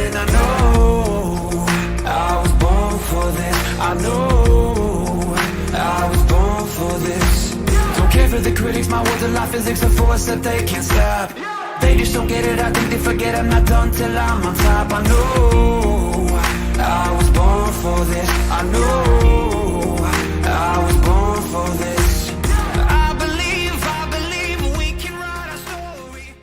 and I know I was born for this. I know I was born for this. Don't care for the critics, my words are like physics, a force that they can't stop. They just don't get it, I think they forget I'm not done till I'm on top. I know I was born for this. I know I was born for this. I believe we can write our story.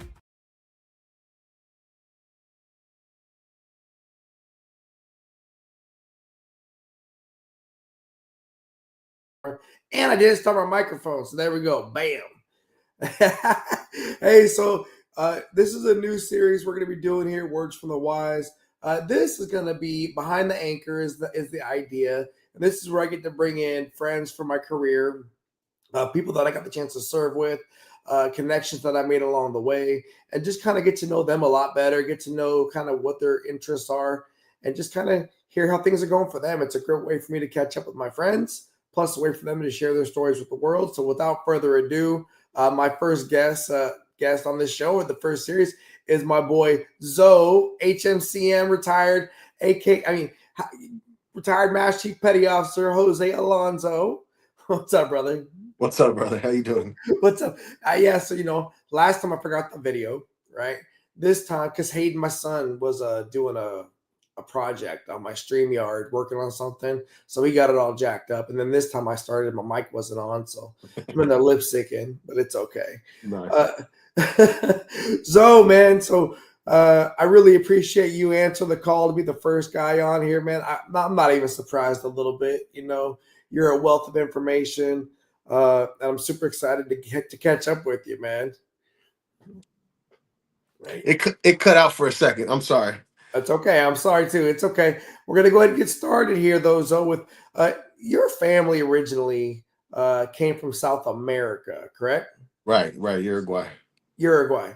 And I didn't start my microphone, so there we go. Bam. Hey, so this is a new series we're going to be doing here, Words from the Wise. This is going to be behind the anchor is the idea, and this is where I get to bring in friends from my career, people that I got the chance to serve with, connections that I made along the way, and just kind of get to know them a lot better, get to know kind of what their interests are, and just kind of hear how things are going for them. It's a great way for me to catch up with my friends, plus a way for them to share their stories with the world. So without further ado, my first guest on this show, or the first series, is my boy Zoe, HMCM retired, retired Master Chief Petty Officer Jose Alonso. What's up, brother? What's up, brother? How you doing? What's up? Yeah, so last time I forgot the video, right? This time, because Hayden, my son, was doing a project on my StreamYard, working on something, so he got it all jacked up. And then this time I started, my mic wasn't on, so I'm in there lip syncing, but it's okay. Nice. So, man, I really appreciate you answering the call to be the first guy on here, man. I'm not even surprised a little bit. You're a wealth of information. And I'm super excited to catch up with you, man. Right. It cut out for a second. I'm sorry. That's okay. I'm sorry too. It's okay. We're gonna go ahead and get started here, though. Zoe, with your family originally came from South America, correct? Right. Uruguay. Uruguay.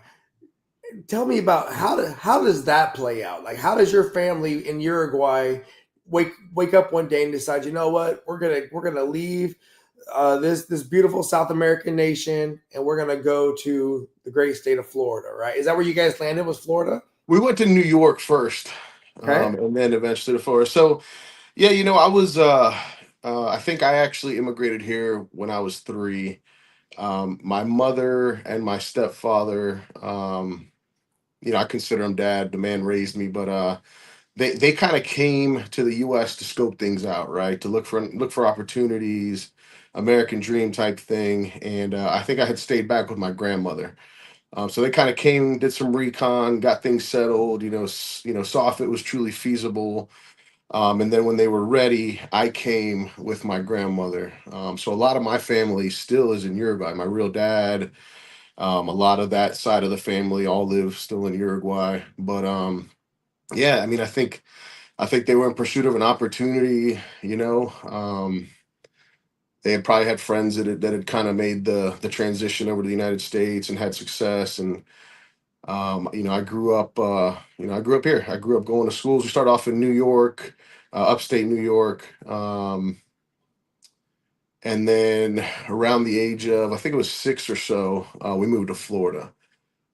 Tell me about how does that play out? Like, how does your family in Uruguay wake up one day and decide, you know what, we're gonna leave this beautiful South American nation, and we're gonna go to the great state of Florida, right? Is that where you guys landed? Was Florida? We went to New York first, Okay. and then eventually to Florida. So, yeah, I was. I think I actually immigrated here when I was 3. My mother and my stepfather. I consider him dad. The man raised me, but they kind of came to the U.S. to scope things out, right? To look for opportunities, American dream type thing. And I think I had stayed back with my grandmother. So they kind of came, did some recon, got things settled. Saw if it was truly feasible. And then when they were ready, I came with my grandmother. So a lot of my family still is in Uruguay. My real dad, a lot of that side of the family all live still in Uruguay. But yeah, I mean, I think they were in pursuit of an opportunity. They had probably had friends that had kind of made the transition over to the United States and had success. And I grew up. I grew up here. I grew up going to schools. We started off in New York, upstate New York, and then around the age of, I think it was 6 or so, we moved to Florida.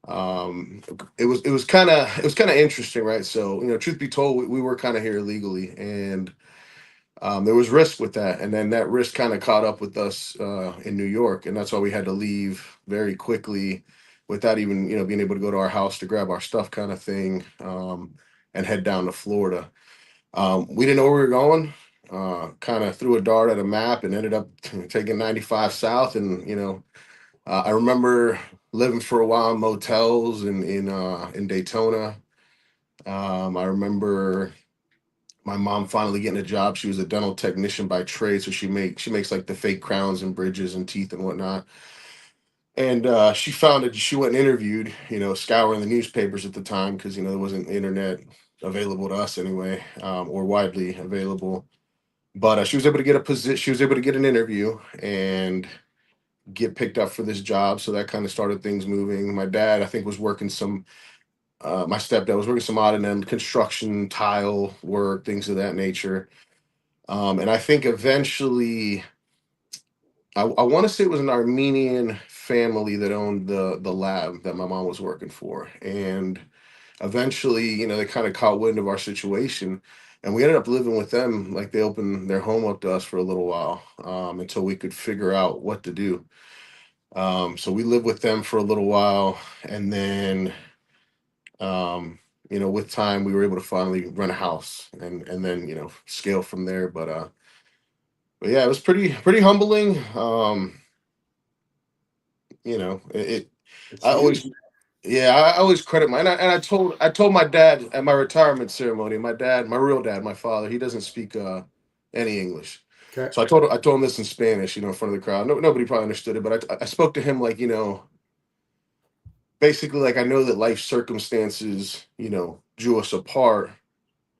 It was kind of interesting, right? So truth be told, we were kind of here illegally, and there was risk with that, and then that risk kind of caught up with us in New York, and that's why we had to leave very quickly, without even being able to go to our house to grab our stuff, kind of thing, and head down to Florida. We didn't know where we were going. Kind of threw a dart at a map and ended up taking 95 south, and I remember living for a while in motels in Daytona. I remember my mom finally getting a job. She was a dental technician by trade, so she makes like the fake crowns and bridges and teeth and whatnot. And she found it. She went and interviewed, scouring the newspapers at the time, because there wasn't internet available to us anyway, or widely available. But she was able to get a position. She was able to get an interview and get picked up for this job. So that kind of started things moving. My dad, I think, was working some. My stepdad was working some odd and end construction, tile work, things of that nature. And I think eventually, I want to say it was an Armenian family that owned the lab that my mom was working for, and eventually, they kind of caught wind of our situation, and we ended up living with them. Like they opened their home up to us for a little while, until we could figure out what to do. So we lived with them for a little while, and then with time we were able to finally rent a house, and then scale from there. But yeah, it was pretty humbling. It It's I huge. always Yeah, I always credit I told my dad at my retirement ceremony. My dad, my real dad, my father, he doesn't speak any English. Okay. So I told him this in Spanish, in front of the crowd. No, nobody probably understood it, but I spoke to him like, basically like I know that life circumstances, drew us apart,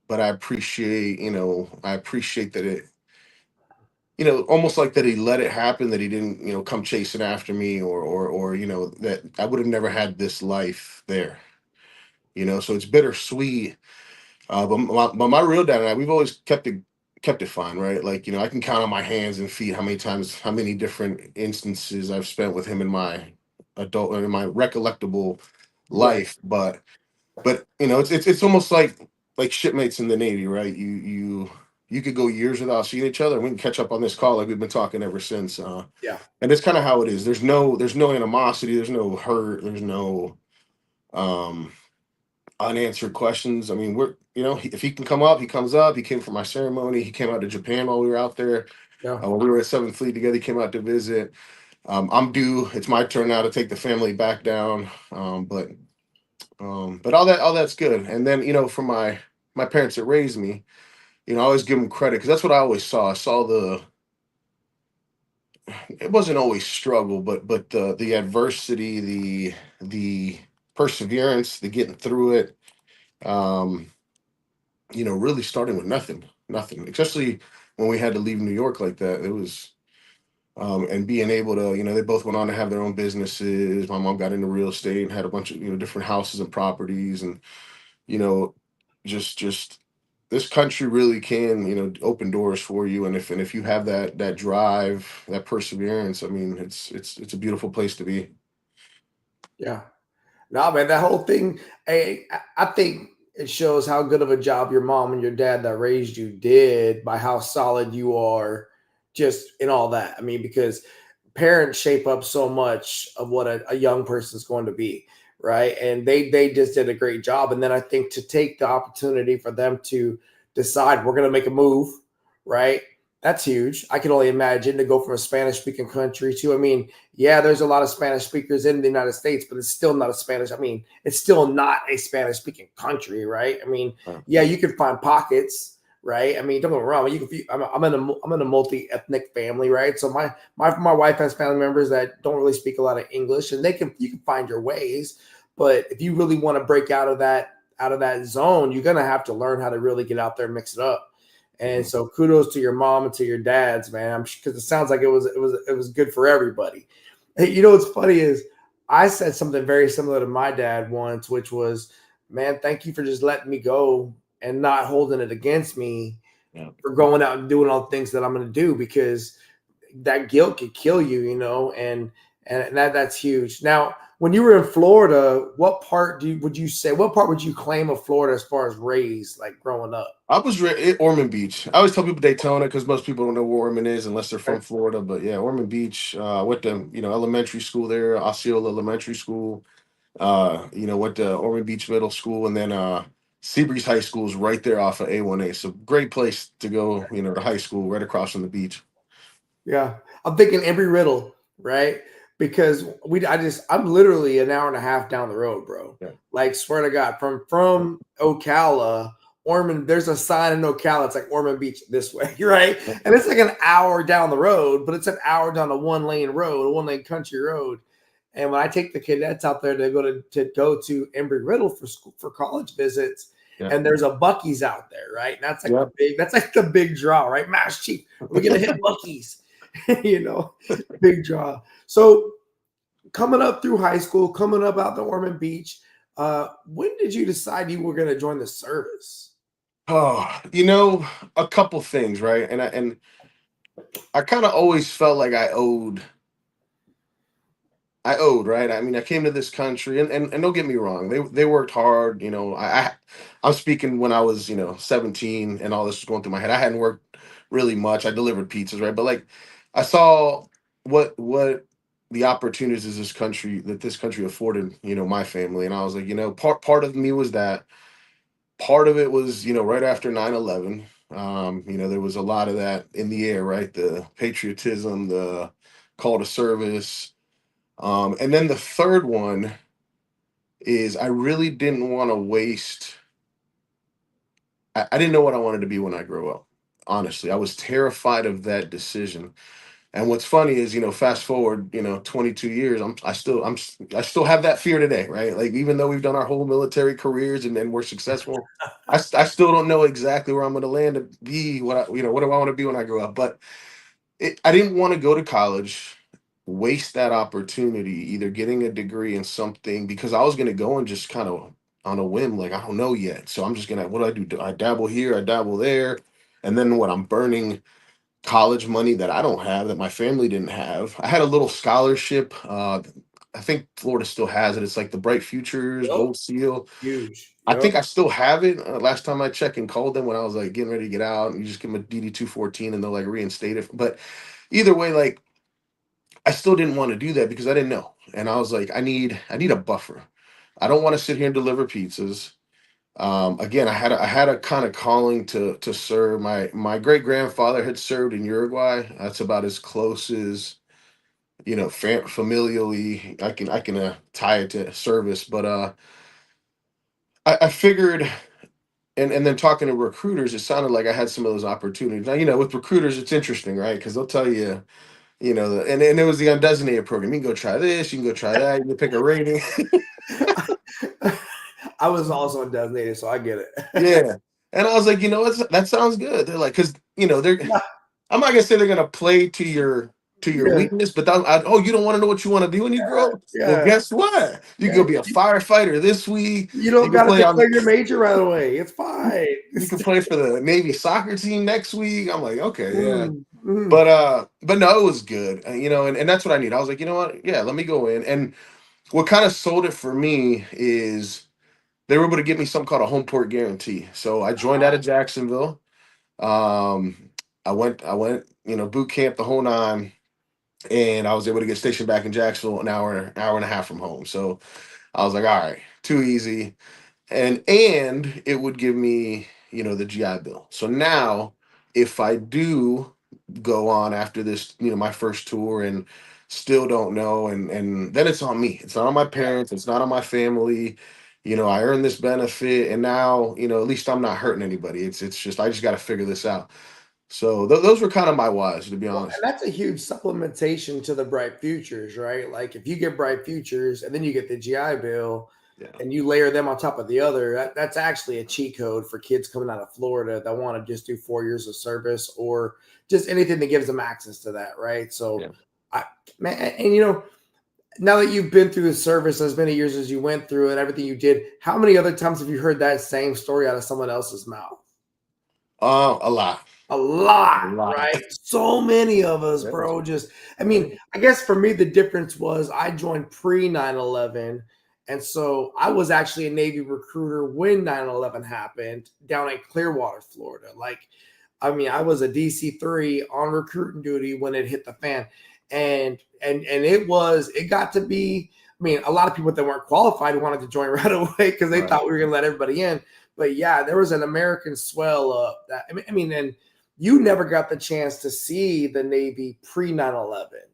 but I appreciate that it, almost like that he let it happen, that he didn't, come chasing after me, or that I would have never had this life there. So it's bittersweet. But my real dad and I, we've always kept it fine, right? Like, I can count on my hands and feet how many different instances I've spent with him in my in my recollectable Right. life. But it's almost like shipmates in the Navy, right? You could go years without seeing each other, and we can catch up on this call like we've been talking ever since. Yeah. And it's kind of how it is. There's no animosity, there's no hurt, there's no um unanswered questions. I mean, if he can come up, he comes up. He came for my ceremony. He came out to Japan while we were out there. Yeah. When we were at Seventh Fleet together, he came out to visit. I'm due. It's my turn now to take the family back down. But all that's good. And then, for my parents that raised me, I always give them credit, because that's what I always saw. I saw it wasn't always struggle, but the adversity, the perseverance, the getting through it. Um, really starting with nothing, nothing, especially when we had to leave New York like that. It was, and being able to, they both went on to have their own businesses. My mom got into real estate and had a bunch of, different houses and properties, and, you know, just this country really can, open doors for you. And if you have that drive, that perseverance, I mean, it's a beautiful place to be. Yeah. No, man, that whole thing, I think it shows how good of a job your mom and your dad that raised you did by how solid you are just in all that. I mean, because parents shape up so much of what a young person is going to be, right? And they just did a great job. And then I think to take the opportunity for them to decide we're going to make a move, right? That's huge. I can only imagine to go from a Spanish speaking country to, I mean, yeah, there's a lot of Spanish speakers in the United States, but it's still not a Spanish. I mean, it's still not a Spanish speaking country, right? I mean, Uh, yeah, you can find pockets, right? I mean, don't get me wrong. I'm in a multi ethnic family, right? So my wife has family members that don't really speak a lot of English, and you can find your ways. But if you really want to break out of that zone, you're gonna have to learn how to really get out there and mix it up. And mhm. so kudos to your mom and to your dads, man. Because it sounds like it was good for everybody. Hey, what's funny is I said something very similar to my dad once, which was, "Man, thank you for just letting me go and not holding it against me Yeah. for going out and doing all the things that I'm going to do, because that guilt could kill you, and that's huge." Now, when you were in Florida, what part would you claim of Florida as far as raised, like growing up? I was at Ormond Beach. I always tell people Daytona, because most people don't know where Ormond is unless they're from Florida. But yeah, Ormond Beach. Went to elementary school there, Osceola Elementary School. Went to Ormond Beach Middle School, and then Seabreeze High School is right there off of A1A. So great place to go. To high school, right across from the beach. Yeah, I'm thinking Embry Riddle, right? Because I'm literally an hour and a half down the road, bro. Yeah. Like, swear to God, from Ocala, Ormond. There's a sign in Ocala. It's like Ormond Beach this way, right? And it's like an hour down the road, but it's an hour down a one lane country road. And when I take the cadets out there to go to Embry Riddle for school for college visits, Yeah. and there's a Bucky's out there, right? And Yeah. that's like the big draw, right? Mass Chief, we're gonna hit Bucky's. you know, big draw. So coming up through high school, coming up out to Ormond Beach, when did you decide you were going to join the service? Oh, a couple things, right? And I kind of always felt like I owed, right? I mean, I came to this country, and don't get me wrong, they worked hard. I'm speaking when I was 17, and all this was going through my head. I hadn't worked really much. I delivered pizzas, right? But like, I saw what the opportunities this country afforded, my family, and I was like, part of me was that. Part of it was, right after 9/11. There was a lot of that in the air, right? The patriotism, the call to service. And then the third one is I really didn't want to waste. I didn't know what I wanted to be when I grow up. Honestly, I was terrified of that decision. And what's funny is, fast forward, 22 years, I still have that fear today, right? Like even though we've done our whole military careers and we're successful, I still don't know exactly where I'm going to land to be what do I want to be when I grow up. But I didn't want to go to college, waste that opportunity, either getting a degree in something because I was going to go and just kind of on a whim, like I don't know yet. So I'm just gonna, what do I do? I dabble here, I dabble there, and then what I'm burning college money that I don't have, that my family didn't have. I had a little scholarship. I think Florida still has it. It's like the Bright Futures Yep. Gold Seal. Huge. I Yep. think I still have it. Last time I checked and called them when I was like getting ready to get out, and you just give them a DD 214 and they'll like reinstate it. But either way, like I still didn't want to do that because I didn't know, and I was like, I need a buffer. I don't want to sit here and deliver pizzas. Again, I had a kind of calling to serve. My great grandfather had served in Uruguay. That's about as close as familially I can tie it to service. But I figured, and then talking to recruiters, it sounded like I had some of those opportunities. Now with recruiters, it's interesting, right? Because they'll tell you. And it was the undesignated program. You can go try this, you can go try that, you can pick a rating. I was also undesignated, so I get it. Yeah. And I was like, that sounds good. They're like, because they're I'm not gonna say they're gonna play to your Yeah, weakness, but oh, you don't want to know what you want to do when you grow up? Well, yeah, guess what? You can yeah. go be a firefighter this week. You You don't can got to play on declare your major right away. It's fine. you can play for the Navy soccer team next week. I'm like, okay, yeah. Mm, mm. But no, it was good. And that's what I need. I was like, you know what? Yeah, let me go in. And what kind of sold it for me is they were able to give me something called a home port guarantee. So I joined out of Jacksonville. Um, I went, boot camp the whole nine, and I was able to get stationed back in Jacksonville an hour and a half from home. So I was like, all right, too easy. And it would give me, the GI Bill. So now if I do go on after this, my first tour and still don't know, and then it's on me. It's not on my parents, it's not on my family. I earned this benefit, and now, at least I'm not hurting anybody. It's just I just got to figure this out. So those were kind of my whys, to be Well, and honest. that's a huge supplementation to the Bright Futures, right? Like if you get Bright Futures and then you get the GI Bill Yeah. and you layer them on top of the other, that's actually a cheat code for kids coming out of Florida that want to just do 4 years of service or just anything that gives them access to that, right? So, Yeah. I man, and now that you've been through the service as many years as you went through and everything you did, how many other times have you heard that same story out of someone else's mouth? A lot. A A lot, lot. right? So many of us, Yeah. bro. Just, I Yeah. mean, I guess for me, the difference was I joined pre 9/11. And so I was actually a Navy recruiter when 9/11 happened down in Clearwater, Florida. Like, I mean, I was a DC-3 on recruiting duty when it hit the fan. And it got to be, I mean, a lot of people that weren't qualified wanted to join right away because they Right. thought we were gonna let everybody in. But yeah, there was an American swell up that I mean, and you never got the chance to see the Navy pre 9/11,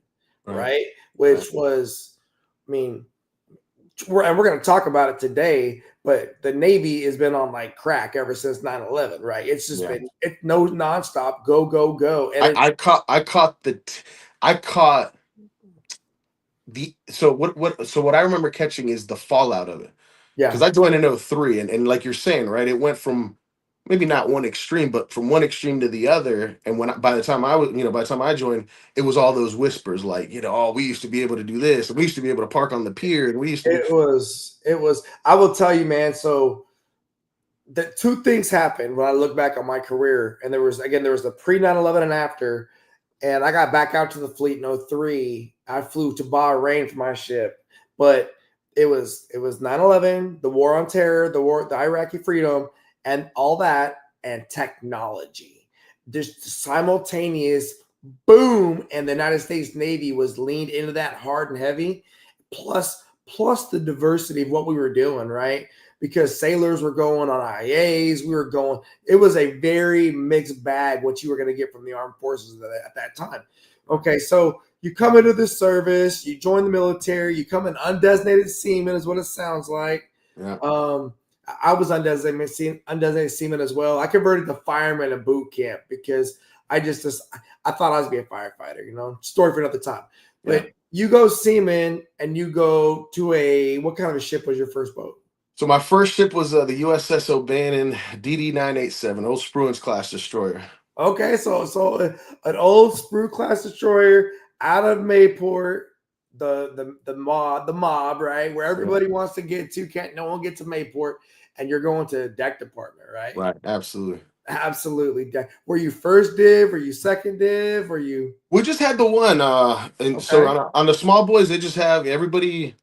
Right. right? Right. Which was, I mean, we're going to talk about it today, but the Navy has been on like crack ever since 9/11, right? It's just Yeah. been no nonstop, go, go, go. And I caught the so what I remember catching is the fallout of it. Because yeah, I joined in '03, and like you're saying, right, it went from maybe not one extreme, but from one extreme to the other. And by the time I joined, it was all those whispers like, oh, we used to be able to do this, and we used to be able to park on the pier, and we used to be. it was, I will tell you, man. So the two things happened when I look back on my career. And there was the pre 9/11 and after. and I got back out to the fleet in '03. I flew to Bahrain for my ship, but it was 9/11, the war on terror, the Iraqi freedom, and all that, and technology. Just simultaneous boom, and the United States Navy was leaned into that hard and heavy. Plus the diversity of what we were doing, right? Because sailors were going on IAs, we were going. It was a very mixed bag what you were going to get from the armed forces at that time. Okay, so you come into the service, you join the military, you come an undesignated seaman, is what it sounds like. Yeah. I was undesignated seaman as well. I converted to fireman in boot camp because I thought I was gonna be a firefighter. Story for another time. But Yeah. you go seaman and you go to what kind of a ship was your first boat? So my first ship was the USS O'Bannon DD-987, old Spruance class destroyer. Okay, so an old sprue class destroyer out of Mayport, the mob, right, where Yeah. everybody wants to get to, can't no one get to Mayport, and you're going to the deck department, right? Right. Absolutely. Absolutely. Were you first div? Were you second div? Were you We just had the one, and so okay? on the small boys, they just have everybody.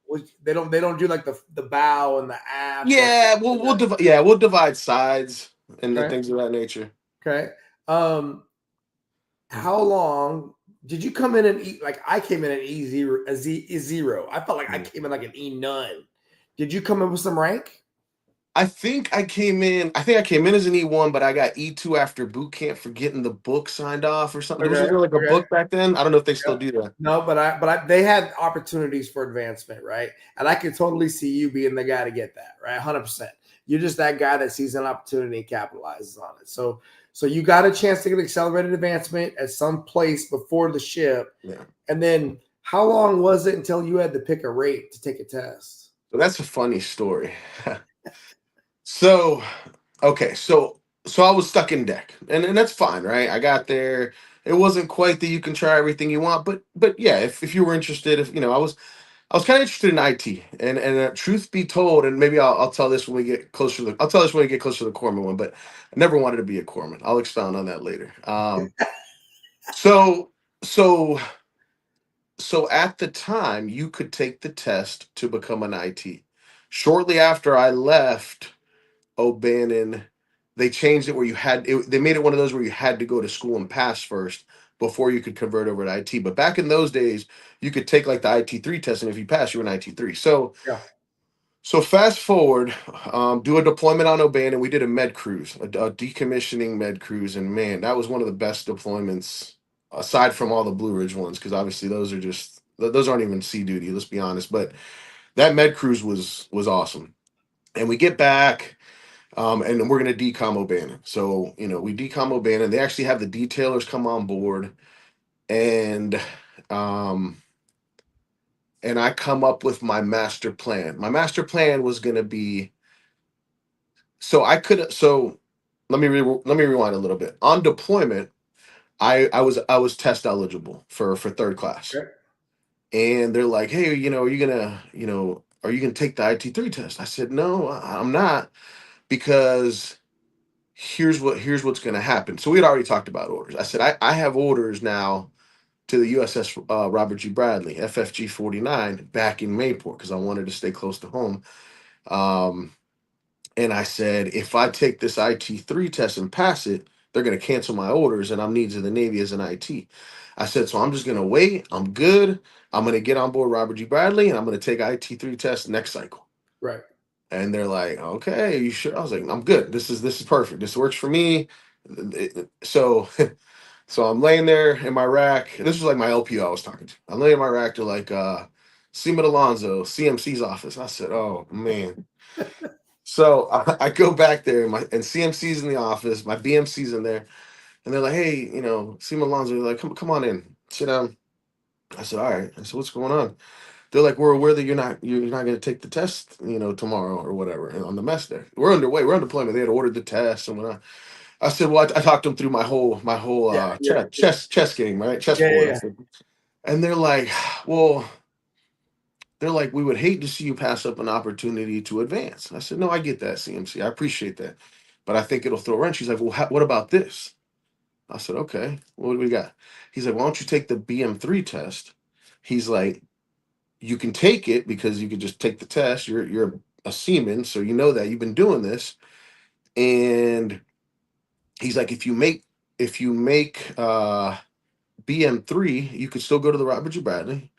They don't do like the bow and the aft. Yeah, we'll divide sides and the Okay. things of that nature. Okay. Um, how long did you come in and eat? Like I came in at E0. I felt like I Mm. came in like an E9. Did you come in with some rank? I think I came in. I think I came in as an E1, but I got E2 after boot camp for getting the book signed off or something. Okay. Wasn't there like a Okay. book back then? I don't know if they Yep. still do that. No, but they had opportunities for advancement, right? And I could totally see you being the guy to get that, right? 100%. You're just that guy that sees an opportunity and capitalizes on it. So you got a chance to get accelerated advancement at some place before the ship. Yeah. And then how long was it until you had to pick a rate to take a test? So that's a funny story. So, okay, so I was stuck in deck, and that's fine, right? I got there. It wasn't quite that you can try everything you want, but yeah, if you were interested, if I was kind of interested in IT, and truth be told, and maybe I'll tell this when we get closer to I'll tell this when we get closer to the corpsman one, but I never wanted to be a corpsman. I'll expound on that later. So so so at the time, you could take the test to become an IT. Shortly after I left O'Bannon, they changed it where they made it one of those where you had to go to school and pass first before you could convert over to IT. But back in those days, you could take like the IT3 test, and if you pass, you were an IT3. Yeah. So fast forward, do a deployment on O'Bannon. We did a med cruise, a decommissioning med cruise, and man, that was one of the best deployments aside from all the Blue Ridge ones, because obviously those aren't even sea duty. Let's be honest, but that med cruise was awesome. And we get back. And we're going to decom O'Bannon. So, we decom O'Bannon. They actually have the detailers come on board, and um, and I come up with my master plan. My master plan was going to be so let me rewind a little bit. On deployment, I was test eligible for third class, Okay. and they're like, hey, are you gonna take the IT3 test? I said, no, I'm not, because here's what's going to happen. So we had already talked about orders. I said I have orders now to the USS Robert G. Bradley FFG 49 back in Mayport because I wanted to stay close to home. Um, and I said if I take this IT3 test and pass it, they're going to cancel my orders, and I'm needs of the Navy as an IT. I said so I'm just going to wait. I'm good. I'm going to get on board Robert G. Bradley, and I'm going to take IT3 test next cycle. Right. And they're like, okay, you sure? I was like, I'm good. This is perfect. This works for me. So so I'm laying there in my rack. This was like my LPO I was talking to. I'm laying in my rack. They're like, Seaman Alonzo, CMC's office. I said, oh man. So I go back there, and CMC's in the office, my BMC's in there, and they're like, hey, Seaman Alonzo, they're like, come on in, sit down. I said, all right. I said, what's going on? They're like, we're aware that you're not going to take the test, tomorrow or whatever, and on the mess there. We're underway. We're on deployment. They had ordered the test and whatnot. I said, well, I talked them through my whole Yeah. Yeah. chess game, right? Yeah. Chessboard. I Yeah. said, and they're like, well, we would hate to see you pass up an opportunity to advance. I said, no, I get that, CMC. I appreciate that, but I think it'll throw a wrench. She's like, well, what about this? I said, okay, what do we got? He's like, why don't you take the BM3 test? He's like, you can take it because you could just take the test. You're a seaman, so you know that you've been doing this. And he's like, if you make BM3, you could still go to the Robert G. Bradley.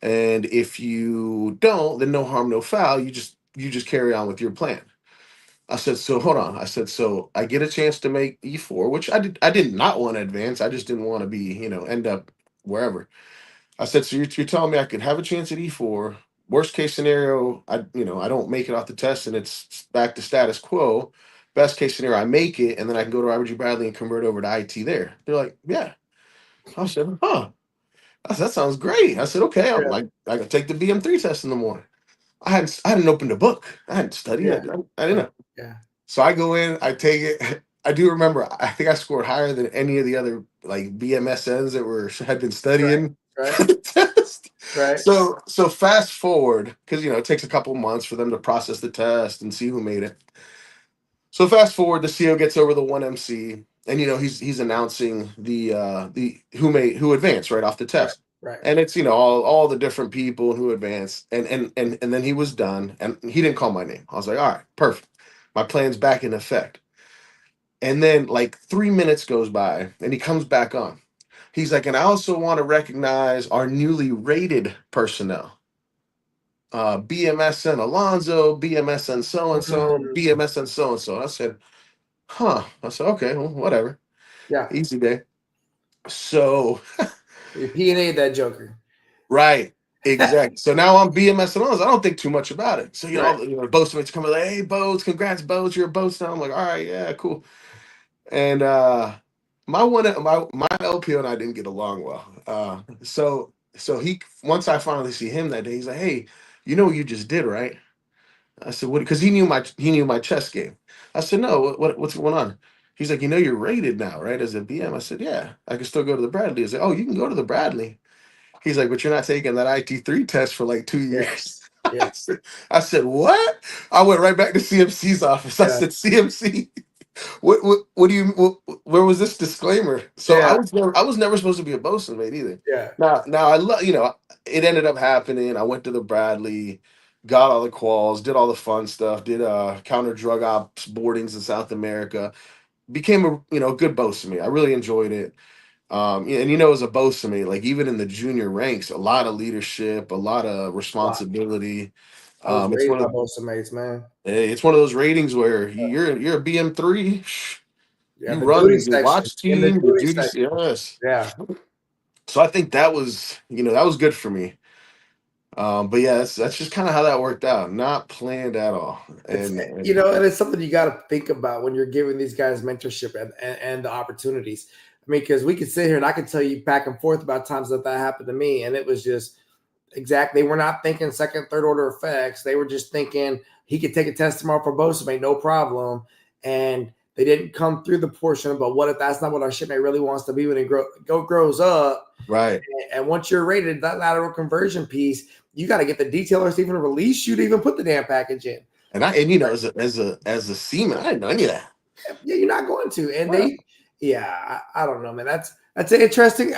And if you don't, then no harm, no foul. You just carry on with your plan. I said, so hold on. I said, so I get a chance to make E4, which I did not want to advance. I just didn't want to be, end up wherever. I said, so you're telling me I could have a chance at E4. Worst case scenario, I don't make it off the test and it's back to status quo. Best case scenario, I make it and then I can go to Robert G. Bradley and convert over to IT there. They're like, yeah. I said, huh. I said, that sounds great. I said, okay, I'm Yeah. like, I can take the BM3 test in the morning. I hadn't opened a book. I hadn't studied. Yeah. I didn't know. Yeah. So I go in, I take it. I do remember. I think I scored higher than any of the other like BMSNs that had been Right. studying Right. for the test. Right. So fast forward because it takes a couple months for them to process the test and see who made it. So fast forward, the CO gets over the one MC, and he's announcing the who advanced right off the Right. test, Right. and it's all the different people who advanced, and then he was done, and he didn't call my name. I was like, all right, perfect, my plan's back in effect. And then like 3 minutes goes by, and he comes back on. He's like, and I also want to recognize our newly rated personnel. BMSN Alonzo, BMSN so and so, Mm. BMSN so and so. I said, huh. I said, okay, well, whatever. Yeah. Easy day. So, You P&A that Joker. right. Exactly. So now I'm BMS and I don't think too much about it. So, Right. boats mates come like, hey, boats, congrats, boats, you're a boats now. I'm like, all right, yeah, cool. And my LPO and I didn't get along well. So he once I finally see him that day, he's like, hey, you know what you just did, right? I said, what? Because he knew my chess game. I said, no, what's going on? He's like, you're rated now, right? As a BM. I said, yeah, I can still go to the Bradley. I said, oh, you can go to the Bradley. He's like, but you're not taking that IT3 test for like 2 years. Yeah. I said, what? I went right back to CMC's office. I Yeah. said, CMC, what do you where was this disclaimer? So I Yeah. was never supposed to be a bosun mate either. Yeah. Now I love it ended up happening. I went to the Bradley, got all the quals, did all the fun stuff, did counter drug ops boardings in South America, became a good bosun mate. I really enjoyed it. And as a bosun mate, like even in the junior ranks, a lot of leadership, a lot of Wow. responsibility. I was It's raised one by of both mates, man. it's one of those ratings where you're a BM3. Yeah. You The run duty your section. watch In the team, the duty duty. section. Yes. Yeah. So I think that was good for me. But yeah, that's just kind of how that worked out. Not planned at all. It's And and it's something you got to think about when you're giving these guys mentorship and the opportunities. I mean, because we could sit here and I could tell you back and forth about times that happened to me, and it was just exactly. They were not thinking second, third order effects. They were just thinking he could take a test tomorrow for Bosa, no problem. And they didn't come through the portion. But what if that's not what our shipmate really wants to be when it grows up? right. And once you're rated, that lateral conversion piece, you got to get the detailers to even release you to even put the damn package in. And as a seaman, I didn't know any of that. Yeah, you're not going to. And Wow. I don't know, man. That's interesting.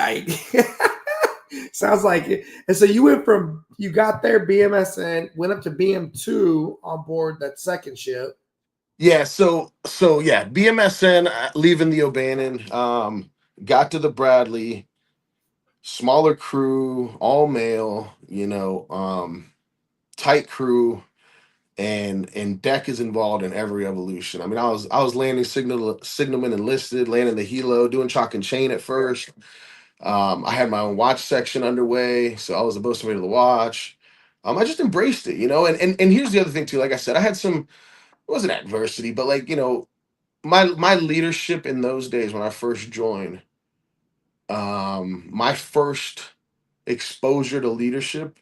Sounds like it. And so you got there BMS and went up to BM2 on board that second ship. Yeah. So yeah, BMSN leaving the O'Bannon, got to the Bradley, smaller crew, all male, tight crew. And Deck is involved in every evolution. I mean, I was landing signalman enlisted, landing the helo, doing chalk and chain at first. I had my own watch section underway, so I was supposed to be to the watch. I just embraced it, and here's the other thing too. Like I said, I had some, it wasn't adversity, but like my leadership in those days when I first joined, my first exposure to leadership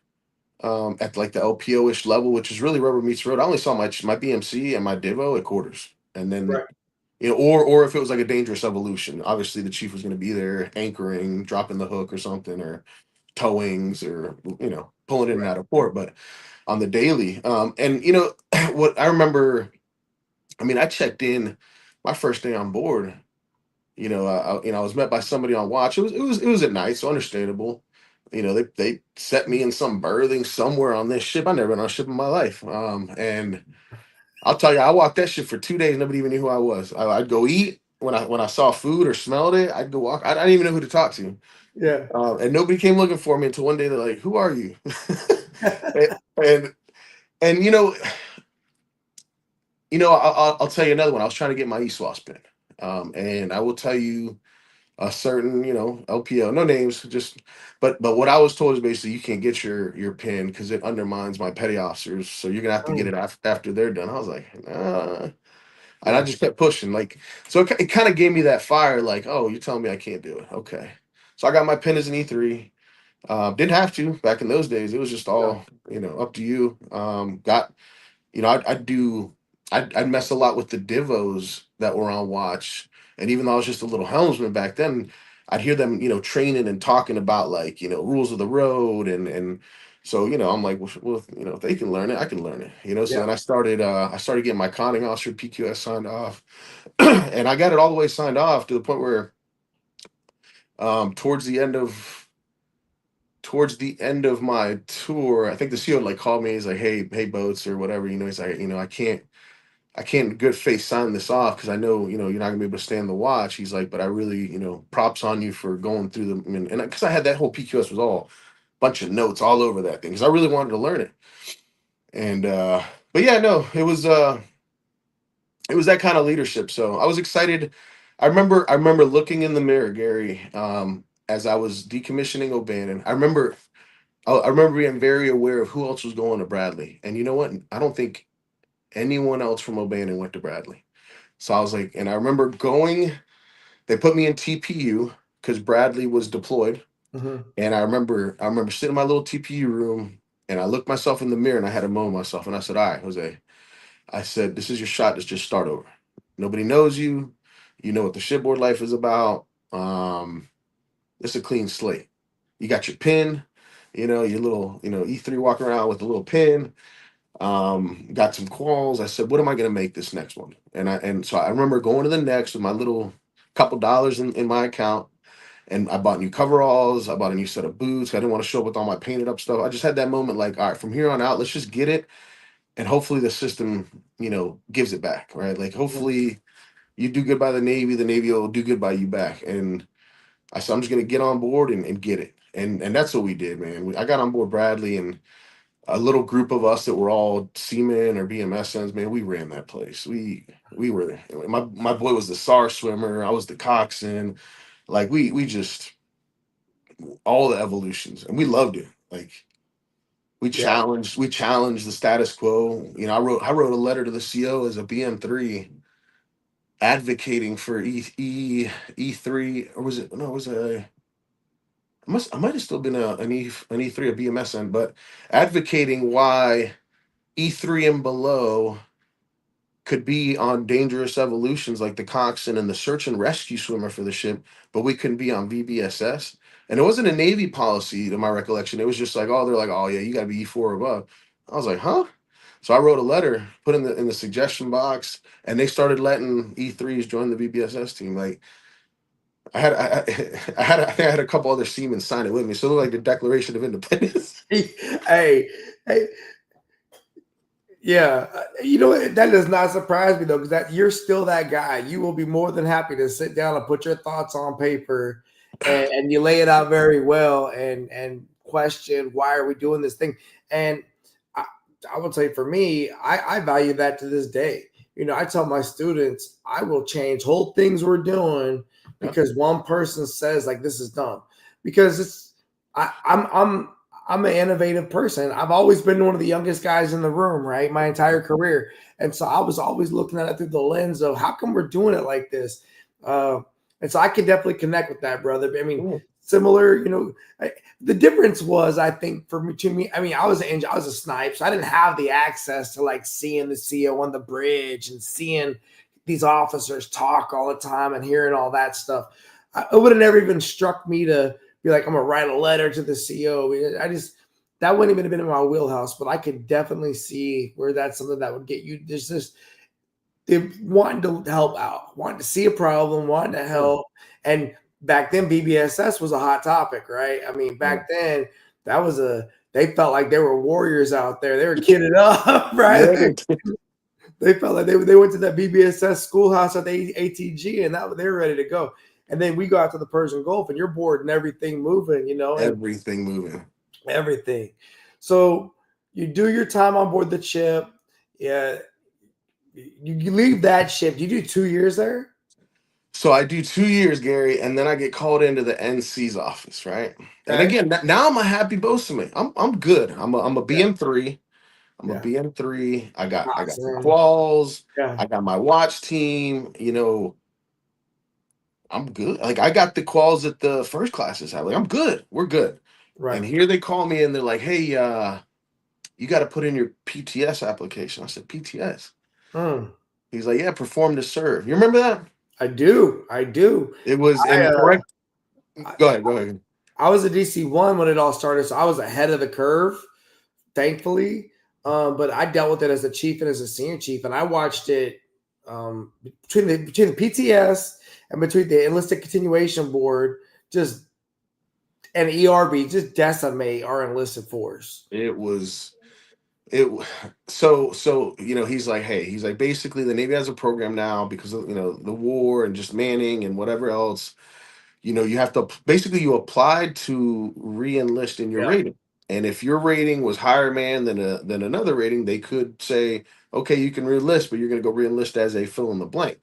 at like the LPO-ish level, which is really rubber meets road. I only saw my BMC and my Divo at quarters, and then Right. or if it was like a dangerous evolution, obviously the chief was going to be there anchoring, dropping the hook or something, or towings, or pulling in and Right. out of port. But on the daily, and what I remember, I mean, I checked in my first day on board. I was met by somebody on watch. It was at night, so understandable. They set me in some berthing somewhere on this ship. I never been on a ship in my life. And I'll tell you, I walked that shit for 2 days. Nobody even knew who I was. I'd go eat when I saw food or smelled it. I'd go walk. I didn't even know who to talk to. Yeah. And nobody came looking for me until one day they're like, "Who are you?" and and, and I'll tell you another one. I was trying to get my eSWAS pin, and I will tell you a certain LPO, no names, just but what I was told is basically you can't get your pin because it undermines my petty officers, so you're gonna have to get it Mm, after they're done. I was like, nah. And I yeah. just kept pushing, like, so it kind of gave me that fire, like, oh, you're telling me I can't do it, okay. So I got my pin as an E3. Didn't have to back in those days. It was just No. all up to you. Got I'd do I'd mess a lot with the divos that were on watch, and even though I was just a little helmsman back then, I'd hear them training and talking about like rules of the road, and so I'm like, well, if they can learn it, I can learn it. So Yeah. then I started getting my conning officer PQS signed off, and I got it all the way signed off to the point where towards the end of my tour, I think the CEO like called me. He's like, hey, boats or whatever. He's like, I can't good face sign this off because I know you're not gonna be able to stand the watch. He's like, but I really props on you for going through them, and because I had that whole PQS was all bunch of notes all over that thing because I really wanted to learn it. And but yeah, no, it was that kind of leadership. So I was excited. I remember looking in the mirror, Gary, as I was decommissioning O'Bannon. I remember being very aware of who else was going to Bradley. And you know what? I don't think anyone else from O'Bannon went to Bradley. So I was like, and I remember going, they put me in TPU because Bradley was deployed. Hmm. And I remember sitting in my little TPU room and I looked myself in the mirror and I had to moan myself. And I said, all right, Jose, I said, this is your shot to just start over. Nobody knows you. You know what the shipboard life is about. It's a clean slate. You got your pin, your little, E3 walking around with a little pin. Got some quals. I said, what am I gonna make this next one? And so I remember going to the next with my little couple dollars in my account, and I bought new coveralls, I bought a new set of boots. I didn't want to show up with all my painted up stuff. I just had that moment like, all right, from here on out, let's just get it, and hopefully the system, gives it back, right? Like hopefully you do good by the Navy will do good by you back. And I said, I'm just gonna get on board and get it. And that's what we did, man. I got on board Bradley and a little group of us that were all seamen or BMSNs, man, we ran that place. We were there. My boy was the SAR swimmer. I was the coxswain. Like we just all the evolutions, and we loved it. Like Yeah. we challenged the status quo. I wrote a letter to the CO as a BM3 advocating for E3, or was it no, it was a I might have still been an E3 a BMSN, but advocating why E3 and below could be on dangerous evolutions like the coxswain and the search and rescue swimmer for the ship, but we couldn't be on VBSS. And it wasn't a Navy policy, to my recollection. It was just like, oh, they're like, oh yeah, you got to be E4 or above. I was like, huh? So I wrote a letter, put in the suggestion box, and they started letting E3s join the VBSS team. Like I think I had a couple other seamen sign it with me. So it looked like the Declaration of Independence. Hey, hey, yeah. That does not surprise me though, because that you're still that guy. You will be more than happy to sit down and put your thoughts on paper, and you lay it out very well, and question why are we doing this thing. And I, I will say for me, I value that to this day. I tell my students I will change whole things we're doing Yeah. because one person says like this is dumb. Because I'm an innovative person. I've always been one of the youngest guys in the room, right? My entire career. And so I was always looking at it through the lens of how come we're doing it like this? Uh, and so I can definitely connect with that, brother. I mean, Mm, similar, the difference was, I think, to me, I mean, I was a snipe, so I didn't have the access to like seeing the CO on the bridge and seeing these officers talk all the time and hearing all that stuff. It would have never even struck me to be like, I'm gonna write a letter to the CO. That wouldn't even have been in my wheelhouse, but I could definitely see where that's something that would get you. There's this. they wanting to help out, wanting to see a problem, wanting to Yeah. help. And back then, BBSS was a hot topic, right? I mean, Yeah. back then, that was a they felt like they were warriors out there. They were kidded up, right? Yeah, They felt like they went to that BBSS schoolhouse at the ATG, and they were ready to go. And then we go out to the Persian Gulf, and you're bored and everything moving, and everything moving. everything. So you do your time on board the ship. Yeah, you leave that ship. You do 2 years there. So I do 2 years, Gary, and then I get called into the NC's office, right? And Okay. again, now I'm a happy bosun. I'm good. I'm a Yeah. BM3. I'm a Yeah. BM3. I got the Awesome. quals. Yeah. I got my watch team. I'm good. Like I got the quals that the first classes have. Like I'm good. We're good. And Right. here they call me and they're like, "Hey, you got to put in your PTS application." I said, "PTS." Mm. He's like, "Yeah, perform to serve." You remember that? I do. I do. It was I, and correct. I Go ahead. Go ahead. I was a DC1 when it all started, so I was ahead of the curve, thankfully. But I dealt with it as a chief and as a senior chief, and I watched it between the PTS and between the enlisted continuation board, just and ERB just decimate our enlisted force. It was it. So he's like, hey, he's like, basically the Navy has a program now because of the war and just manning and whatever else. You have to basically you applied to re-enlist in your Yeah. rating. And if your rating was higher man than another rating, they could say, okay, you can re-enlist, but you're gonna go re-enlist as a fill in the blank.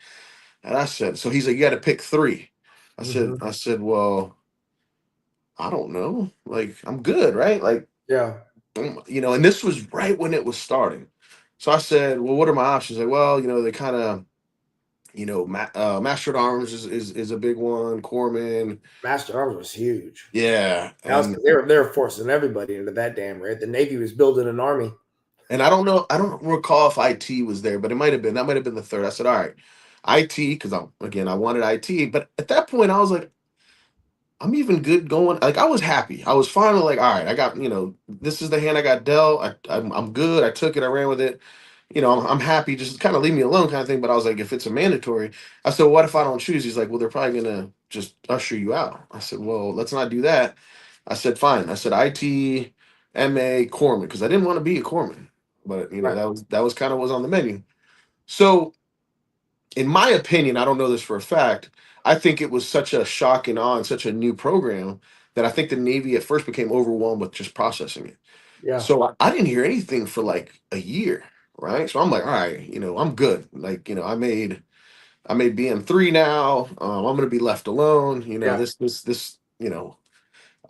And I said, so he's like, you got to pick three. I said, Mhm. I said, well, I don't know. Like, I'm good, right? Like, Yeah. and this was right when it was starting. So I said, well, what are my options? Like, well, they kind of, Master at Arms is a big one. Corpsman, Master Arms was huge. yeah, That was and 'cause they were forcing everybody into that damn raid. The Navy was building an army. and I don't know, I don't recall if IT was there, but it might have been. That might have been the third. I said, all right, IT, because I wanted IT, but at that point, I was like, I'm even good going. Like I was happy. I was finally like, all right, I got, this is the hand I got dealt. I'm good. I took it. I ran with it. I'm happy. Just kind of leave me alone, kind of thing. But I was like, if it's a mandatory, I said, what if I don't choose? He's like, well, they're probably gonna just usher you out. I said, well, let's not do that. I said, fine. I said, IT, MA, corpsman, because I didn't want to be a corpsman, but Right. that was kind of was on the menu. So in my opinion, I don't know this for a fact. I think it was such a shock and awe and such a new program that I think the Navy at first became overwhelmed with just processing it. Yeah. So I didn't hear anything for like a year, right? So I'm like, all right, I'm good. Like, I made BM3 now. I'm gonna be left alone. Yeah. This.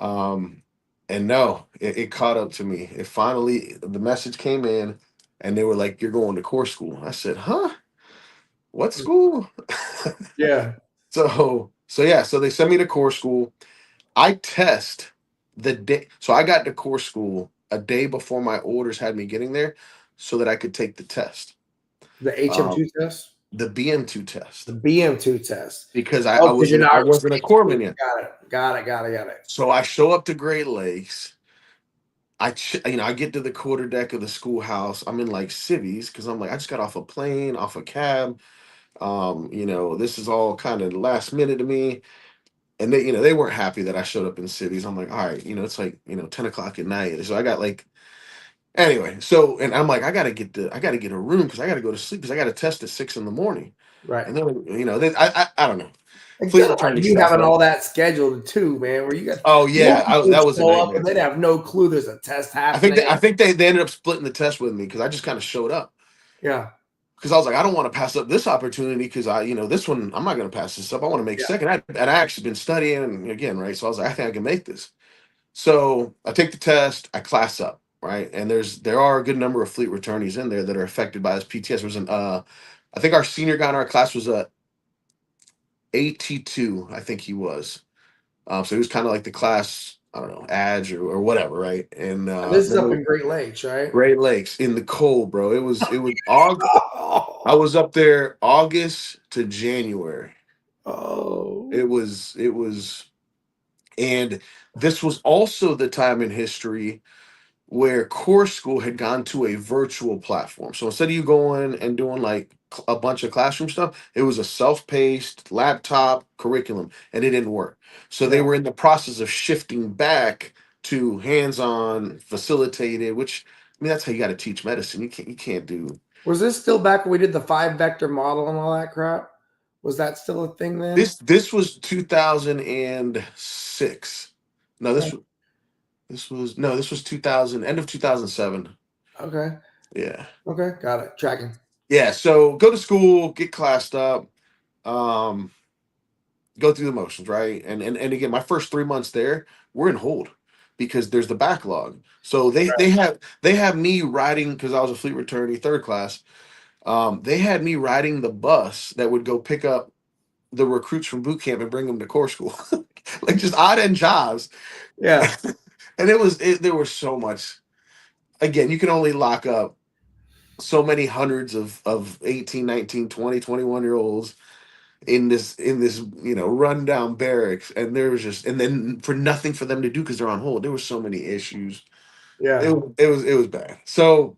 Um, and no, it caught up to me. It finally the message came in, and they were like, "You're going to core school." I said, "Huh? What school?" Yeah. So yeah, so they sent me to core school. I test the day, so I got to core school a day before my orders had me getting there, so that I could take the test, The HM2 um, test? the BM2 The test, BM2 test. because I, Oh, I because you're wasn't not I wasn't a corpsman yet. got it. Got it. So I show up to Great Lakes. I get to the quarter deck of the schoolhouse. I'm in like civvies because I'm like I just got off a plane, off a cab. This is all kind of last minute to me. And they weren't happy that I showed up in cities. I'm like, all right, it's like 10 o'clock at night. So I got like anyway. So and I'm like, I gotta get a room because I gotta go to sleep because I got to test at 6 in the morning. Right. And then I don't know. It's Fleet kind of like returning you stuff, having right? all that scheduled too, man, where Oh most yeah, people that was a show up nightmare and they'd too. have no clue there's a test I think happening. they I think they ended up splitting the test with me because I just kind of showed up Yeah. because I was like, I don't want to pass up this opportunity because this one I'm not going to pass this up. I want to make Yeah. second. I actually been studying and again, right? So I was like, I think I can make this. So I take the test, I class up, right? And there are a good number of fleet returnees in there that are affected by this PTS. There was I think our senior guy in our class was a AT2, I think he was. So he was kind of like the class, I don't know, Adge or whatever, right? And And this is then up in Great Lakes, right? Great Lakes in the cold, bro. It was August. I was up there August to January. Oh. It was, and this was also the time in history where core school had gone to a virtual platform. So instead of you going and doing like a bunch of classroom stuff. It was a self-paced laptop curriculum, and it didn't work. So they Yeah. were in the process of shifting back to hands-on, facilitated. Which I mean, that's how you got to teach medicine. You can't do Was this still back when we did the 5 vector model and all that crap? Was that still a thing then? this. This was 2006. No, Okay. this was 2000, end of 2007. Okay. Yeah. Okay. Got it. Tracking. Yeah, so go to school, get classed up, um, go through the motions, right? And again, my first 3 months there, we're in hold because there's the backlog. So they have me riding because I was a fleet returnee, third class. They had me riding the bus that would go pick up the recruits from boot camp and bring them to core school, like just odd end jobs. Yeah. And there was so much. Again, you can only lock up so many hundreds of 18, 19, 20, 21 year olds in this rundown barracks, and there was just, and then for nothing for them to do because they're on hold. There were so many issues. Yeah. It was bad. So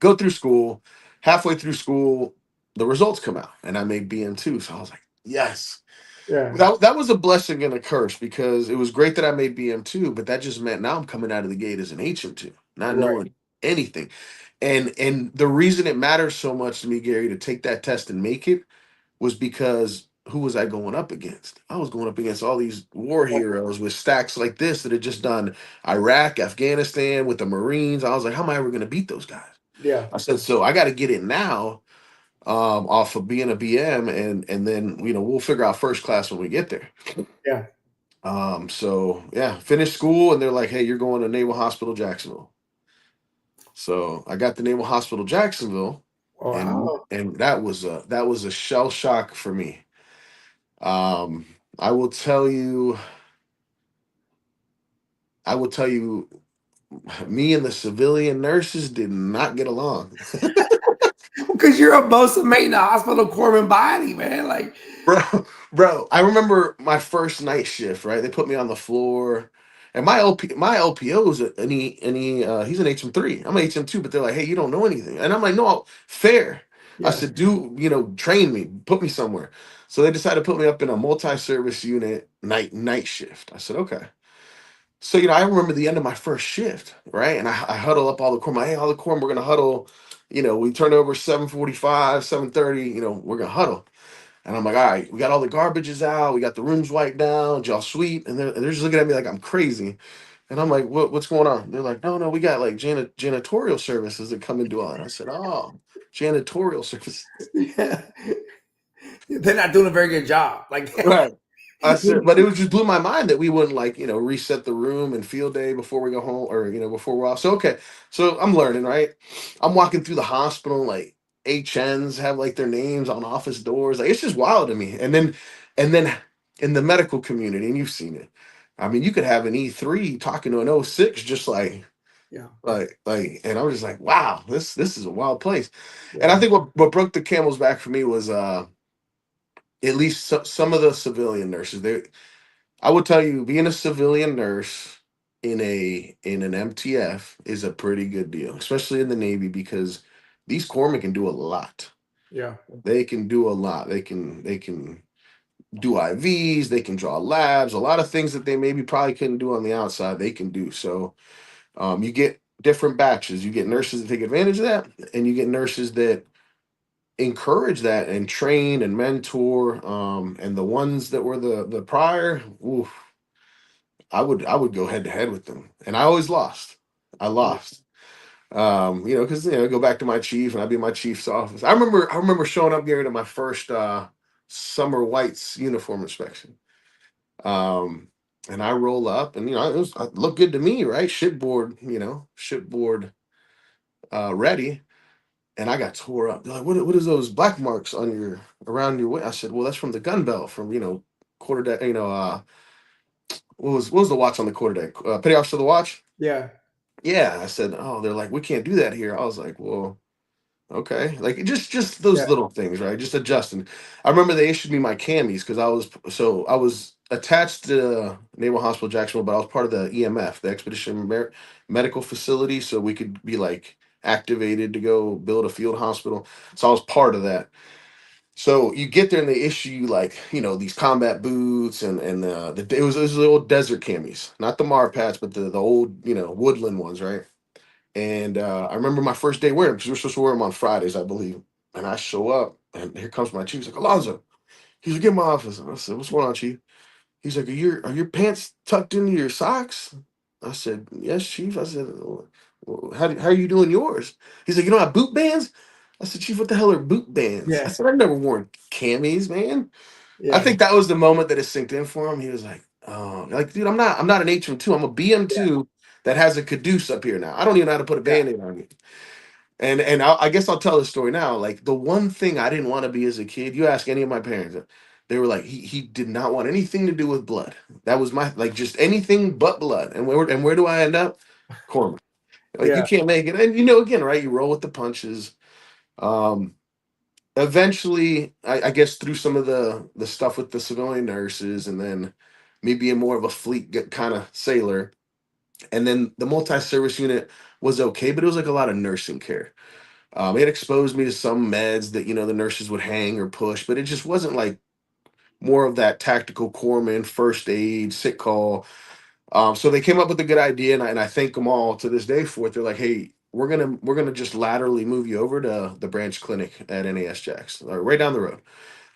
go through school. Halfway through school, the results come out, and I made BM2. So I was like, yes. Yeah. That was a blessing and a curse because it was great that I made BM2, but that just meant now I'm coming out of the gate as an HM2, not Right. knowing anything. And the reason it matters so much to me, Gary, to take that test and make it was because who was I going up against? I was going up against all these war heroes with stacks like this that had just done Iraq, Afghanistan with the Marines. I was like, how am I ever going to beat those guys? Yeah. I said, so I got to get it now, off of being a BM, and then we'll figure out first class when we get there. Yeah. So yeah, finished school, and they're like, hey, you're going to Naval Hospital Jacksonville. So I got the Naval Hospital Jacksonville, and Wow. that was a shell shock for me. Um, I will tell you, I will tell you, me and the civilian nurses did not get along. Because you're a Bosa mate in the hospital corpsman body, man. Like, bro, bro. I remember my first night shift. Right, they put me on the floor, and my LPO is he's an HM3. I'm an HM2, but they're like, hey, you don't know anything, and I'm like, no, fair. I yeah. said, train me, put me somewhere. So they decided to put me up in a multi-service unit night shift. I said, okay. So, I remember the end of my first shift, right? And I huddle up all the corps. Hey, all the corps, we're gonna huddle. We turn over 7:45, 7:30. We're gonna huddle. And I'm like, all right, we got all the garbages out, we got the rooms wiped down, y'all sweet. And they're just looking at me like I'm crazy. And I'm like, what's going on? They're like, no, we got like janitorial services that come and do all that. I said, oh, janitorial services. Yeah. They're not doing a very good job. Like, Right. I said, but it was just blew my mind that we wouldn't reset the room and field day before we go home, or before we're off. So okay, so I'm learning, right? I'm walking through the hospital, like HNs have like their names on office doors. Like it's just wild to me. And then in the medical community, and you've seen it. I mean, you could have an E3 talking to an O6, just yeah. and I was just like, wow, this is a wild place. And I Yeah. think what broke the camel's back for me was at least some of the civilian nurses. I would tell you, being a civilian nurse in an MTF is a pretty good deal, especially in the Navy, because these corpsmen can do a lot. Yeah. They can do a lot. They can do IVs. They can draw labs. A lot of things that they maybe probably couldn't do on the outside, they can do. So you get different batches. You get nurses that take advantage of that, and you get nurses that encourage that and train and mentor. And the ones that were the prior, oof, I would go head to head with them, and I always lost. I lost. Because go back to my chief, and I'd be in my chief's office. I remember showing up, Gary, to my first summer whites uniform inspection. Um, and I roll up, and it looked good to me, right? Shipboard ready. And I got tore up. They're like, what is those black marks on around your waist? I said, well, that's from the gun belt from, quarter deck, what was the watch on the quarter deck? Petty officer of the watch? Yeah. Yeah. I said, oh, they're like, we can't do that here. I was like, well, okay. Like just those Yeah. little things, right? Just adjusting. I remember they issued me my camis because I was attached to Naval Hospital Jacksonville, but I was part of the EMF, the Expedition Medical Facility. So we could be like activated to go build a field hospital. So I was part of that. So you get there and they issue you like these combat boots and it was the old desert camis, not the Marpats, but the old woodland ones, right? And I remember my first day wearing them because we are supposed to wear them on Fridays, I believe. And I show up and here comes my chief. He's like, Alonzo. He's like, get in my office. I said, what's going on, chief? He's like, are your pants tucked into your socks? I said, yes, chief. I said, well, how are you doing yours? He's like, you don't have boot bands? I said, chief, what the hell are boot bands? I Yeah. said, I've never worn camis, man. I Yeah. think that was the moment that it synced in for him. He was like, dude, I'm not an HM2. I'm a BM2 that has a caduce up here now. I don't even know how to put a Yeah. band-aid on it. And I guess I'll tell the story now. Like the one thing I didn't want to be as a kid, you ask any of my parents, they were like, he did not want anything to do with blood. That was my like just anything but blood. And where do I end up? Corman. Like you Yeah. can't make it. And again, right? You roll with the punches. Um, Eventually, I guess through some of the stuff with the civilian nurses, and then me being more of a fleet kind of sailor, and then the multi-service unit was okay, but it was like a lot of nursing care. It exposed me to some meds that the nurses would hang or push, but it just wasn't like more of that tactical corpsman, first aid, sick call. So they came up with a good idea, and I thank them all to this day for it. They're like, "Hey, we're gonna just laterally move you over to the branch clinic at NAS Jacks, right down the road."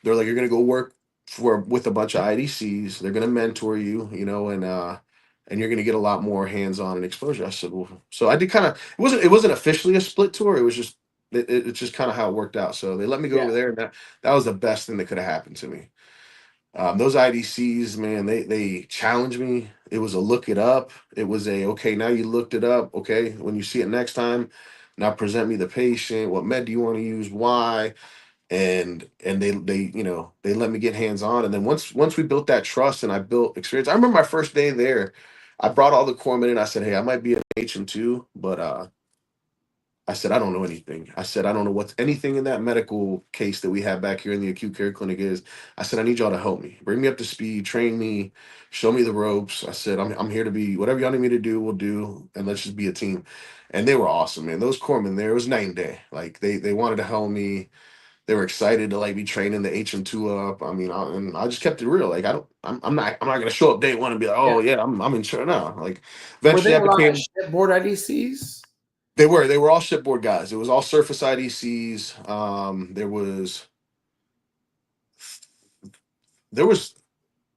They're like, "You're gonna go work with a bunch of IDCs. They're gonna mentor you, and you're gonna get a lot more hands-on and exposure." I said, "Well," so I did kind of. It wasn't officially a split tour. It was just it's just kind of how it worked out. So they let me go Yeah. over there, and that was the best thing that could have happened to me. Those IDCs, man, they challenged me. It was a look it up. It was a okay. Now you looked it up. Okay, when you see it next time, now present me the patient. What med do you want to use? Why? And they let me get hands on. And then once we built that trust and I built experience, I remember my first day there. I brought all the corpsmen in. I said, "Hey, I might be an HM2, but I said, I don't know anything. I said, I don't know what's anything in that medical case that we have back here in the acute care clinic is. I said, I need y'all to help me, bring me up to speed, train me, show me the ropes. I said, I'm here to be whatever y'all need me to do, we'll do, and let's just be a team." And they were awesome, man. Those corpsmen there, it was night and day. Like they wanted to help me. They were excited to like be training the HM2 up. I mean, and I just kept it real. Like I'm not gonna show up day one and be like, Yeah. oh yeah, I'm in charge now. Like Were eventually there I a lot of became. shipboard IDCs? They were all shipboard guys. It was all surface IDCs. There was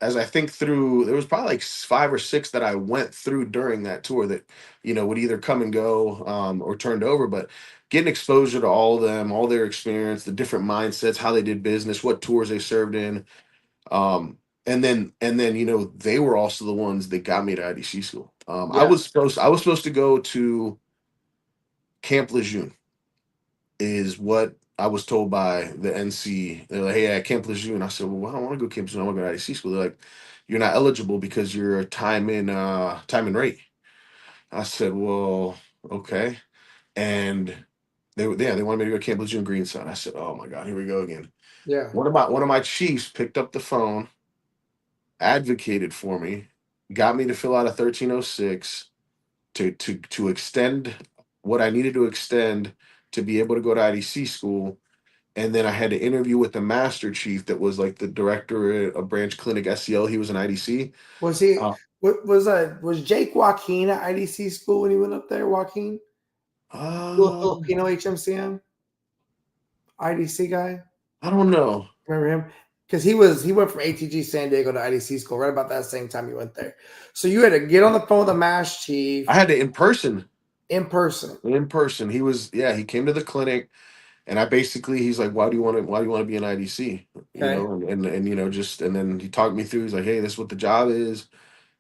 as I think through, there was probably like five or six that I went through during that tour that would either come and go or turned over. But getting exposure to all of them, all their experience, the different mindsets, how they did business, what tours they served in, and then they were also the ones that got me to IDC school. I Yeah. was supposed to go to Camp Lejeune is what I was told by the NC. They're like, "Hey, at Camp Lejeune." I said, "Well, I don't want to go Camp Lejeune. I want to go to IDC school." They're like, "You're not eligible because you're a time and rate." I said, "Well, okay." And they wanted me to go to Camp Lejeune Greenside. I said, "Oh my God, here we go again." Yeah. One of my chiefs picked up the phone, advocated for me, got me to fill out a 1306 to extend what I needed to extend to be able to go to IDC school. And then I had to interview with the master chief that was like the director of branch clinic SEL. He was an IDC. Was he? Uh, What was Jake Joaquin at IDC school when he went up there? Joaquin, um, Filipino HMCM IDC guy. I don't know. Remember him? Because he went from ATG San Diego to IDC school right about that same time you went there. So you had to get on the phone with the mass chief I had to in person. in person. In person, he came to the clinic, and he's like, why do you want to be an IDC? Okay. And just and then he talked me through. He's like, hey, this is what the job is.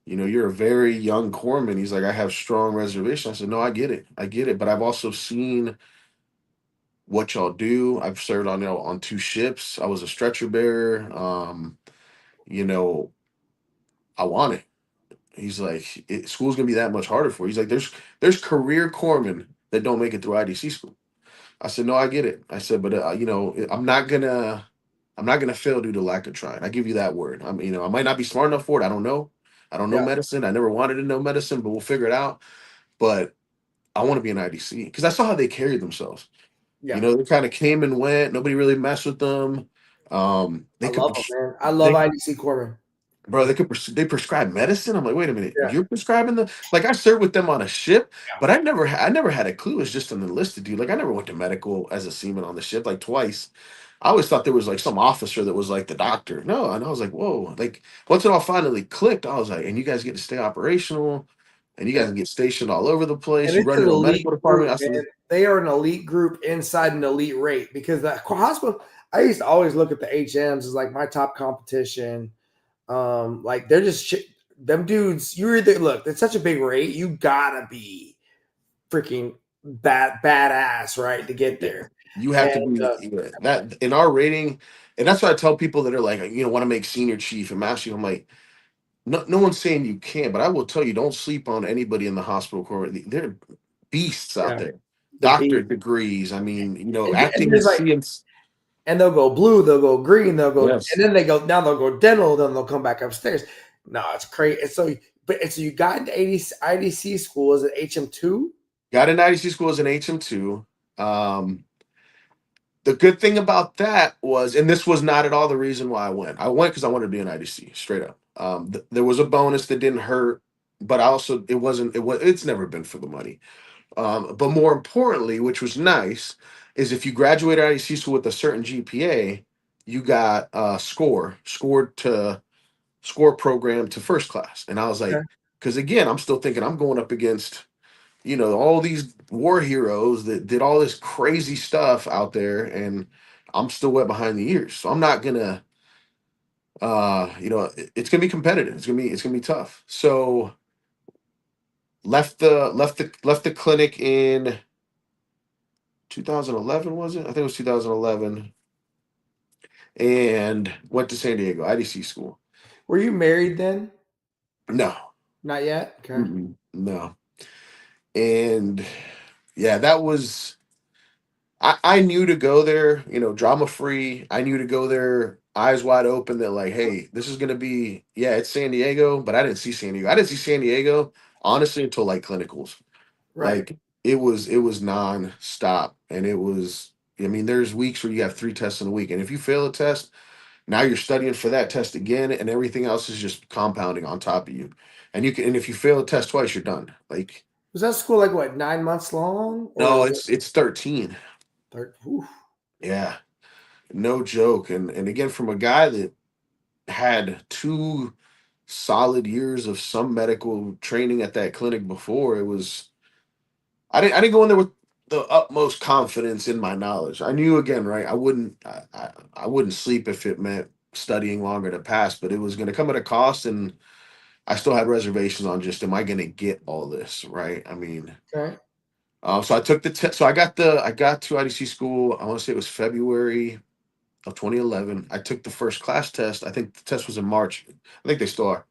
You're a very young corpsman. He's like, I have strong reservation. I said, no, I get it, but I've also seen what y'all do. I've served on two ships. I was a stretcher bearer. You know, I want it. He's like, school's gonna be that much harder for you. He's like, there's career corpsmen that don't make it through IDC school. I said, no, I get it. I said, but I'm not gonna fail due to lack of trying. I give you that word. I might not be smart enough for it. I don't know. I don't know Yeah. medicine. I never wanted to know medicine, but we'll figure it out. But I want to be an IDC because I saw how they carried themselves. You Yeah, know, they kind of came and went. Nobody really messed with them. I They could, love them, man. I love they, IDC corpsmen. bro, they prescribe medicine. I'm like, wait a minute, Yeah, you're prescribing the like I served with them on a ship, yeah. but I never had a clue. It's just an enlisted dude. Like I never went to medical as a seaman on the ship like twice. I always thought there was like some officer that was like the doctor. No, and I was like, whoa. Like once it all finally clicked, I was like, and you guys get to stay operational, and you guys Yeah. can get stationed all over the place. And You it's run an your own elite medical department. group, I said, man. They are an elite group inside an elite rate because the hospital. I used to always look at the HMs as like my top competition. Like they're just them dudes. You either look. It's such a big rate. You gotta be freaking badass, right, to get yeah, there. you have to And be yeah, that in our rating, and that's why I tell people that are like, want to make senior chief and master chief. I'm like, no one's saying you can't, but I will tell you, don't sleep on anybody in the hospital corps. They're beasts out yeah, there, the B. doctorate degrees. I mean, And acting and there's like seeing. and they'll go blue, they'll go green, they'll go, and Yes, then they go now they'll go dental, then they'll come back upstairs. No, it's crazy. And so, and so you got into IDC school as an HM2. got an IDC school as an HM2. Um, the good thing about that was, and this was not at all the reason why I went. I went because I wanted to be an IDC, straight up. There was a bonus that didn't hurt, but I also it wasn't. It's never been for the money. But more importantly, which was nice, is if you graduate IDC school with a certain GPA, you got score program to first class. And I was Okay. like, because again, I'm still thinking I'm going up against all these war heroes that did all this crazy stuff out there, and I'm still wet behind the ears. So I'm not gonna, it's gonna be competitive. It's gonna be tough. So left the clinic in 2011, was it? I think it was 2011, and went to San Diego IDC school. Were you married then? No, Not yet. Okay. no, and yeah, that was. I knew to go there, drama free. I knew to go there, eyes wide open. That like, hey, this is gonna be, yeah, it's San Diego, but I didn't see San Diego. I didn't see San Diego honestly until like clinicals. Right. Like it was non-stop, and it was. I mean, there's weeks where you have 3 tests in a week, and if you fail a test, now you're studying for that test again, and everything else is just compounding on top of you. And if you fail a test twice, you're done. Like, Was that school like what 9 months long or no, was it it's 13. 30? Yeah, no joke. And again, from a guy that had 2 solid years of some medical training at that clinic before, it was I didn't go in there with the utmost confidence in my knowledge. I knew again, right? I wouldn't sleep if it meant studying longer to pass, but it was going to come at a cost, and I still had reservations on just am I going to get all this right? I mean, Okay. so I took the test. So I got to IDC school. I want to say it was February of 2011. I took the first class test. I think the test was in March. I think they still are.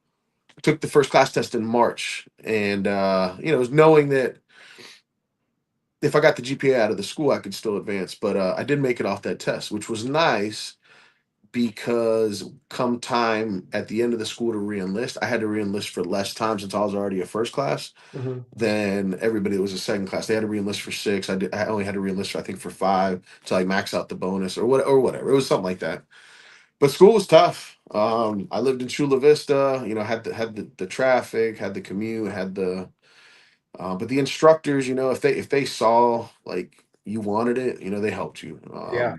Took the first class test in March, and it was knowing that if I got the GPA out of the school, I could still advance. But I did make it off that test, which was nice because come time at the end of the school to reenlist, I had to reenlist for less time since I was already a first class Mhm. than everybody that was a second class. They had to reenlist for 6. I only had to reenlist for I think for 5 to like max out the bonus or whatever. It was something like that. But school was tough. I lived in Chula Vista. Had the traffic, had the commute, had the but the instructors, if they saw like you wanted it, they helped you. Yeah.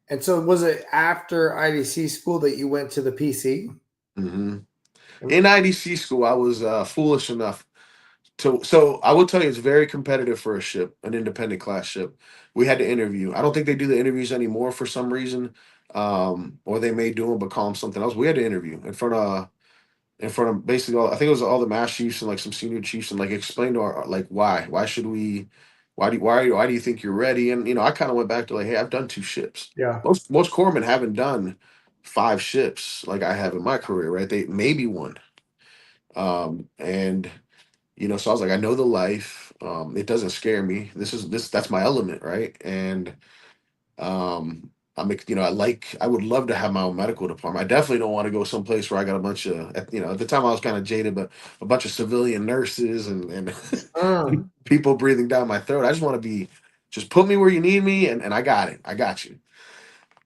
And so was it after IDC school that you went to the PC? Mhm. In IDC school, I was foolish enough to. So I will tell you, it's very competitive for a ship, an independent class ship. We had to interview. I don't think they do the interviews anymore for some reason, or they may do them but call them something else. We had to interview in front of basically I think it was all the mass chiefs and like some senior chiefs and like explain to our like why should we why do you think you're ready, and I kind of went back to like, hey, I've done 2 ships. Yeah. Most corpsmen haven't done 5 ships like I have in my career, right? They maybe one. And so I was like, I know the life. It doesn't scare me. That's my element, right? And I would love to have my own medical department. I definitely don't want to go someplace where I got a bunch of, at the time I was kind of jaded, but a bunch of civilian nurses and Mm. people breathing down my throat. I just want to just put me where you need me, and I got it. I got you.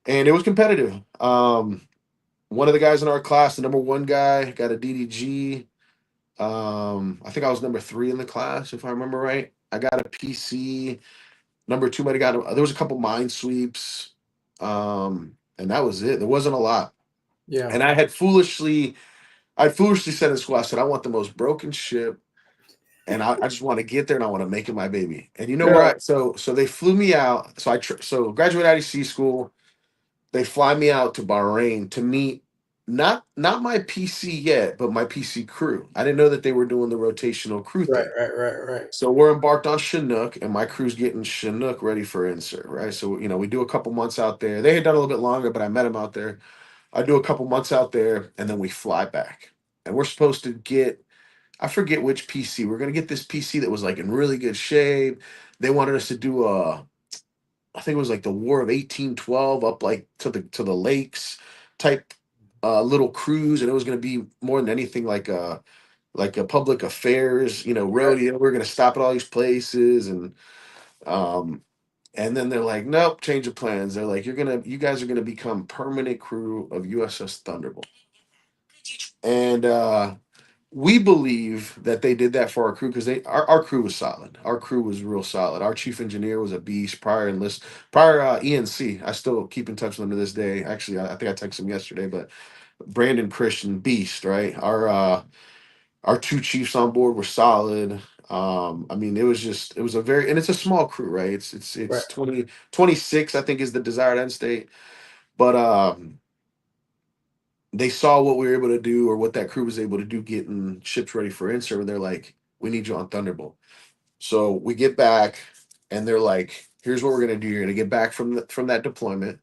And it was competitive. One of the guys in our class, the number one guy, got a DDG. I think I was number 3 in the class, if I remember right. I got a PC. Number 2 might have got there was a couple mine sweeps. And that was it. There wasn't a lot. Yeah. And I'd foolishly said in school, I said, I want the most broken ship, and I just want to get there and I want to make it my baby. And you know where Really? so they flew me out. So graduate IDC school, they fly me out to Bahrain to meet not my PC yet, but my PC crew. I didn't know that they were doing the rotational crew Right, thing. right, right, right. So we're embarked on Chinook, and my crew's getting Chinook ready for insert, right? So we do a couple months out there. They had done a little bit longer, but I met them out there. I do a couple months out there, and then we fly back. And we're supposed to get, I forget which PC. We're gonna get this PC that was like in really good shape. They wanted us to do I think it was like the War of 1812 up like to the lakes type little cruise, and it was gonna be more than anything like a public affairs, Right. rodeo. We're gonna stop at all these places, um and then they're like, nope, change of plans. They're like, you guys are gonna become permanent crew of USS Thunderbolt. And we believe that they did that for our crew because our crew was solid. Our crew was real solid. Our chief engineer was a beast. Prior ENC, I still keep in touch with him to this day. Actually, I think I texted him yesterday, but Brandon Christian, beast, right? Our 2 chiefs on board were solid. I mean, it was a very, and it's a small crew, right? Right. It's 26, I think, is the desired end state. But they saw what we were able to do, or what that crew was able to do getting ships ready for insert, and they're like, we need you on Thunderbolt. So we get back, and they're like, here's what we're gonna do. You're gonna get back from that deployment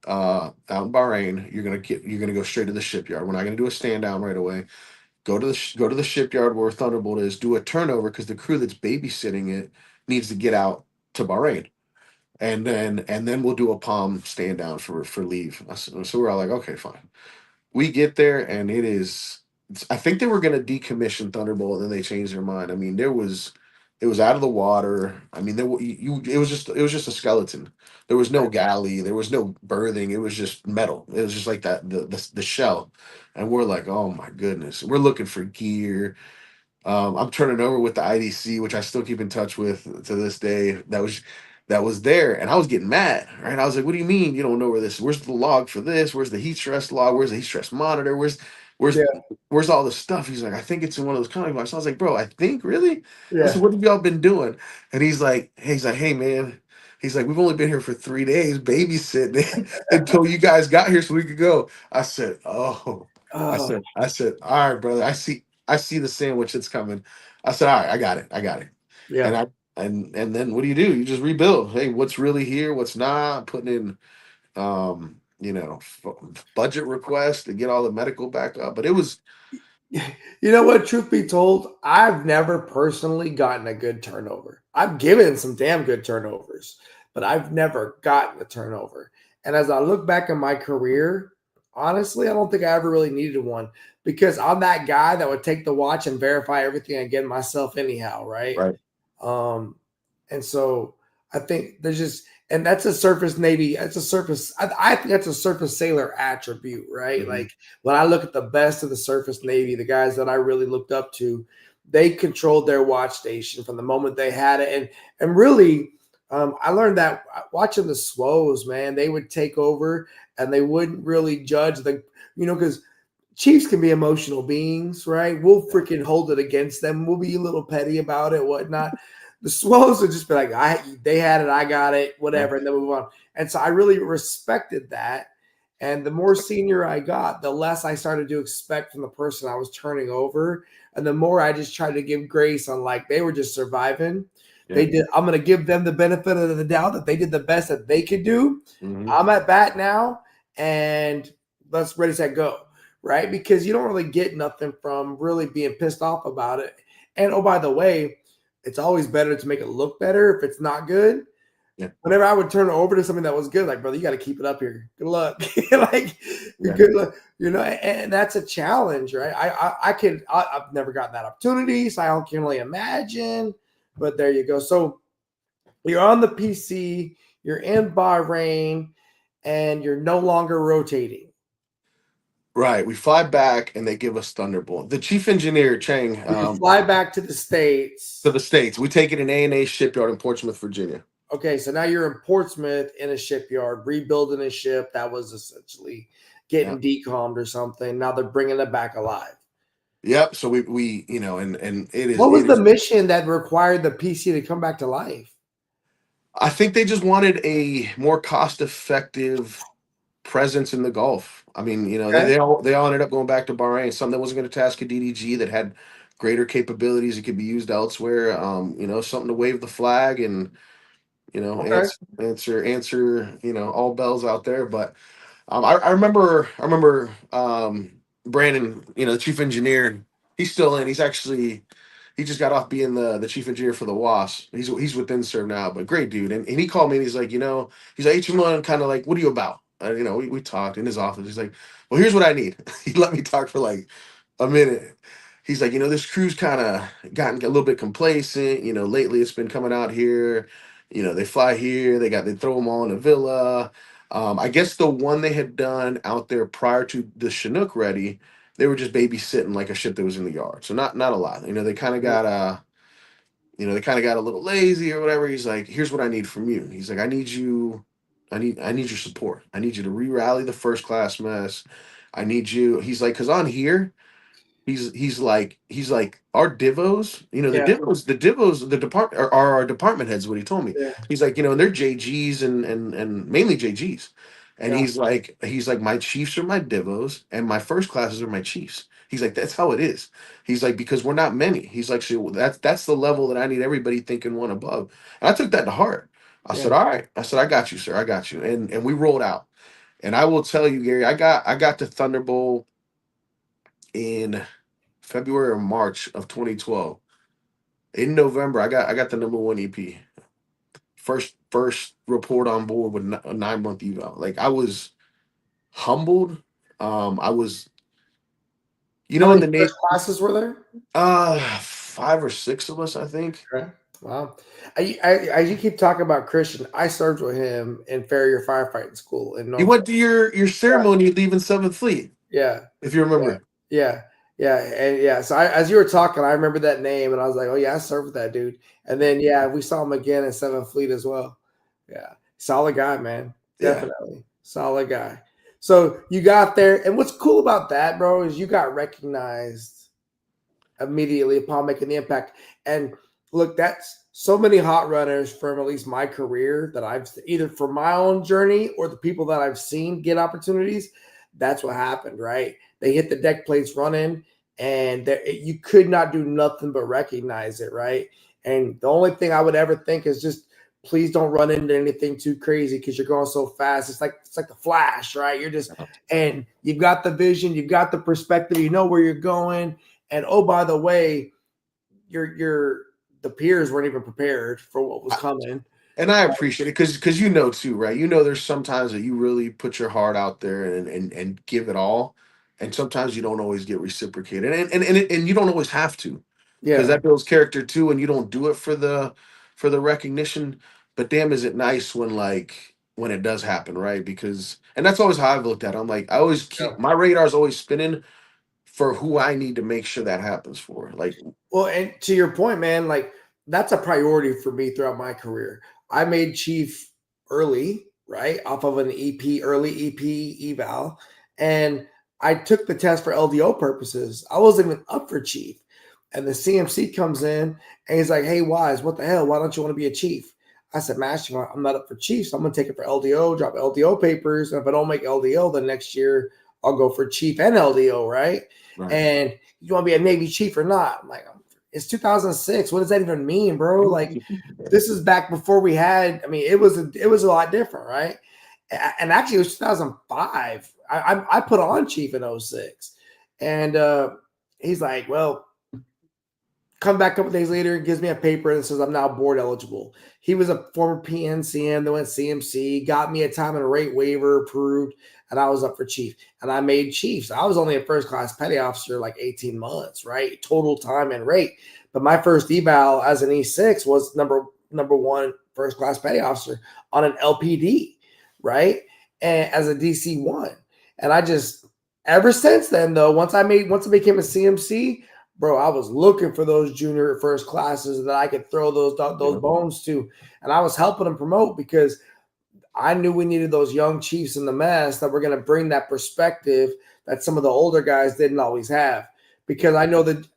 out in Bahrain. You're gonna go straight to the shipyard. We're not gonna do a stand down right away. Go to the shipyard where Thunderbolt is, do a turnover, because the crew that's babysitting it needs to get out to Bahrain. And then we'll do a palm stand down for leave. So we're all like, okay, fine. We get there, and I think they were going to decommission Thunderbolt, and then they changed their mind. I mean, it was out of the water. I mean, it was just a skeleton. There was no galley, there was no berthing. It was just metal. It was just like that, the shell. And we're like, oh my goodness, we're looking for gear. I'm turning over with the IDC, which I still keep in touch with to this day. That was there, and I was getting mad. Right, I was like, "What do you mean you don't know where this? Where's the log for this? Where's the heat stress log? Where's the heat stress monitor? Where's Yeah. where's all the stuff?" He's like, "I think it's in one of those comic books." I was like, "Bro, I think really?" I Yeah. said, "What have y'all been doing?" And he's like, "Hey man." He's like, we've only been here for 3 days babysitting until you guys got here so we could go. I said, oh, Oh, I said, all right, brother. I see the sandwich that's coming. I said, all right, I got it. And yeah. and then what do? You just rebuild. Hey, what's really here? What's not? Putting in, budget requests to get all the medical back up. But it was, You know what? Truth be told, I've never personally gotten a good turnover. I've given some damn good turnovers, but I've never gotten a turnover. And as I look back in my career, honestly, I don't think I ever really needed one because I'm that guy that would take the watch and verify everything again myself, anyhow, right? right. Um, and so I think there's just, and that's a surface Navy, it's a surface, I think that's a surface sailor attribute, right? Mhm. Like when I look at the best of the surface Navy, the guys that I really looked up to, they controlled their watch station from the moment they had it. And really, I learned that watching the SWOs, man, they would take over and they wouldn't really judge because Chiefs can be emotional beings, right? We'll freaking hold it against them. We'll be a little petty about it, whatnot. The Swells would just be like, they had it, I got it, Yeah. whatever, and then move on. And so I really respected that. And the more senior I got, the less I started to expect from the person I was turning over. And the more I just tried to give grace on like they were just surviving. Yeah. They did, I'm gonna give them the benefit of the doubt that they did the best that they could do. Mhm. I'm at bat now, and let's ready, set, go. Right? Because you don't really get nothing from really being pissed off about it. And oh, by the way, it's always better to make it look better if it's not good. Yeah. whenever I would turn it over to something that was good, like, brother, you got to keep it up here. Good luck. Like, Yeah. good luck. And that's a challenge, right? I've never gotten that opportunity, so I can only imagine. But there you go. So you're on the PC, you're in Bahrain, and you're no longer rotating. Right. We fly back and they give us Thunderbolt. The chief engineer, Chang, You fly back to the States. to the States. We take it in A&A shipyard in Portsmouth, Virginia. Okay, so now you're in Portsmouth in a shipyard, rebuilding a ship that was essentially getting decommed or something. Now they're bringing it back alive. Yep. So we and What was it the is. mission that required the PC to come back to life? I think they just wanted a more cost-effective presence in the Gulf. I mean, Okay. they all ended up going back to Bahrain. Some that wasn't going to task a DDG that had greater capabilities. It could be used elsewhere. Something to wave the flag and Okay. answer all bells out there. But I remember Brandon, the chief engineer. He's still in. He just got off being the chief engineer for the WAS. He's with InServ now, but great dude. And he called me and he's like, he's like, HM1, kind of like, what are you about? We talked in his office. He's like, well, here's what I need. He let me talk for like a minute. He's like, this crew's kind of gotten a little bit complacent. Lately it's been coming out here. They fly here. They throw them all in a villa. I guess the one they had done out there prior to the Chinook ready, they were just babysitting like a ship that was in the yard. So not a lot. They kind of got a little lazy or whatever. He's like, here's what I need from you. He's like, I need your support. I need you to re-rally the first class mess. I need you. He's like, because on here, he's like our divos, Yeah. the department are our department heads, what he told me. Yeah. He's like, and they're JGs and mainly JGs. And Yeah. he's like, my chiefs are my divos and my first classes are my chiefs. He's like, that's how it is. He's like, because we're not many. He's like, so that's the level that I need everybody thinking one above. And I took that to heart. I Yeah. said, all right. I said, I got you, sir. I got you. And we rolled out. And I will tell you, Gary, I got to Thunderbolt in February or March of 2012. In November, I got the number one EP. First report on board with a 9-month eval. Like, I was humbled. I was, How in many the Navy, first classes were there? 5 or 6 of us, I think. Okay. Wow. As you keep talking about Christian, I served with him in Farrier Firefighting School in You North. went to your ceremony leaving 7th Fleet, Yeah. if you remember. Yeah. Yeah. And yeah. So as you were talking, I remember that name and I was like, oh, yeah, I served with that dude. And then, yeah, we saw him again in 7th Fleet as well. Yeah. Solid guy, man. Yeah. Definitely. Solid guy. So you got there. And what's cool about that, bro, is you got recognized immediately upon making the impact. And look, that's so many hot runners from at least my career that I've either for my own journey or the people that I've seen get opportunities. That's what happened, right? They hit the deck plates running, and you could not do nothing but recognize it, right? And the only thing I would ever think is just please don't run into anything too crazy because you're going so fast. It's like the Flash, right? You're just and you've got the vision, you've got the perspective, you know where you're going. And oh, by the way, the peers weren't even prepared for what was coming. And I appreciate it because too, right? There's sometimes that you really put your heart out there and give it all, and sometimes you don't always get reciprocated, and you don't always have to, because Yeah. that builds character too, and you don't do it for the recognition. But damn, is it nice when it does happen, right? And that's always how I've looked at it. I'm like, I always keep my radar's always spinning for who I need to make sure that happens for. Like, well, and to your point, man, like that's a priority for me throughout my career. I made chief early, right? Off of an early EP eval. And I took the test for LDO purposes. I wasn't even up for chief. And the CMC comes in and he's like, hey, Wise, what the hell? Why don't you want to be a chief? I said, Master, I'm not up for chief, so I'm going to take it for LDO, drop LDO papers. And if I don't make LDO, then next year I'll go for chief and LDO, right? And you want to be a Navy chief or not? I'm like, it's 2006. What does that even mean, bro? Like, this is back before we had. I mean, it was a lot different, right? And actually, it was 2005. I put on chief in 06, and he's like, well, Come back a couple days later and gives me a paper and says I'm now board eligible. He was a former PNCM that went CMC, got me a time and a rate waiver approved, and I was up for chief. And I made chiefs. I was only a first class petty officer like 18 months, right? Total time and rate. But my first eval as an E6 was number one first class petty officer on an LPD, right? And as a DC1. And I just ever since then, though, once I became a CMC, bro, I was looking for those junior first classes that I could throw those bones to, and I was helping them promote because I knew we needed those young chiefs in the mess that were going to bring that perspective that some of the older guys didn't always have. Because I know that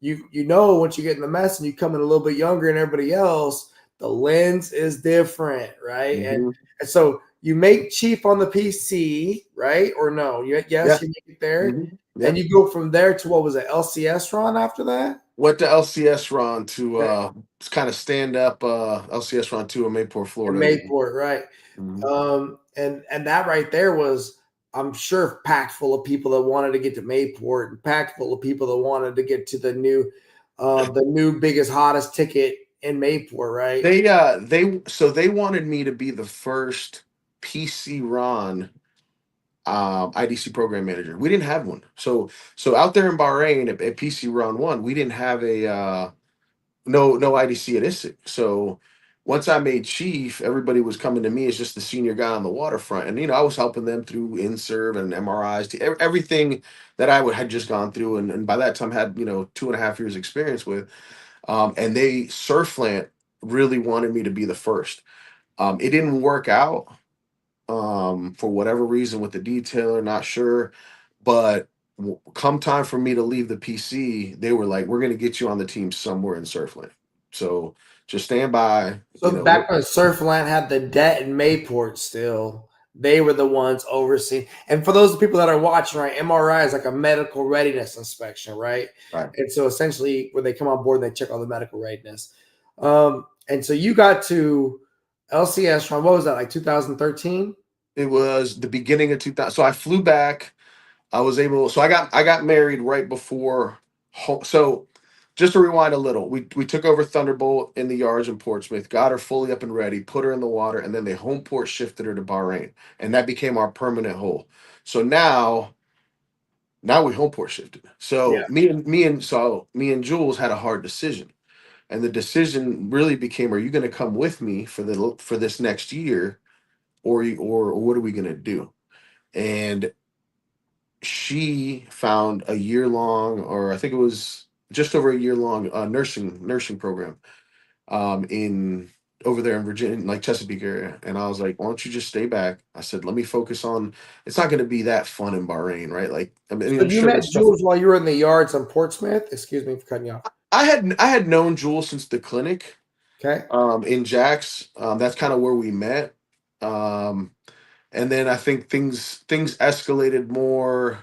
you know once you get in the mess and you come in a little bit younger than everybody else, the lens is different, right? Mm-hmm. And so you make chief on the PC, right? Or no? Yes, you make it there. Mm-hmm. Yep. And you go from there to what was it, LCS run after that? Went to LCS run to kind of stand up LCS run 2 in Mayport, Florida. Mayport, right. Mm-hmm. And that right there was, I'm sure, packed full of people that wanted to get to Mayport and packed full of people that wanted to get to the new biggest, hottest ticket in Mayport, right? They wanted me to be the first PC Ron IDC program manager. We didn't have one. So out there in Bahrain at PC Ron 1, we didn't have a no IDC at ISIC. So once I made chief, everybody was coming to me as just the senior guy on the waterfront. And I was helping them through InServ and MRIs, everything that I had just gone through, and by that time had 2.5 years experience with. And they Surflant really wanted me to be the first. It didn't work out for whatever reason with the detailer, not sure. But come time for me to leave the PC, they were like, "We're going to get you on the team somewhere in Surfland. So just stand by." So back when Surfland had the debt in Mayport still, they were the ones overseeing. And for those people that are watching, right, MRI is like a medical readiness inspection, right? Right. And so essentially when they come on board, they check all the medical readiness. And so you got to LCS run, what was that, like 2013? It was the beginning of 2000. So I flew back. I got married right before. So just to rewind a little, we took over Thunderbolt in the yards in Portsmouth, got her fully up and ready, put her in the water, and then they home port shifted her to Bahrain, and that became our permanent hole. So now we home port shifted. So me and Jules had a hard decision, and the decision really became: are you going to come with me for this next year, or what are we going to do? And she found a year-long, or I think it was just over a year-long nursing program in over there in Virginia, like Chesapeake area. And I was like, why don't you just stay back? I said, let me focus on, it's not going to be that fun in Bahrain, right? Like, I mean, so you met Jules while you were in the yards on Portsmouth? Excuse me for cutting you off. I had known Jules since the clinic. Okay. In Jax. That's kind of where we met. And then I think things escalated more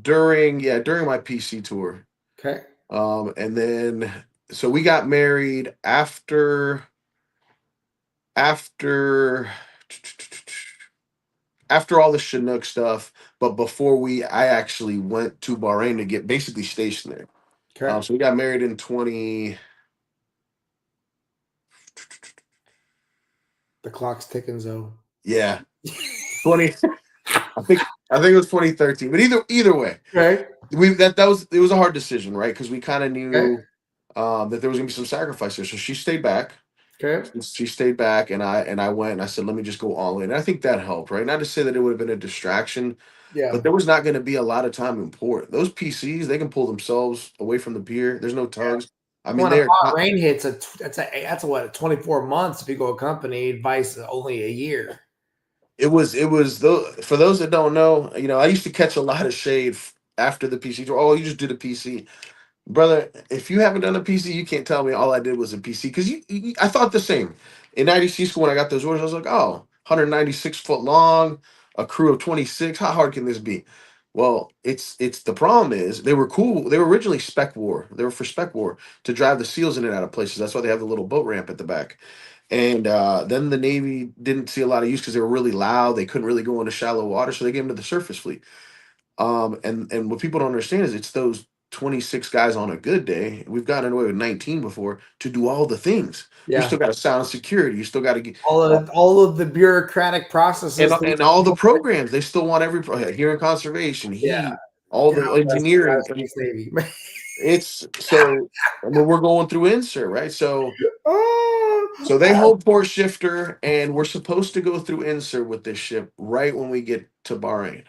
during my PC tour. Okay. And then so we got married after all the Chinook stuff, but before I actually went to Bahrain to get basically stationed there. Okay. So we got married in 20. The clock's ticking, Zoe. Yeah, 20. I think it was 2013. But either way, right? It was a hard decision, right? Because we kind of knew that there was gonna be some sacrifices. So she stayed back. Okay. She stayed back, and I went and I said, let me just go all in. And I think that helped, right? Not to say that it would have been a distraction. Yeah. But there was not going to be a lot of time in port. Those PCs, they can pull themselves away from the pier. There's no tugs. I mean, when a hot rain hits, that's what 24 months if you go accompanied. Vice only a year. It was for those that don't know. I used to catch a lot of shade after the PC tour. Oh, you just did a PC, brother. If you haven't done a PC, you can't tell me all I did was a PC because I thought the same in IDC school when I got those orders. I was like, oh, 196 foot long, a crew of 26. How hard can this be? Well, it's the problem is they were cool. They were originally spec war. They were for spec war to drive the SEALs in and out of places. That's why they have the little boat ramp at the back. And then the Navy didn't see a lot of use because they were really loud. They couldn't really go into shallow water, so they gave them to the surface fleet. And what people don't understand is it's those 26 guys on a good day. We've gotten away with 19 before to do all the things. You Yeah. still got to sound security. You still got to get All of the bureaucratic and processes. all the programs. They still want hearing conservation, Yeah. heat, all God the bless the engineering. United States Navy. It's so I mean, we're going through insert, right? So they Oh, hold port shifter, and we're supposed to go through insert with this ship right when we get to Bahrain.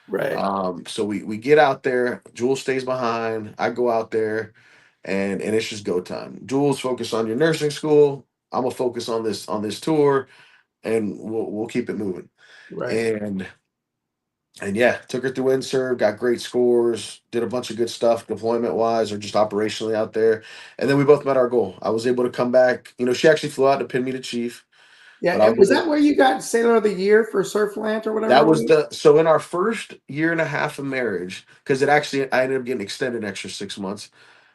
right, So we get out there. Jules stays behind. I go out there, and it's just go time. Jules, focus on your nursing school. I'm gonna focus on this tour, and we'll keep it moving. right. And and yeah, took her through INSERV, got great scores, did a bunch of good stuff deployment wise or just operationally out there. And then we both met our goal. I was able to come back. She actually flew out to pin me to chief, Yeah, but I and was was able that where you got Sailor of the Year for Surfland or whatever that it was was? the so in our first year and a half of marriage, because it actually I ended up getting extended an extra 6 months.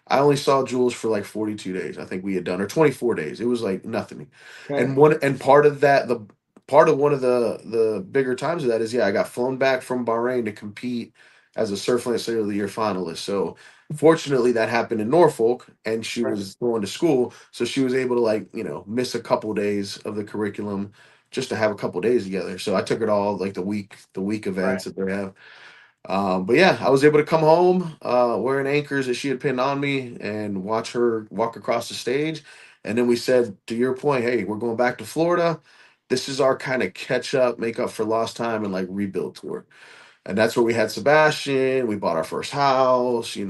I only saw Jules for like 42 days. I think we had done or 24 days. It was like nothing. Okay, And part of that, the part of one of the bigger times of that is I got flown back from Bahrain to compete as a Surfland Sailor of the Year finalist. So fortunately that happened in Norfolk and she right, was going to school. So she was able to miss a couple days of the curriculum just to have a couple days together. So I took it all like the week right. events that they have. But yeah, I was able to come home wearing anchors that she had pinned on me and watch her walk across the stage. And then we said, to your point, hey, we're going back to Florida. This is our kind of catch up, make up for lost time, and like rebuild tour. And that's where we had Sebastian. We bought our first house. Just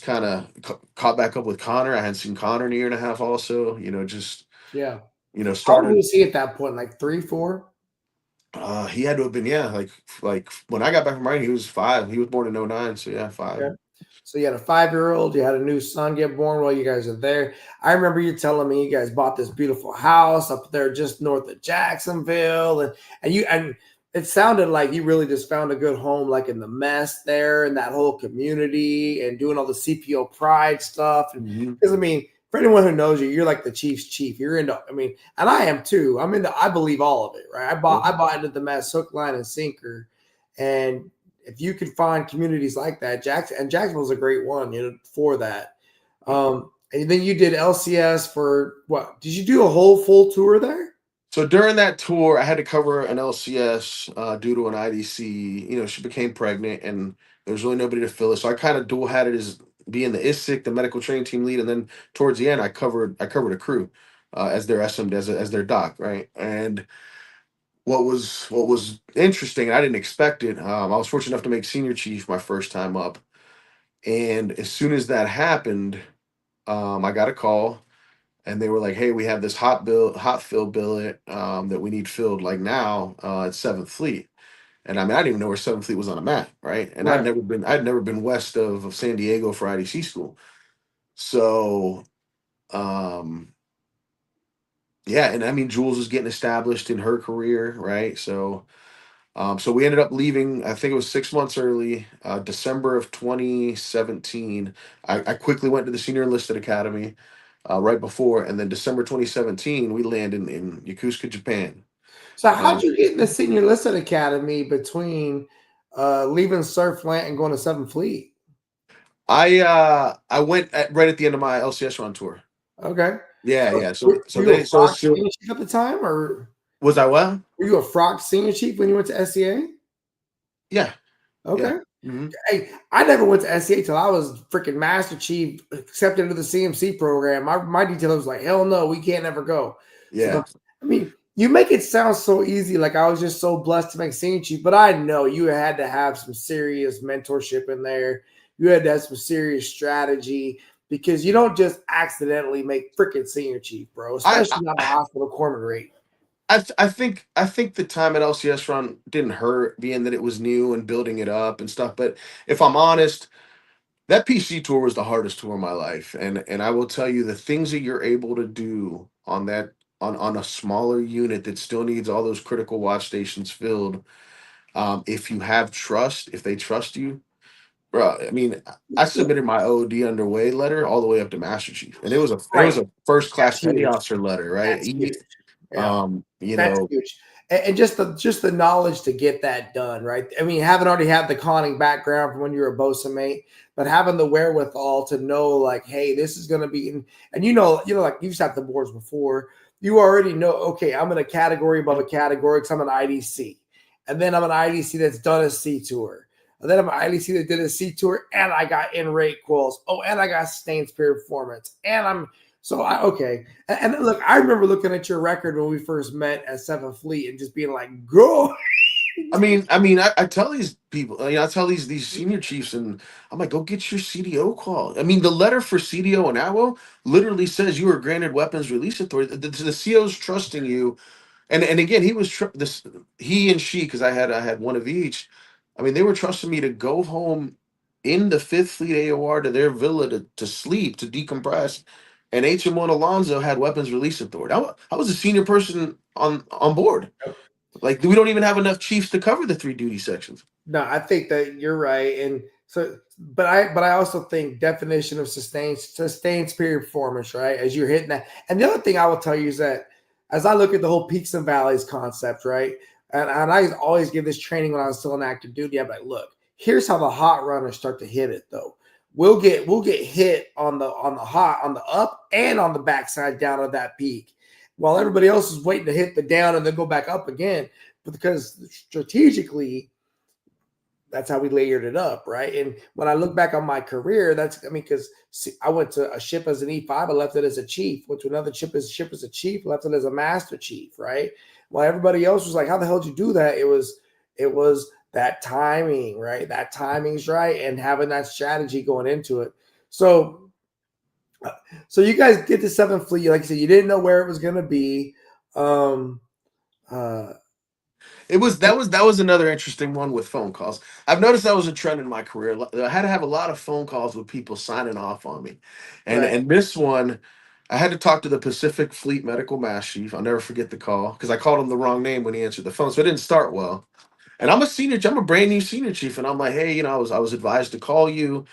kind of caught back up with Connor. I hadn't seen Connor in a year and a half. Also, just Yeah. How old started. was he at that point? Like three, four? He had to have been, yeah, like when I got back from writing, he was 5. He was born in '09, so yeah, 5. Okay. So you had a 5-year-old, you had a new son get born while you guys are there. I remember you telling me you guys bought this beautiful house up there just north of Jacksonville, and it sounded like you really just found a good home, like in the mess there and that whole community and doing all the CPO pride stuff. And Mhm. because I mean, for anyone who knows you, you're like the Chiefs chief. You're into, I mean, and I am too. I'm into, I believe all of it, right? I bought into the mess hook, line, and sinker. And if you could find communities like that, Jacksonville's a great one, for that. And then you did LCS for what? Did you do a whole full tour there? So during that tour, I had to cover an LCS due to an IDC. She became pregnant, and there was really nobody to fill it. So I kind of dual had it as being the ISIC, the medical training team lead, and then towards the end, I covered a crew as their SM as their doc, right? And what was interesting, I didn't expect it. I was fortunate enough to make senior chief my first time up, and as soon as that happened, I got a call and they were like, "Hey, we have this hot fill billet that we need filled like now at Seventh Fleet." And I mean, I didn't even know where Seventh Fleet was on a map, right? And Right. I'd never been west of San Diego for IDC school. So, um, yeah, and I mean, Jules was getting established in her career, right? So we ended up leaving. I think it was 6 months early, December of 2017. I quickly went to the Senior Enlisted Academy right before, and then December 2017, we landed in Yokosuka, Japan. So Uh, how'd you get in the Senior Enlisted Academy between leaving Surfland and going to Seventh Fleet? I went right at the end of my LCS run tour. Okay. Yeah, So yeah. were, So were you a they so Frock it's senior chief at the time, or was I well? were you a Frock senior chief when you went to SEA? Yeah, yeah. Okay. Hmm. Hey, I never went to SEA till I was freaking Master Chief, accepted into the CMC program. My detail was like, hell no, we can't ever go. Yeah. So, I mean, you make it sound so easy, like I was just so blessed to make Senior Chief, but I know you had to have some serious mentorship in there. You had to have some serious strategy because you don't just accidentally make freaking Senior Chief, bro, I especially not a hospital corpsman rate. I think the time at LCS run didn't hurt, being that it was new and building it up and stuff. But if I'm honest, that PC tour was the hardest tour of my life, and I will tell you the things that you're able to do on that on a smaller unit that still needs all those critical watch stations filled. If you have trust, if they trust you, bro. I mean, I submitted my OD underway letter all the way up to Master Chief, and it was Right. a first class That's petty huge. officer letter, right? That's huge. Yeah. Um, you That's know, huge. and just the knowledge to get that done, right? I mean, having already had the conning background from when you were a bosun mate, but having the wherewithal to know, like, hey, this is going to be, and like you've sat the boards before, you already know, okay, I'm in a category above a category because I'm an IDC, and then I'm an IDC that's done a C tour, and then I'm an IDC that did a C tour, and I got in rate quals, oh, and I got sustained spirit performance, and I'm so okay. And look, I remember looking at your record when we first met at Seventh Fleet and just being like, "Go!" I tell these people, I tell these senior chiefs, and I'm like, go get your CDO call. I mean, the letter for CDO and AWO literally says you were granted weapons release authority. The CO's trusting you, and again, he and she, because I had one of each. I mean, they were trusting me to go home in the Fifth Fleet AOR to their villa to sleep, to decompress. And HM1 Alonzo had weapons release authority. I was a senior person on board. Like, we don't even have enough chiefs to cover the 3 duty sections. No, I think that you're right, and so, but I also think definition of sustained superior performance, right? As you're hitting that, and the other thing I will tell you is that as I look at the whole peaks and valleys concept, right, and I always give this training when I was still in active duty. I'm like, look, here's how the hot runners start to hit it, though. We'll get hit on the up and on the backside down of that peak, while everybody else is waiting to hit the down and then go back up again. But because strategically, that's how we layered it up, right? And when I look back on my career, because I went to a ship as an E5, I left it as a chief. Went to another ship as a chief, left it as a master chief, right? While everybody else was like, "How the hell did you do that?" It was that timing, right? That timing's right, and having that strategy going into it. So you guys get to Seventh Fleet, like you said, you didn't know where it was going to be. That was another interesting one with phone calls. I've noticed that was a trend in my career. I had to have a lot of phone calls with people signing off on me, and Right. and this one, I had to talk to the Pacific Fleet Medical Mass Chief. I'll never forget the call because I called him the wrong name when he answered the phone, so it didn't start well. And I'm a brand new senior chief, and I'm like, hey, I was advised to call you.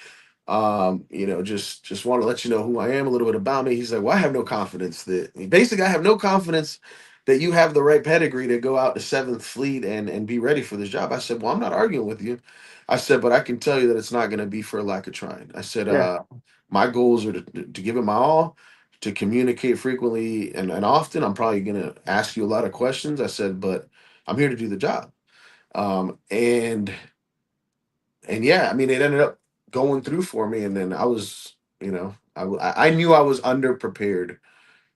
Just want to let you know who I am, a little bit about me. He's like, well, I have no confidence basically, I have no confidence that you have the right pedigree to go out to Seventh Fleet and be ready for this job. I said, well, I'm not arguing with you. I said, but I can tell you that it's not going to be for a lack of trying. I said, Yeah. my goals are to give it my all, to communicate frequently and often. I'm probably going to ask you a lot of questions. I said, but I'm here to do the job. And yeah, I mean, it ended up going through for me, and then I was, I knew I was underprepared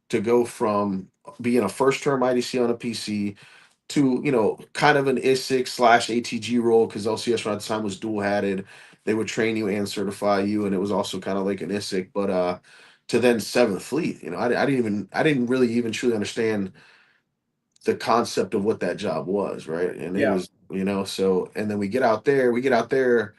to go from being a first term IDC on a PC to, kind of an ISIC slash ATG role, because LCS around the time was dual hatted. They would train you and certify you, and it was also kind of like an ISIC, but to then Seventh Fleet, I didn't really even truly understand the concept of what that job was, right? And it Yeah. was, so, and then we get out there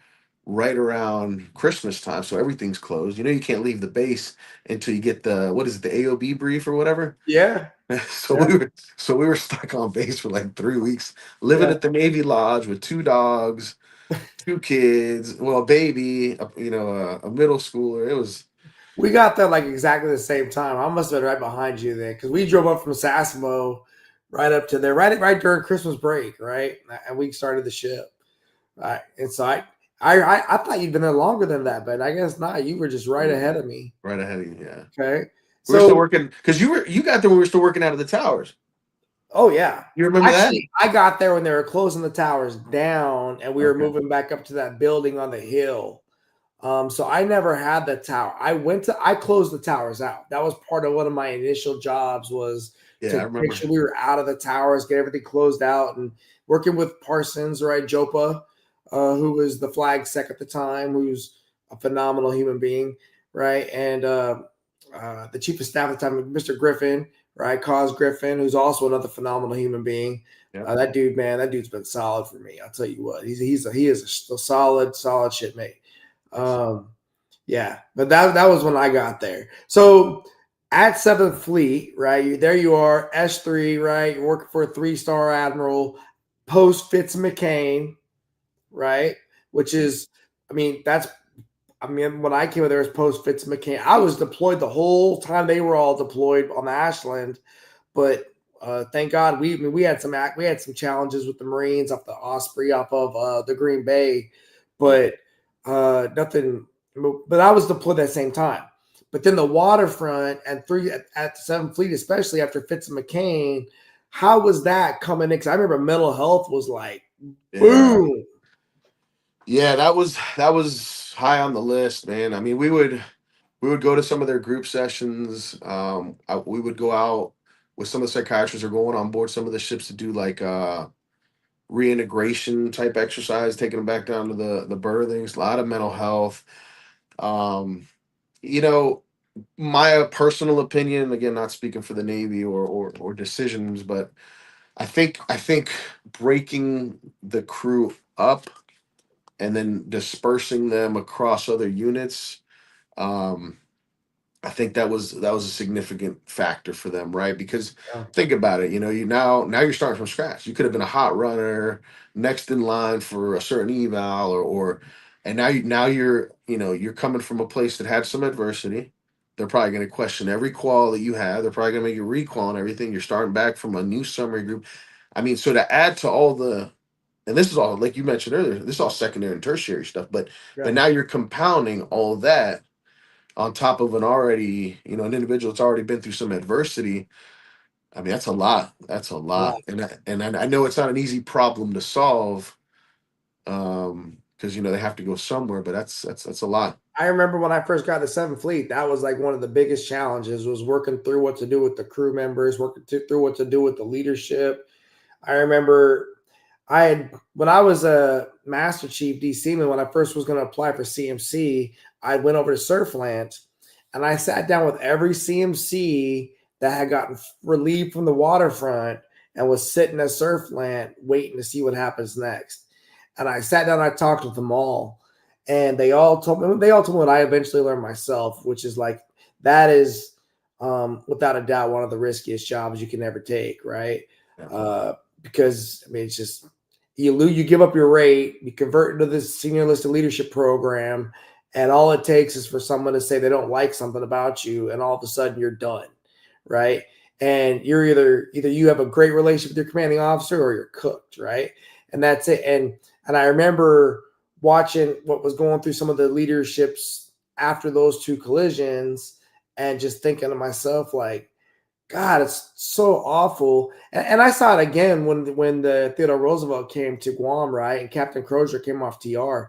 right around Christmas time, so everything's closed. You can't leave the base until you get what is it, the AOB brief or whatever. Yeah. So Yeah. we were stuck on base for like 3 weeks, living Yeah. at the Navy Lodge with 2 dogs, 2 kids, well, a baby, a middle schooler. It was. We got there like exactly the same time. I must have been right behind you there because we drove up from Sasimo right up to there, right during Christmas break, right? And we started the ship. Right. And so I thought you'd been there longer than that, but I guess not. You were just right ahead of me. Right ahead of you, yeah. Okay. We were still So, working because you got there when we were still working out of the towers. oh yeah. You remember that? Actually, I got there when they were closing the towers down and we were Okay. moving back up to that building on the hill. So I never had the tower. I closed the towers out. That was part of one of my initial jobs was Yeah, I to remember. make sure we were out of the towers, get everything closed out, and working with Parsons, right? Jopa, who was the flag sec at the time, who's a phenomenal human being, right? And the chief of staff at the time, Mr. Griffin, right? Cause Griffin, who's also another phenomenal human being. Yeah. That dude, man, that dude's been solid for me. I'll tell you what, he is a solid shipmate. Yeah, but that was when I got there. So at Seventh Fleet, right? There you are, S3, right? You're working for a 3-star admiral, post Fitz McCain, right? Which is, when I came over there was post Fitz McCain. I was deployed the whole time they were all deployed on the Ashland, but Thank God we had some challenges with the Marines off the Osprey off of the Green Bay, but nothing. But I was deployed at the same time. But then the waterfront and at the Seventh Fleet, especially after Fitz and McCain, how was that coming in? Because I remember mental health was like Yeah. boom. Yeah, that was high on the list, man. I mean, we would go to some of their group sessions. We would go out with some of the psychiatrists or going on board some of the ships to do like reintegration type exercise, taking them back down to the berthings. A lot of mental health. Um, you know, my personal opinion, again, not speaking for the Navy or decisions, but I think breaking the crew up and then dispersing them across other units. Um, I think that was a significant factor for them, right? Because Yeah. think about it, now you're starting from scratch. You could have been a hot runner, next in line for a certain eval, or and now you're coming from a place that had some adversity. They're probably going to question every qual that you have. They're probably going to make you recall and everything. You're starting back from a new summary group. I mean, so to add to all the, and this is all like you mentioned earlier, this is all secondary and tertiary stuff, but Yeah. now you're compounding all that on top of an individual that's already been through some adversity. I mean, that's a lot. That's a A lot. lot. And I know it's not an easy problem to solve, because they have to go somewhere, but that's a lot. I remember when I first got the Seventh Fleet, that was like one of the biggest challenges was working through what to do with the crew members, through what to do with the leadership. I remember I had when I was a Master Chief D Seaman, when I first was going to apply for CMC, I went over to Surfland and I sat down with every CMC that had gotten relieved from the waterfront and was sitting at Surfland waiting to see what happens next. And I sat down and I talked with them all. And they all told me what I eventually learned myself, which is like that is without a doubt one of the riskiest jobs you can ever take, right? Yeah. Because I mean, it's just you give up your rate, you convert into this senior listed leadership program, and all it takes is for someone to say they don't like something about you, and all of a sudden you're done, right? And you're either you have a great relationship with your commanding officer or you're cooked, right? And that's it. And I remember watching what was going through some of the leaderships after those two collisions, and just thinking to myself like, God, it's so awful. And I saw it again when the Theodore Roosevelt came to Guam, right? And Captain Crozier came off TR.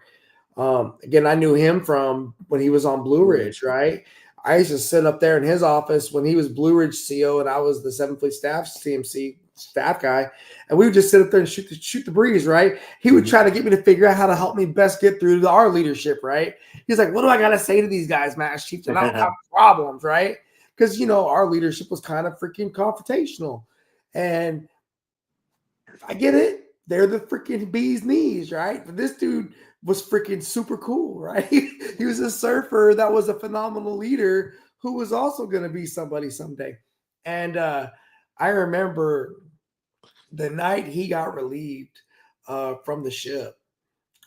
Again, I knew him from when he was on Blue Ridge, right? I used to sit up there in his office when he was Blue Ridge CO and I was the 7th Fleet Staff CMC staff guy, and we would just sit up there and shoot the breeze, right? He would try to get me to figure out how to help me best get through to our leadership, right? He's like, "What do I got to say to these guys, Master Chief? And I don't have problems, right?" Because our leadership was kind of freaking confrontational, and I get it. They're the freaking bee's knees, right? But this dude was freaking super cool, right? He was a surfer that was a phenomenal leader who was also going to be somebody someday. And I remember the night he got relieved from the ship.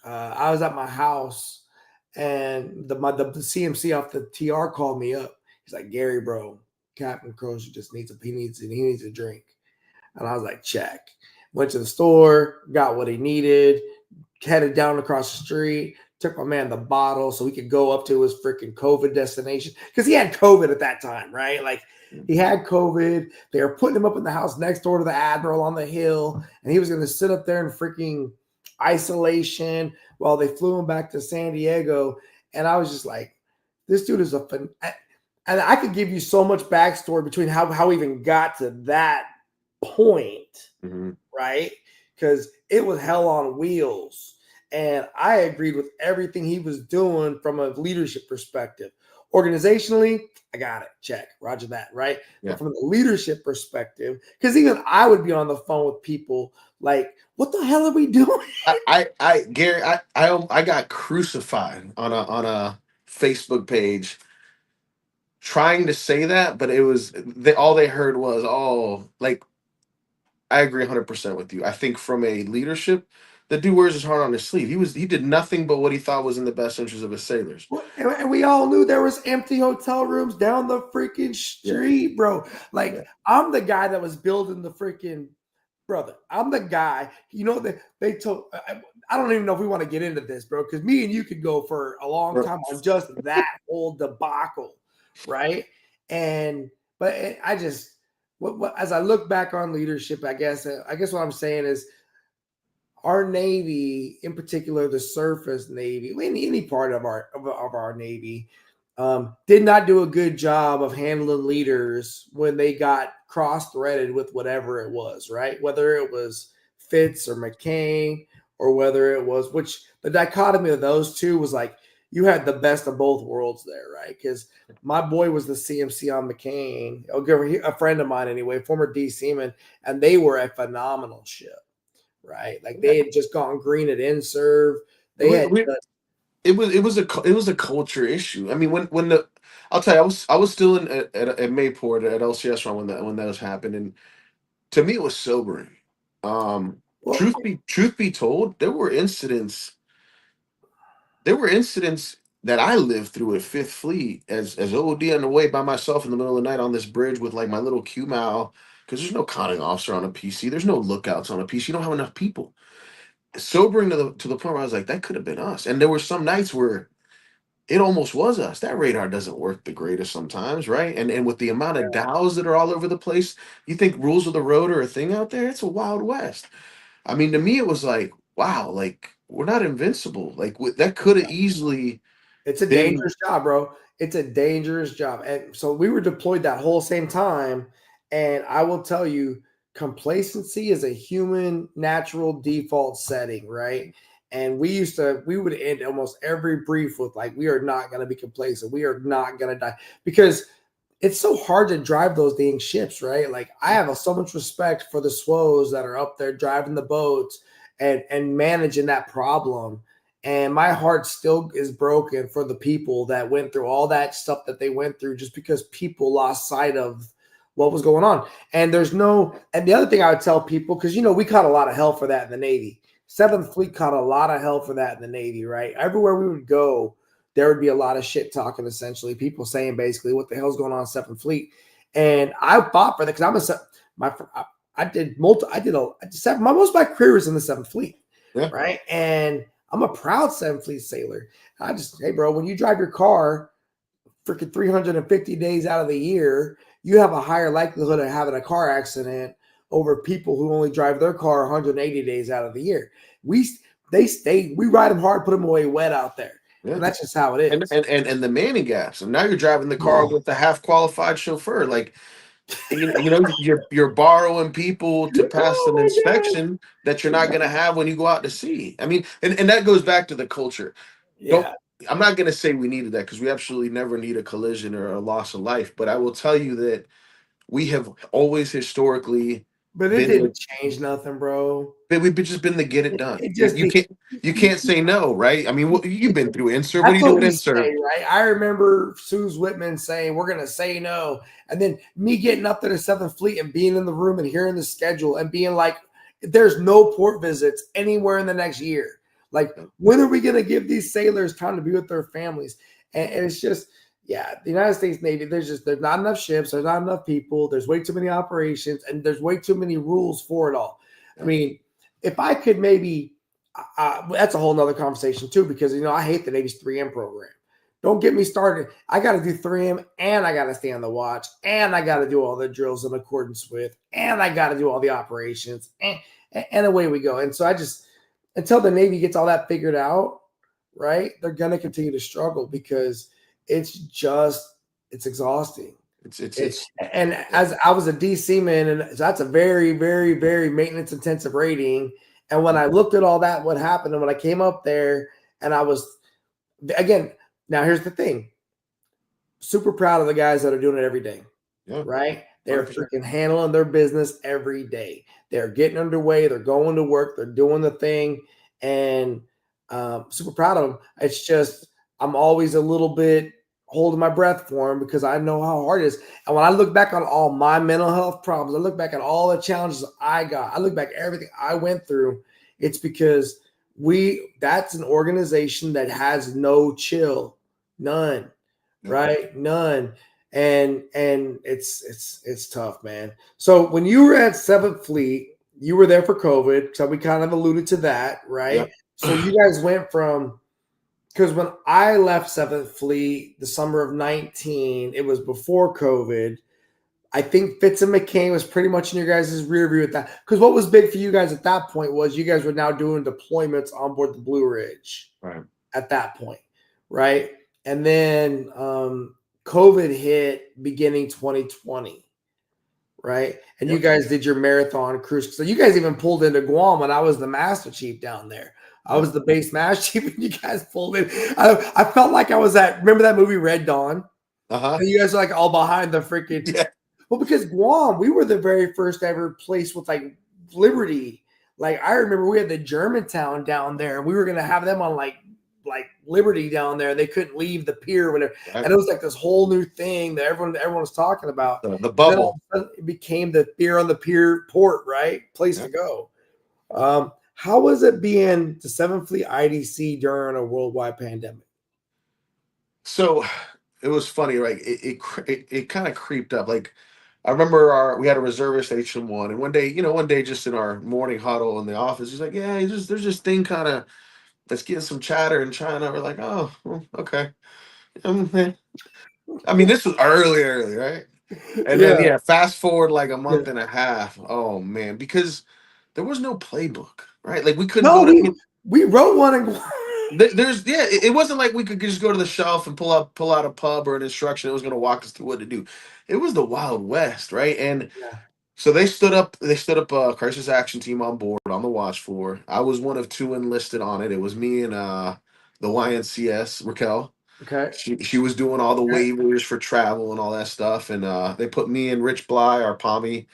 I was at my house, and the CMC off the TR called me up. He's like, "Gary, bro, Captain Crozier just needs a drink." And I was like, check. Went to the store, got what he needed, headed down across the street, took my man the bottle so he could go up to his freaking COVID destination. Because he had COVID at that time, right? Like he had COVID. They were putting him up in the house next door to the Admiral on the hill. And he was going to sit up there in freaking isolation while they flew him back to San Diego. And I was just like, this dude is and I could give you so much backstory between how we even got to that point, right? Because it was hell on wheels. And I agreed with everything he was doing from a leadership perspective. Organizationally, I got it. Check. Roger that, right? Yeah. But from the leadership perspective, because even I would be on the phone with people like, what the hell are we doing? Gary, I got crucified on a Facebook page trying to say that, but all they heard was, oh, like, I agree 100% with you. I think from a leadership the dude wears his heart on his sleeve. He did nothing but what he thought was in the best interest of his sailors. And we all knew there was empty hotel rooms down the freaking Yeah. street, bro. Like, Yeah. I'm the guy that was building the freaking brother. I'm the guy. You know that they told. I don't even know if we want to get into this, bro, because me and you could go for a long Bro. time on just that whole debacle, right? But I just what as I look back on leadership, I guess what I'm saying is our Navy, in particular, the surface Navy, any part of our Navy, did not do a good job of handling leaders when they got cross-threaded with whatever it was, right? Whether it was Fitz or McCain, or whether it was, which the dichotomy of those two was like you had the best of both worlds there, right? Because my boy was the CMC on McCain, a friend of mine anyway, former D Seaman, and they were a phenomenal ship. Right, like they had just gone green at InServ. They had it was a culture issue. I mean, when the I'll tell you, I was still at Mayport at LCS run when that was happening. To me, it was sobering. well, Truth be told, there were incidents that I lived through at Fifth Fleet as OOD on the way by myself in the middle of the night on this bridge with like my little QMAL, because there's no conning officer on a PC, there's no lookouts on a PC, you don't have enough people. Sobering to the point where I was like, that could have been us. And there were some nights where it almost was us. That radar doesn't work the greatest sometimes, right? And with the amount of dials that are all over the place, you think rules of the road are a thing out there? It's a wild west. I mean, to me, it was like, wow, like we're not invincible. Like that could have easily. it's a dangerous job, bro. It's a dangerous job, and so we were deployed that whole same time. And I will tell you, complacency is a human natural default setting, right? And we would end almost every brief with like, we are not going to be complacent. We are not going to die, because it's so hard to drive those dang ships, right? Like I have so much respect for the SWOs that are up there driving the boats and managing that problem. And my heart still is broken for the people that went through all that stuff that they went through just because people lost sight of what was going on. And and the other thing I would tell people, because, we caught a lot of hell for that in the Navy. 7th Fleet caught a lot of hell for that in the Navy, right? Everywhere we would go, there would be a lot of shit talking, essentially. People saying basically, what the hell's going on in 7th Fleet? And I fought for that because most of my career was in the 7th Fleet, right? And I'm a proud 7th Fleet sailor. Hey, bro, when you drive your car freaking 350 days out of the year, you have a higher likelihood of having a car accident over people who only drive their car 180 days out of the year. We ride them hard, put them away wet out there. Yeah. And that's just how it is. And the manning gaps. And now you're driving the car with the half qualified chauffeur. Like, you're borrowing people to pass an inspection that you're not going to have when you go out to sea. I mean, and that goes back to the culture. Yeah. I'm not going to say we needed that, because we absolutely never need a collision or a loss of life. But I will tell you that we have always historically. But it didn't change nothing, bro. But we've just been the get it done. You can't say no, right? I mean, you've been through InServ. What are you doing InServ? Right? I remember Suze Whitman saying, we're going to say no. And then me getting up to the 7th Fleet and being in the room and hearing the schedule and being like, there's no port visits anywhere in the next year. Like, when are we going to give these sailors time to be with their families? And it's just, the United States Navy, there's not enough ships, there's not enough people, there's way too many operations, and there's way too many rules for it all. I mean, if I could maybe, that's a whole nother conversation too, because, I hate the Navy's 3M program. Don't get me started. I got to do 3M, and I got to stay on the watch, and I got to do all the drills in accordance with, and I got to do all the operations, and away we go. And so until the Navy gets all that figured out, right, they're going to continue to struggle, because it's exhausting. And as I was a D Seaman, and that's a very, very, very maintenance intensive rating. And when I looked at all that, what happened, and when I came up there, and I was, again, now here's the thing, super proud of the guys that are doing it every day, right? They're freaking handling their business every day. They're getting underway. They're going to work. They're doing the thing, and super proud of them. It's just, I'm always a little bit holding my breath for them, because I know how hard it is. And when I look back on all my mental health problems, I look back at all the challenges I got, I look back at everything I went through, It's because that's an organization that has no chill, none, right? None. And it's tough, man. So when you were at Seventh Fleet, you were there for COVID. So we kind of alluded to that, right? Yep. So you guys went from, because when I left Seventh Fleet the summer of 19, it was before COVID. I think Fitz and McCain was pretty much in your guys' rear view at that. Because what was big for you guys at that point was you guys were now doing deployments on board the Blue Ridge Right. at that point, right? And then COVID hit beginning 2020, right? And you guys did your marathon cruise. So you guys even pulled into Guam when I was the Master Chief down there. I was the base Master Chief, and you guys pulled in. I felt like I was at, remember that movie Red Dawn? And you guys are like all behind the freaking. Yeah. Well, because Guam, we were the very first ever place with like Liberty. Like I remember we had the Germantown down there, and we were gonna have them on like Liberty down there. They couldn't leave the pier or whatever. Right. And it was like this whole new thing that everyone was talking about. The bubble. It became the beer on the pier port, right? Place to go. How was it being the 7th Fleet IDC during a worldwide pandemic? So it was funny, right? It kind of creeped up. Like I remember we had a reservist HM1, and one day just in our morning huddle in the office, he's like, "Yeah, there's this thing kind of that's getting some chatter in China." We're like, "Oh, well, okay." I mean, this was early, right? And then fast forward like a month and a half. Oh man, because there was no playbook, right? Like we couldn't go to. We wrote one and it wasn't like we could just go to the shelf and pull out a pub or an instruction that was going to walk us through what to do. It was the Wild West, right? And so they stood up a crisis action team on board on the watch floor. I was one of two enlisted on it. It was me and the YNCS, Raquel. Okay. She was doing all the waivers for travel and all that stuff, and they put me and Rich Bly, our POMI,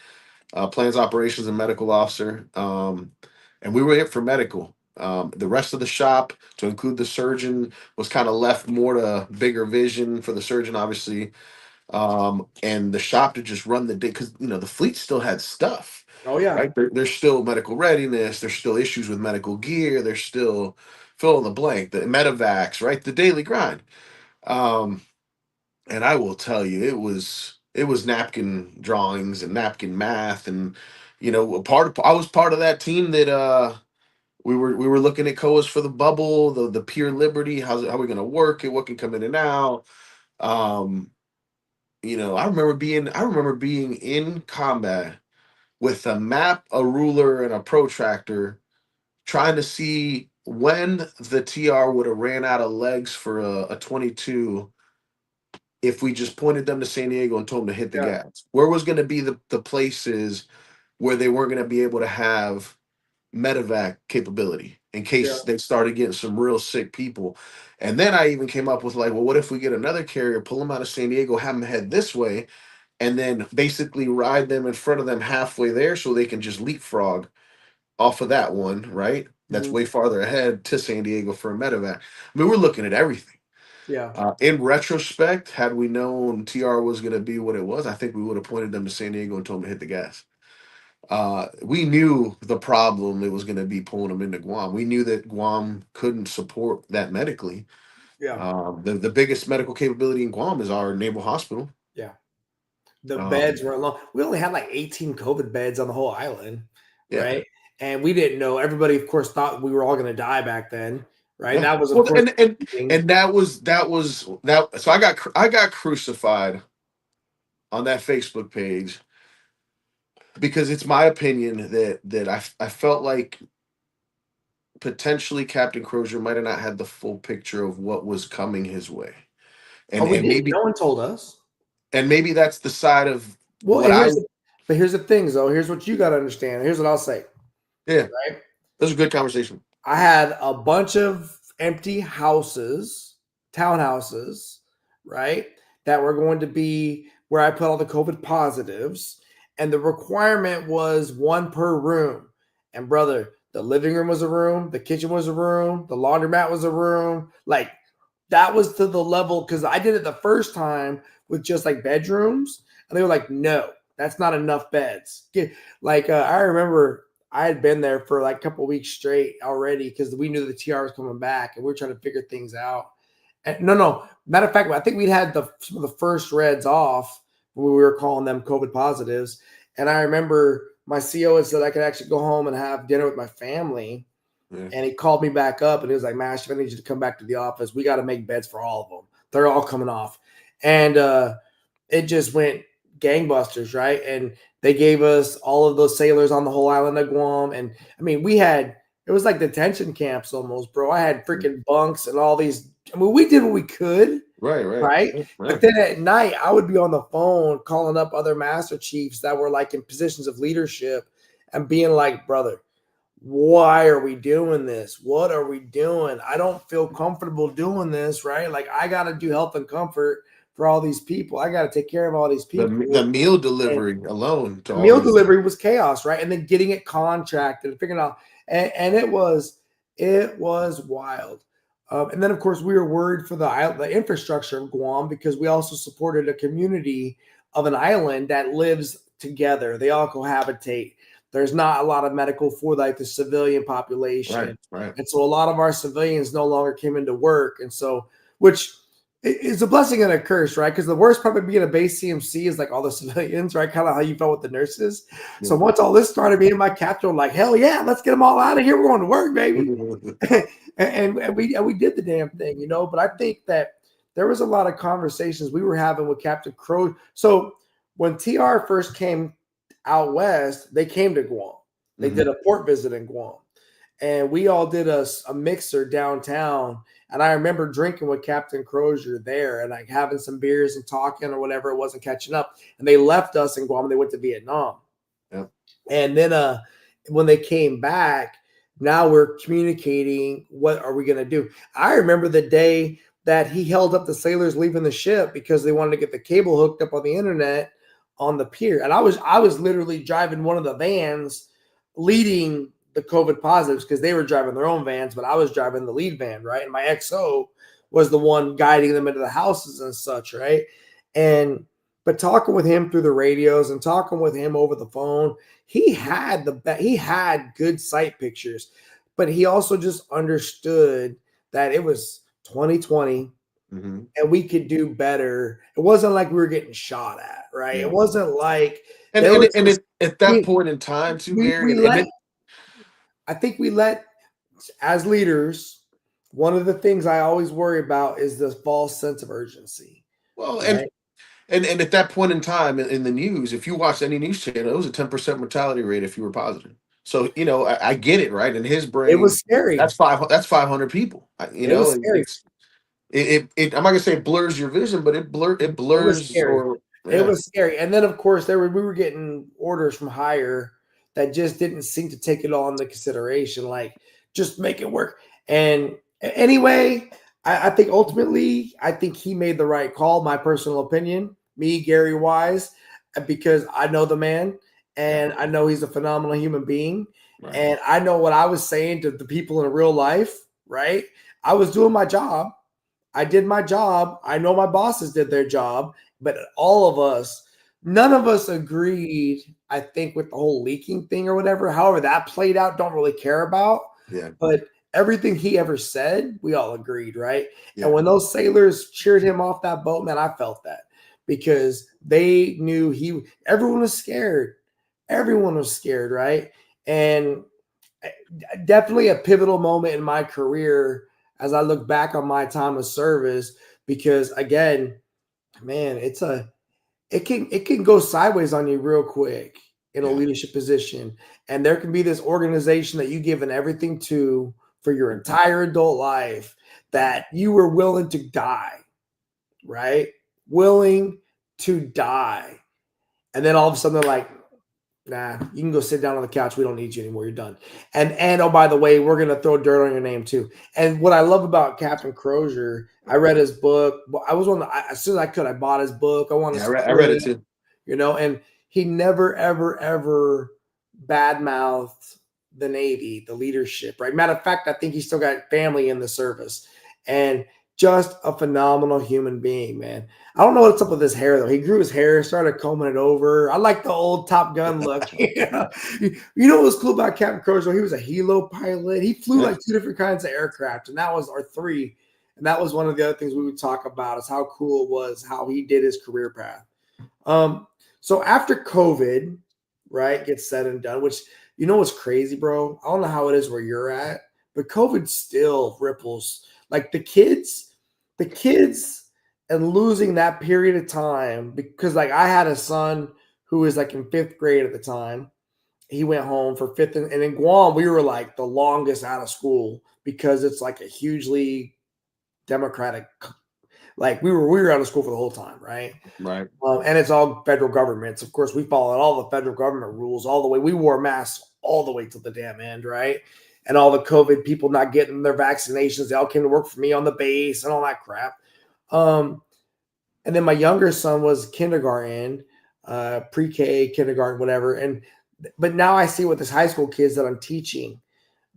plans operations and medical officer, and we were it for medical. The rest of the shop, to include the surgeon, was kind of left more to bigger vision for the surgeon, obviously, and the shop to just run the day because the fleet still had stuff. Oh yeah, right. There's still medical readiness. There's still issues with medical gear. There's still fill in the blank, the medevacs, right? The daily grind. And I will tell you, it was napkin drawings and napkin math, and I was part of that team that we were looking at COAs for the bubble, the Pier Liberty, how are we going to work it, what can come in and out. I remember being in combat with a map, a ruler, and a protractor, trying to see when the TR would have ran out of legs for a 22 if we just pointed them to San Diego and told them to hit the gas. Where was going to be the places where they weren't going to be able to have medevac capability in case they started getting some real sick people. And then I even came up with like, well, what if we get another carrier, pull them out of San Diego, have them head this way, and then basically ride them in front of them halfway there so they can just leapfrog off of that one, right? That's way farther ahead to San Diego for a medevac. I mean, we're looking at everything. Yeah. In retrospect, had we known TR was going to be what it was, I think we would have pointed them to San Diego and told them to hit the gas. We knew the problem it was going to be pulling them into Guam. We knew that Guam couldn't support that medically. Yeah. The biggest medical capability in Guam is our naval hospital. Yeah. The beds were long. We only had like 18 COVID beds on the whole island, right? And we didn't know. Everybody, of course, thought we were all going to die back then, right? Yeah. That was, and that was that. So I got crucified on that Facebook page because it's my opinion that I felt like potentially Captain Crozier might have not had the full picture of what was coming his way, and maybe no one told us. And maybe that's the side of but here's the thing, though. Here's what you got to understand. Here's what I'll say. Yeah, right. That was a good conversation. I had a bunch of empty houses, townhouses, right, that were going to be where I put all the COVID positives, and the requirement was one per room. And brother, the living room was a room, the kitchen was a room, the laundromat was a room. Like that was to the level, because I did it the first time with just like bedrooms, and they were like, no, that's not enough beds. I remember I had been there for like a couple weeks straight already because we knew the TR was coming back and we were trying to figure things out. And no. Matter of fact, I think we'd had some of the first Reds off when we were calling them COVID positives. And I remember my CO had said I could actually go home and have dinner with my family. Yeah. And he called me back up and he was like, Mash, I need you to come back to the office. We got to make beds for all of them. They're all coming off. And it just went gangbusters, right? And they gave us all of those sailors on the whole island of Guam. And I mean, it was like detention camps almost, bro. I had freaking bunks and all these. I mean, we did what we could. Right. But then at night, I would be on the phone calling up other master chiefs that were like in positions of leadership and being like, brother, why are we doing this? What are we doing? I don't feel comfortable doing this, right? Like, I got to do health and comfort for all these people. I got to take care of all these people. The meal delivery alone. Meal delivery was chaos, right? And then getting it contracted and figuring out, and it was wild. And then, of course, we were worried for the infrastructure of Guam because we also supported a community of an island that lives together. They all cohabitate. There's not a lot of medical for like the civilian population. Right. And so a lot of our civilians no longer came into work. And so, which is a blessing and a curse, right? Because the worst part of being a base CMC is like all the civilians, right? Kind of how you felt with the nurses. Yeah. So once all this started, me and my captain were like, hell yeah, let's get them all out of here. We're going to work, baby. and we did the damn thing, you know. But I think that there was a lot of conversations we were having with Captain Crow. So when TR first came out west, they came to Guam. They did a port visit in Guam. And we all did a mixer downtown. And I remember drinking with Captain Crozier there and like having some beers and talking or whatever. It wasn't catching up. And they left us in Guam and they went to Vietnam. Yeah. And then when they came back, now we're communicating, what are we going to do? I remember the day that he held up the sailors leaving the ship because they wanted to get the cable hooked up on the internet on the pier. And I was literally driving one of the vans leading the COVID positives because they were driving their own vans, but I was driving the lead van, right? And my XO was the one guiding them into the houses and such, right? But talking with him through the radios and talking with him over the phone, he had good sight pictures, but he also just understood that it was 2020 and we could do better. It wasn't like we were getting shot at, right? Yeah. It wasn't like at that point in time, too, Gary. I think we let, as leaders, one of the things I always worry about is the false sense of urgency. Well, right? and at that point in time in the news, if you watch any news channel, it was a 10% mortality rate if you were positive. So, you know, I get it, right? In his brain, it was scary. That's 500 people. You know, I'm not gonna say it blurs your vision, but it blurs. It was scary. It was scary. And then, of course, we were getting orders from higher that just didn't seem to take it all into consideration, like just make it work. And anyway, I think ultimately, I think he made the right call, my personal opinion, me, Gary Wise, because I know the man and I know he's a phenomenal human being. Right. And I know what I was saying to the people in real life, right? I was doing my job. I did my job. I know my bosses did their job, but all of us, none of us agreed, I think, with the whole leaking thing or whatever. However that played out, don't really care about. Yeah. But everything he ever said, we all agreed, right? Yeah. And when those sailors cheered him off that boat, man, I felt that because they knew everyone was scared. Everyone was scared, right? And definitely a pivotal moment in my career as I look back on my time of service, because again, man, it can go sideways on you real quick in a leadership position. And there can be this organization that you given everything to for your entire adult life that you were willing to die, right? Willing to die. And then all of a sudden they're like, nah, you can go sit down on the couch. We don't need you anymore. You're done. And oh, by the way, we're going to throw dirt on your name too. And what I love about Captain Crozier, I read his book. I was as soon as I could, I bought his book. I read it too. You know, and he never, ever, ever badmouthed the Navy, the leadership, right? Matter of fact, I think he still got family in the service. And just a phenomenal human being, man. I don't know what's up with his hair though. He grew his hair, started combing it over. I like the old Top Gun look. You know what was cool about Captain Crochet? He was a helo pilot. He flew like two different kinds of aircraft, and that was our three. And that was one of the other things we would talk about is how cool it was how he did his career path. So after COVID, right, gets said and done, which you know what's crazy, bro? I don't know how it is where you're at, but COVID still ripples. Like the kids and losing that period of time because like I had a son who was like in fifth grade at the time. He went home for fifth and in Guam, we were like the longest out of school because it's like a hugely democratic like we were out of school for the whole time, right? Right. And it's all federal governments. Of course, we followed all the federal government rules all the way. We wore masks all the way till the damn end, right? And all the COVID people not getting their vaccinations, they all came to work for me on the base and all that crap. And then my younger son was kindergarten, pre-K, kindergarten, whatever. But now I see with this high school kids that I'm teaching,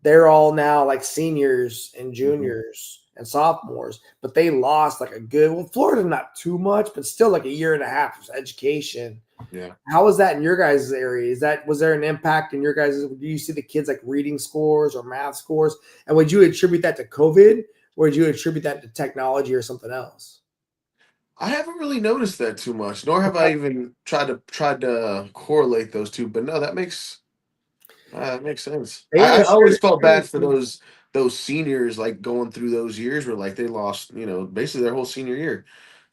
they're all now like seniors and juniors and sophomores, but they lost like a good, well, Florida, not too much, but still like a year and a half of education. Yeah. How was that in your guys' area? Was there an impact in your guys'? Do you see the kids like reading scores or math scores? And would you attribute that to COVID or would you attribute that to technology or something else? I haven't really noticed that too much, nor have I even tried to correlate those two. But no, that makes sense. I always felt bad for those seniors like going through those years where like they lost, basically their whole senior year.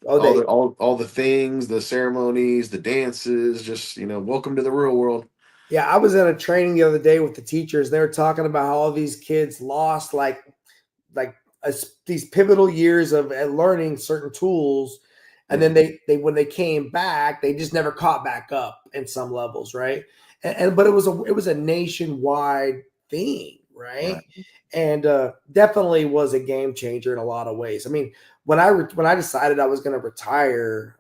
All the things, the ceremonies, the dances, just welcome to the real world. Yeah, I was in a training the other day with the teachers. They were talking about how all these kids lost these pivotal years of learning certain tools, and then they when they came back, they just never caught back up in some levels, right? But it was a nationwide thing, right? And definitely was a game changer in a lot of ways. I mean, when I decided I was going to retire,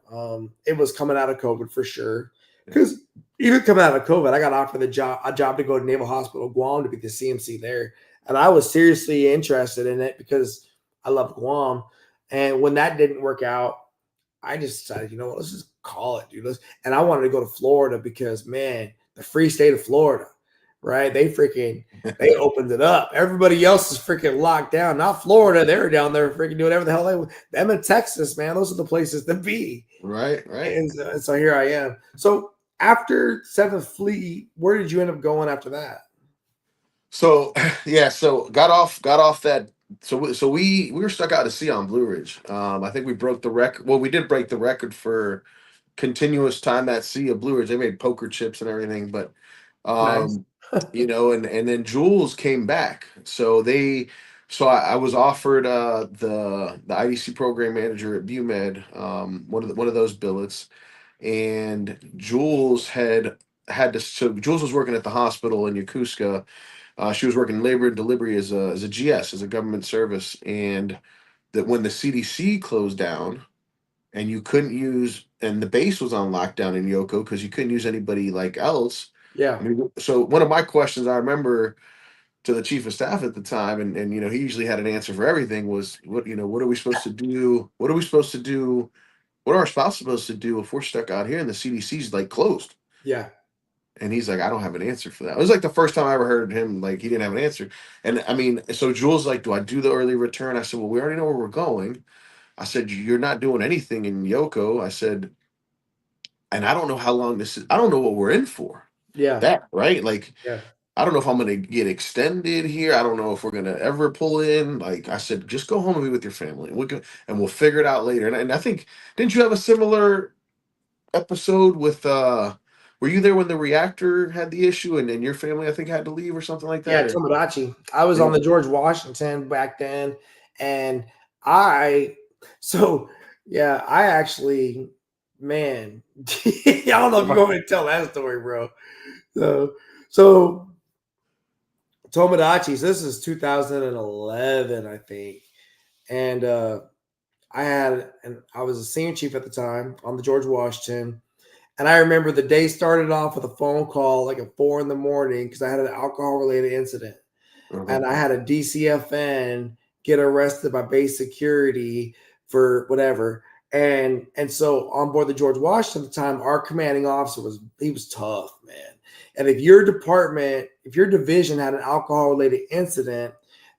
it was coming out of COVID for sure. Because even coming out of COVID, I got offered a job to go to Naval Hospital Guam to be the CMC there, and I was seriously interested in it because I love Guam. And when that didn't work out, I just decided, you know what, let's just call it, dude. And I wanted to go to Florida because, man, the free state of Florida, right? They opened it up. Everybody else is freaking locked down. Not Florida. They were down there freaking doing whatever the hell they were. Them in Texas, man. Those are the places to be. Right. And so here I am. So after 7th Fleet, where did you end up going after that? So yeah, so got off that. So we were stuck out to sea on Blue Ridge. I think we broke the record. Well, we did break the record for continuous time at sea of Blue Ridge. They made poker chips and everything, but Nice. and then Jules came back. So I was offered the IDC program manager at BUMED, one of those billets, and Jules Jules was working at the hospital in Yokosuka. She was working labor and delivery as a GS, as a government service, and that when the CDC closed down, and you couldn't use, and the base was on lockdown in Yoko because you couldn't use anybody like else. Yeah. So one of my questions I remember to the chief of staff at the time, and he usually had an answer for everything, was what are we supposed to do? What are we supposed to do? What are our spouses supposed to do if we're stuck out here and the CDC's like closed? Yeah. And he's like, I don't have an answer for that. It was like the first time I ever heard him, like he didn't have an answer. And I mean, so Jules like, do I do the early return? I said, well, we already know where we're going. I said, you're not doing anything in Yoko. I said, and I don't know how long this is. I don't know what we're in for. Yeah. That, right? Like, Yeah. I don't know if I'm going to get extended here. I don't know if we're going to ever pull in. Like I said, just go home and be with your family. And we'll figure it out later. And I think, didn't you have a similar episode with, were you there when the reactor had the issue and your family, I think, had to leave or something like that? Yeah, Tomodachi. I was on the George Washington back then. And I actually, man, I don't know if you want me to tell that story, bro. So Tomodachi, so this is 2011, I think. And I was a senior chief at the time on the George Washington. And I remember the day started off with a phone call like at 4 a.m. because I had an alcohol related incident. And I had a DCFN get arrested by base security for whatever. And so on board the George Washington at the time, our commanding officer was tough, man. And if your department, if your division had an alcohol related incident,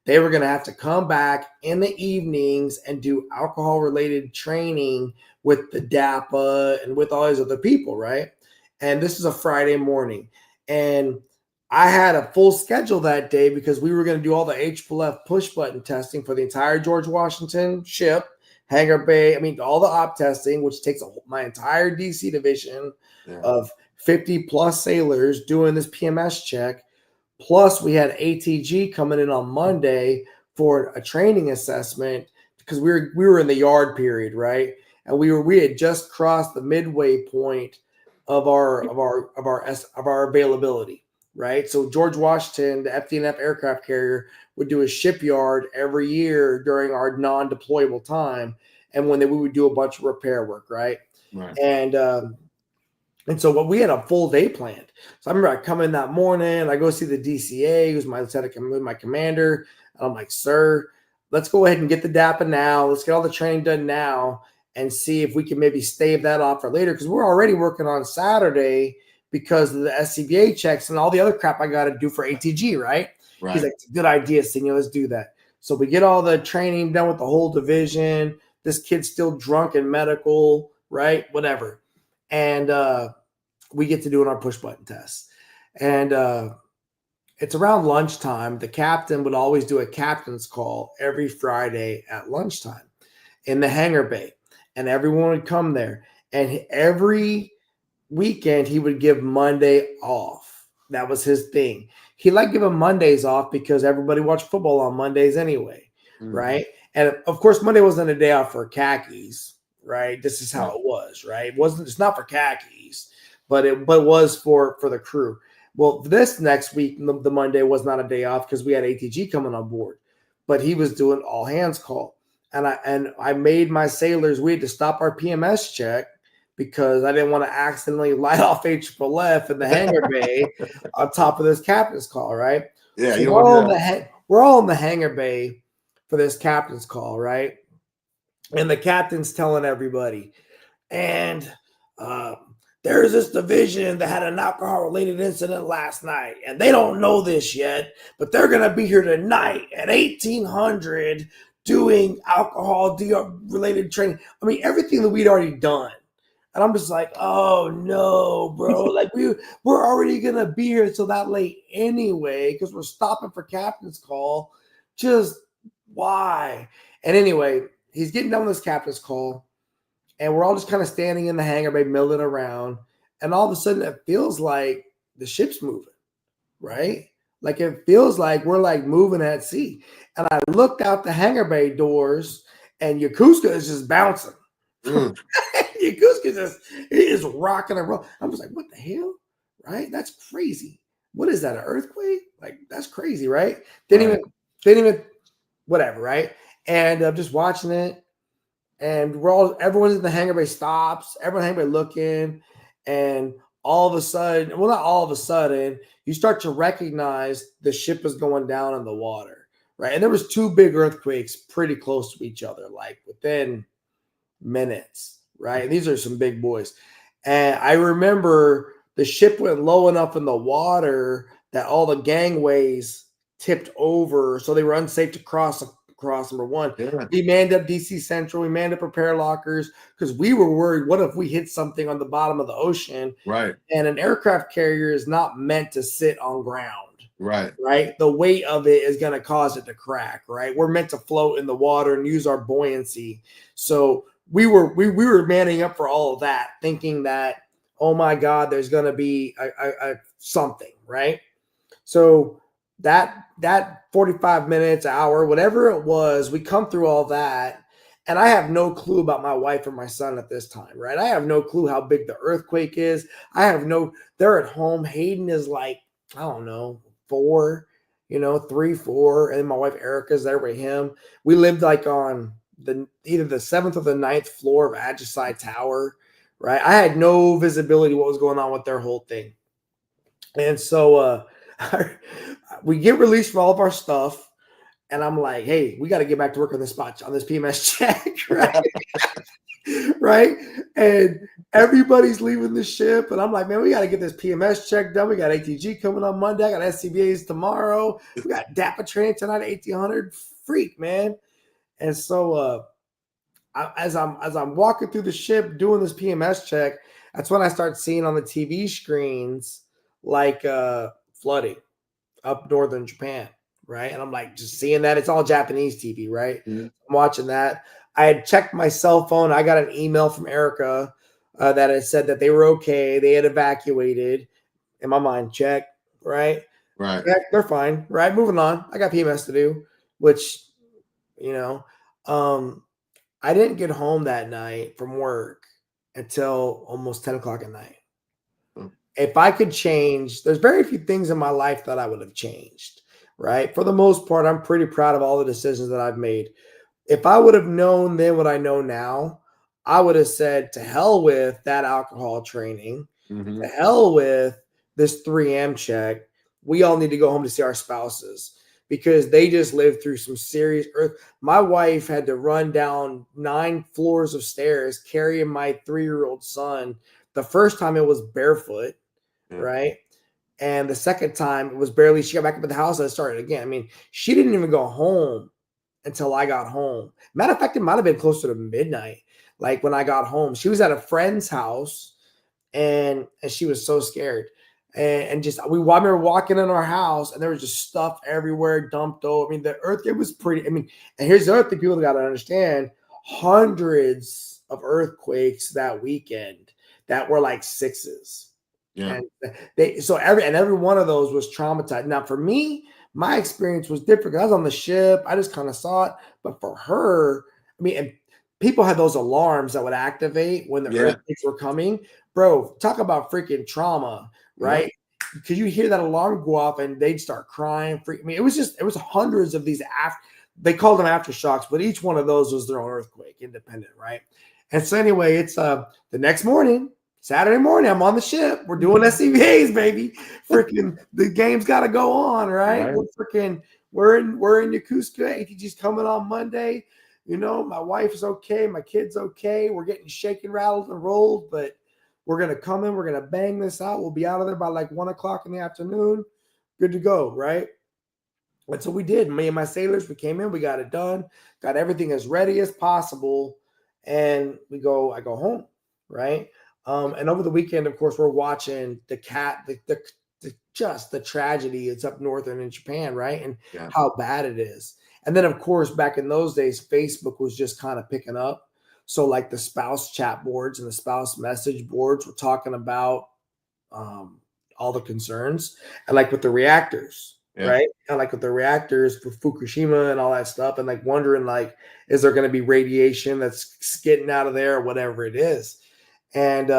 they were going to have to come back in the evenings and do alcohol related training with the DAPA and with all these other people, right? And this is a Friday morning. And I had a full schedule that day because we were going to do all the HFLF push button testing for the entire George Washington ship, hangar bay. I mean, all the op testing, which takes my entire DC division of 50 plus sailors doing this PMS check. Plus, we had ATG coming in on Monday for a training assessment because we were in the yard period, right? And we had just crossed the midway point of our availability, right? So George Washington, the FDNF aircraft carrier, would do a shipyard every year during our non-deployable time, and when we would do a bunch of repair work, right? Right. And so what we had a full day planned. So I remember I come in that morning, I go see the DCA, who's my commander, and I'm like, sir, let's go ahead and get the DAPA now. Let's get all the training done now and see if we can maybe stave that off for later, because we're already working on Saturday because of the SCBA checks and all the other crap I got to do for ATG, right? He's like, it's a good idea, Senor, let's do that. So we get all the training done with the whole division. This kid's still drunk in medical, right? Whatever. And we get to doing our push button tests. And it's around lunchtime. The captain would always do a captain's call every Friday at lunchtime in the hangar bay. And everyone would come there. And every weekend, he would give Monday off. That was his thing. He liked giving Mondays off because everybody watched football on Mondays anyway, right? And of course, Monday wasn't a day off for khakis, right? This is how it was, right? It's not for khakis, but it was for the crew. Well, this next week, the Monday was not a day off because we had ATG coming on board, but he was doing all hands call. And I made my sailors, we had to stop our PMS check because I didn't want to accidentally light off HFLF in the hangar bay on top of this captain's call, right? Yeah, so we're all in the hangar bay for this captain's call, right? And the captain's telling everybody, and there's this division that had an alcohol-related incident last night, and they don't know this yet, but they're going to be here tonight at 1800 doing alcohol-related training. I mean, everything that we'd already done. And I'm just like, oh, no, bro. Like, we're already going to be here until that late anyway because we're stopping for captain's call. Just why? And anyway, he's getting done with his captain's call. And we're all just kind of standing in the hangar bay, milling around. And all of a sudden, it feels like the ship's moving, right? Like it feels like we're like moving at sea. And I looked out the hangar bay doors, and Yokosuka is just bouncing. Yokosuka is rocking and rolling. I'm just like, what the hell? Right? That's crazy. What is that? An earthquake? Like, that's crazy, right? Didn't even, whatever, right? And I'm just watching it. And everyone's in the hangar bay stops, everyone in the hangar bay looking, and all of a sudden, well, not all of a sudden, you start to recognize the ship is going down in the water, right? And there was 2 big earthquakes pretty close to each other, like within minutes, right? And these are some big boys. And I remember the ship went low enough in the water that all the gangways tipped over, so they were unsafe to cross number one. Yeah. We manned up DC Central. We manned up repair lockers because we were worried, what if we hit something on the bottom of the ocean? Right. And an aircraft carrier is not meant to sit on ground. Right. Right. The weight of it is going to cause it to crack. Right. We're meant to float in the water and use our buoyancy. So we were manning up for all of that, thinking that, oh my God, there's going to be a something. Right. So that 45 minutes, hour, whatever it was, we come through all that. And I have no clue about my wife or my son at this time, right? I have no clue how big the earthquake is. They're at home. Hayden is like, I don't know, 4, 3, 4. And then my wife Erica's there with him. We lived like on either the 7th or the 9th floor of Agisai Tower, right? I had no visibility what was going on with their whole thing. And so we get released from all of our stuff, And I'm like, hey, we got to get back to work on this spot on this PMS check, right? Right? And everybody's leaving the ship. And I'm like, man, we got to get this PMS check done. We got ATG coming on Monday. I got SCBAs tomorrow. We got DAPA training tonight at 1800. Freak, man. And so as I'm walking through the ship doing this PMS check, that's when I start seeing on the TV screens like flooding up northern Japan, right? And I'm like just seeing that. It's all Japanese TV, right? Mhm. I'm watching that. I had checked my cell phone. I got an email from Erica that had said that they were okay. They had evacuated. In my mind, check, right? Right. Yeah, they're fine, right? Moving on. I got PMS to do, which, you know, I didn't get home that night from work until almost 10 o'clock at night. If I could change, there's very few things in my life that I would have changed, right? For the most part, I'm pretty proud of all the decisions that I've made. If I would have known then what I know now, I would have said to hell with that alcohol training, Mhm. to hell with this 3M check. We all need to go home to see our spouses because they just lived through some serious earth. My wife had to run down 9 floors of stairs carrying my 3-year-old son. The first time it was barefoot, Yeah. right? And the second time it was barely, she got back up at the house and it started again. I mean, she didn't even go home until I got home. Matter of fact, it might have been closer to midnight. Like when I got home, she was at a friend's house and she was so scared. And just we remember walking in our house and there was just stuff everywhere dumped over. I mean, the earth, it was pretty. I mean, and here's the other thing people got to understand: hundreds of earthquakes that weekend that were like 6s. Yeah. And every one of those was traumatized. Now, for me, my experience was different. I was on the ship, I just kind of saw it. But for her, I mean, and people had those alarms that would activate when the Yeah. earthquakes were coming. Bro, talk about freaking trauma, right? Because you hear that alarm go off and they'd start crying. I mean, it was hundreds of these they called them aftershocks, but each one of those was their own earthquake, independent, right? And so anyway, it's the next morning. Saturday morning, I'm on the ship. We're doing SCBAs, baby. Freaking the game's got to go on, right? Right. We're in Yokosuka. ATG's coming on Monday. You know, my wife's okay, my kid's okay. We're getting shaken, rattled, and rolled, but we're gonna come in. We're gonna bang this out. We'll be out of there by like 1 o'clock in the afternoon. Good to go, right? And so we did. Me and my sailors, we came in, we got it done, got everything as ready as possible, and I go home, right? And over the weekend, of course, we're watching the just the tragedy. It's up north and in Japan, right? And Yeah. how bad it is. And then, of course, back in those days, Facebook was just kind of picking up. So, like the spouse chat boards and the spouse message boards were talking about all the concerns, and like with the reactors, Yeah. right? And like with the reactors for Fukushima and all that stuff, and like wondering, like, is there going to be radiation that's getting out of there or whatever it is? And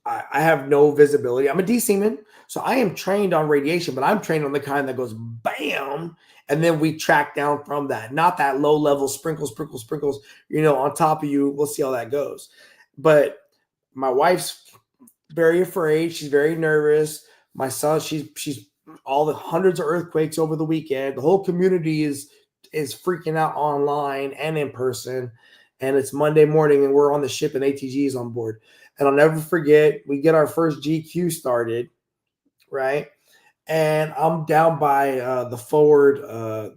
I have no visibility. I'm a D seaman, so I am trained on radiation, but I'm trained on the kind that goes bam, and then we track down from that. Not that low level sprinkles, you know, on top of you. We'll see how that goes. But my wife's very afraid. She's very nervous. My son, she's all the hundreds of earthquakes over the weekend. The whole community is freaking out online and in person. And it's Monday morning, and we're on the ship, and ATG is on board. And I'll never forget, we get our first GQ started, right? And I'm down by the forward,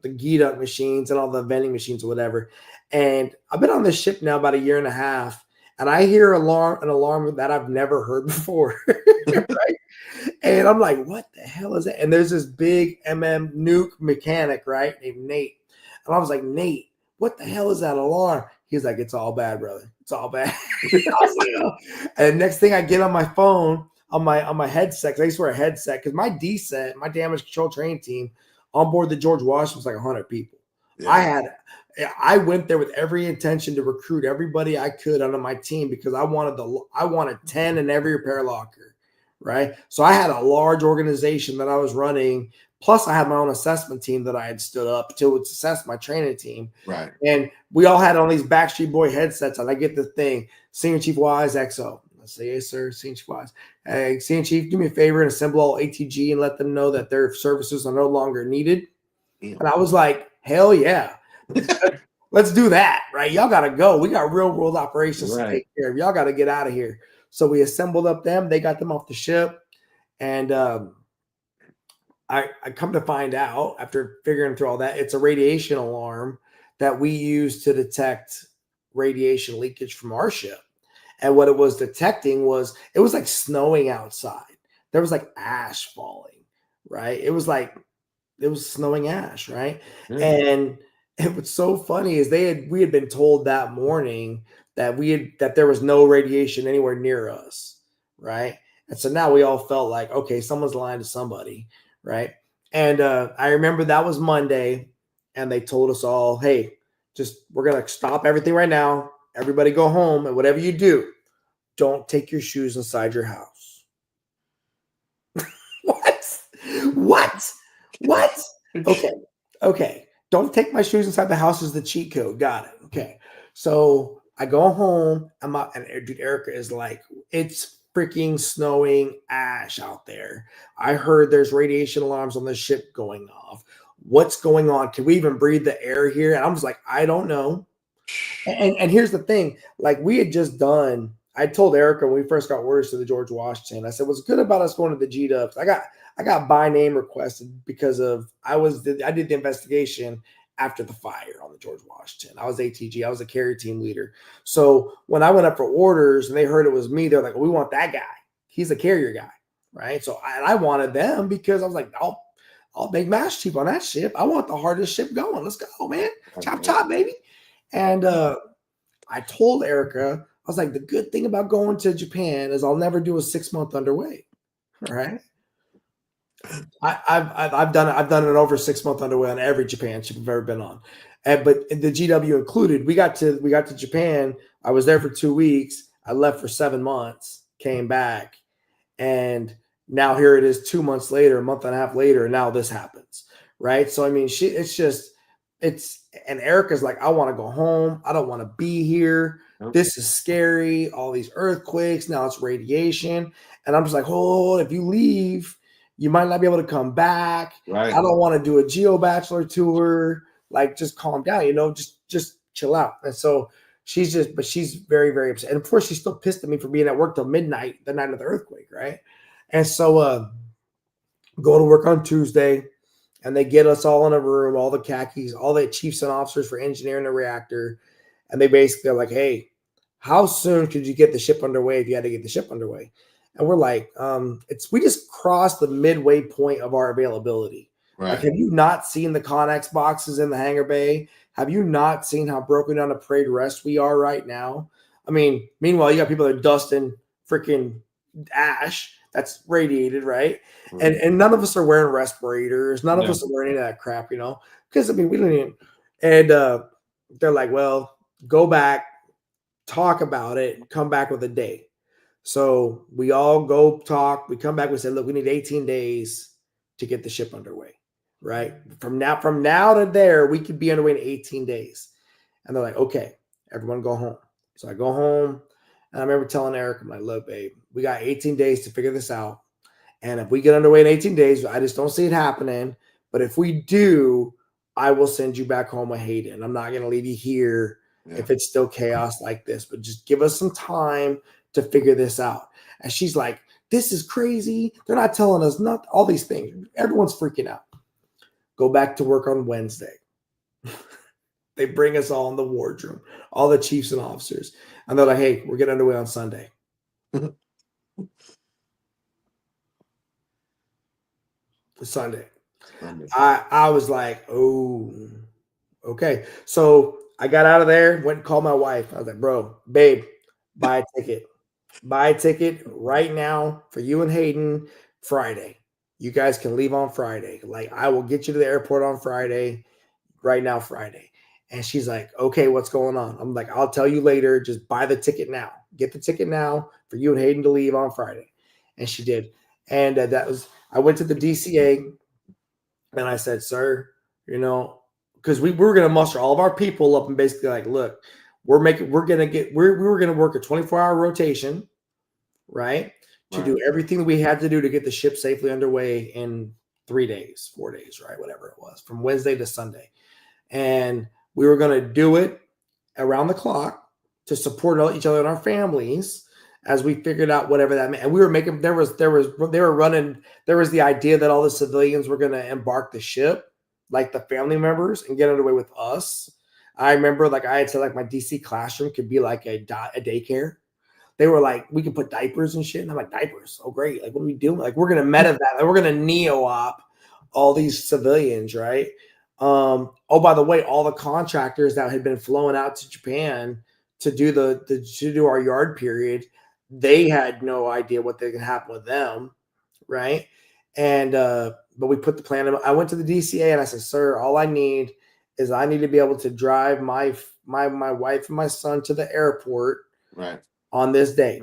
the geed up machines and all the vending machines or whatever. And I've been on this ship now about a year and a half, and I hear an alarm that I've never heard before, right? And I'm like, what the hell is that? And there's this big nuke mechanic, right, named Nate. And I was like, Nate, what the hell is that alarm? He's like, it's all bad, brother. It's all bad. I was like, oh. And next thing I get on my phone, on my headset, because I used to wear a headset, because my DSET, my damage control training team on board the George Washington was like 100 people. Yeah. I went there with every intention to recruit everybody I could onto my team because I wanted 10 in every repair locker, right? So I had a large organization that I was running. Plus, I had my own assessment team that I had stood up to assess my training team. Right. And we all had on these Backstreet Boy headsets, and I get the thing, Senior Chief Wise XO. I say, yes, sir, Senior Chief Wise. Hey, Senior Chief, do me a favor and assemble all ATG and let them know that their services are no longer needed. And I was like, hell yeah. Let's do that, right? Y'all got to go. We got real world operations to take care of. Y'all got to get out of here. So we assembled up them. They got them off the ship. And I come to find out after figuring through all that, it's a radiation alarm that we use to detect radiation leakage from our ship. And what it was detecting was it was like snowing outside. There was like ash falling, right? It was snowing ash, right? And what's so funny is we had been told that morning that there was no radiation anywhere near us, right? And so now we all felt like, okay, someone's lying to somebody, right? And I remember that was Monday, and they told us all, hey, we're gonna stop everything right now. Everybody go home, and whatever you do, don't take your shoes inside your house. What? Okay. Don't take my shoes inside the house is the cheat code. Got it. Okay. So I go home. And dude, Erica is like, it's freaking snowing ash out there. I heard there's radiation alarms on the ship going off. What's going on? Can we even breathe the air here? And I was like, I don't know. And here's the thing, like we had just done, I told Erica when we first got orders to the George Washington, I said, what's good about us going to the G-Dubs? I got by name requested because of I did the investigation after the fire on the George Washington. I was ATG. I was a carrier team leader. So when I went up for orders and they heard it was me, they're like, we want that guy. He's a carrier guy, right? So I wanted them because I was like, I'll make mash cheap on that ship. I want the hardest ship going. Let's go, man. Chop, chop, baby. And I told Erica, I was like, the good thing about going to Japan is I'll never do a 6-month underway. All right. I've done an over 6-month underway on every Japan ship I've ever been on. But the GW included, we got to Japan. I was there for 2 weeks. I left for 7 months, came back, and now here it is 2 months later, a month and a half later, and now this happens. Right. So I mean, and Erica's like, I want to go home. I don't want to be here. Okay. This is scary. All these earthquakes. Now it's radiation. And I'm just like, oh, if you leave, you might not be able to come back. Right. I don't want to do a Geo Bachelor tour. Like, just calm down, just chill out. And so she's very, very upset. And of course, she's still pissed at me for being at work till midnight, the night of the earthquake. Right. And so go to work on Tuesday. And they get us all in a room, all the khakis, all the chiefs and officers for engineering the reactor. And they basically are like, hey, how soon could you get the ship underway if you had to get the ship underway? And we're like, we just crossed the midway point of our availability. Right. Like, have you not seen the Connex boxes in the hangar bay? Have you not seen how broken down a parade rest we are right now? I mean, meanwhile, you got people that are dusting freaking ash that's radiated, right? And none of us are wearing respirators. None of us are wearing any of that crap, because I mean, we don't even. And they're like, well, go back, talk about it, come back with a date. So we all go talk. We come back. We say, look, we need 18 days to get the ship underway, right? From now to there, we could be underway in 18 days. And they're like, okay, everyone go home. So I go home. And I remember telling Eric, I'm like, look, babe, we got 18 days to figure this out. And if we get underway in 18 days, I just don't see it happening. But if we do, I will send you back home with Hayden. I'm not going to leave you here if it's still chaos like this. But just give us some time to figure this out. And she's like, this is crazy. They're not telling us all these things. Everyone's freaking out. Go back to work on Wednesday. They bring us all in the wardroom, all the chiefs and officers. And they're like, hey, we're getting underway on Sunday. Sunday. I was like, oh, okay. So I got out of there, went and called my wife. I was like, babe, buy a ticket. Buy a ticket right now for you and Hayden Friday. You guys can leave on Friday. Like, I will get you to the airport on Friday, right now, Friday. And she's like, okay, what's going on? I'm like, I'll tell you later. Just buy the ticket now. Get the ticket now for you and Hayden to leave on Friday. And she did. And I went to the DCA and I said, sir, because we were going to muster all of our people up and basically like, look, we were going to work a 24-hour rotation, right? To do everything that we had to do to get the ship safely underway in 3 days, 4 days, right? Whatever it was, from Wednesday to Sunday. And we were going to do it around the clock to support each other and our families as we figured out whatever that meant. And we were making, there was the idea that all the civilians were going to embark the ship, like the family members, and get underway with us. I remember, like I had said, like my DC classroom could be like a daycare. They were like, we could put diapers and shit. And I'm like, diapers? Oh, great. Like, what are we doing? Like, we're going to meta that. Like, we're going to neo-op all these civilians, right? Oh, by the way, all the contractors that had been flown out to Japan to do our yard period, they had no idea what could happen with them, right? And but we put the plan. I went to the DCA and I said, sir, all I need is I need to be able to drive my wife and my son to the airport on this day.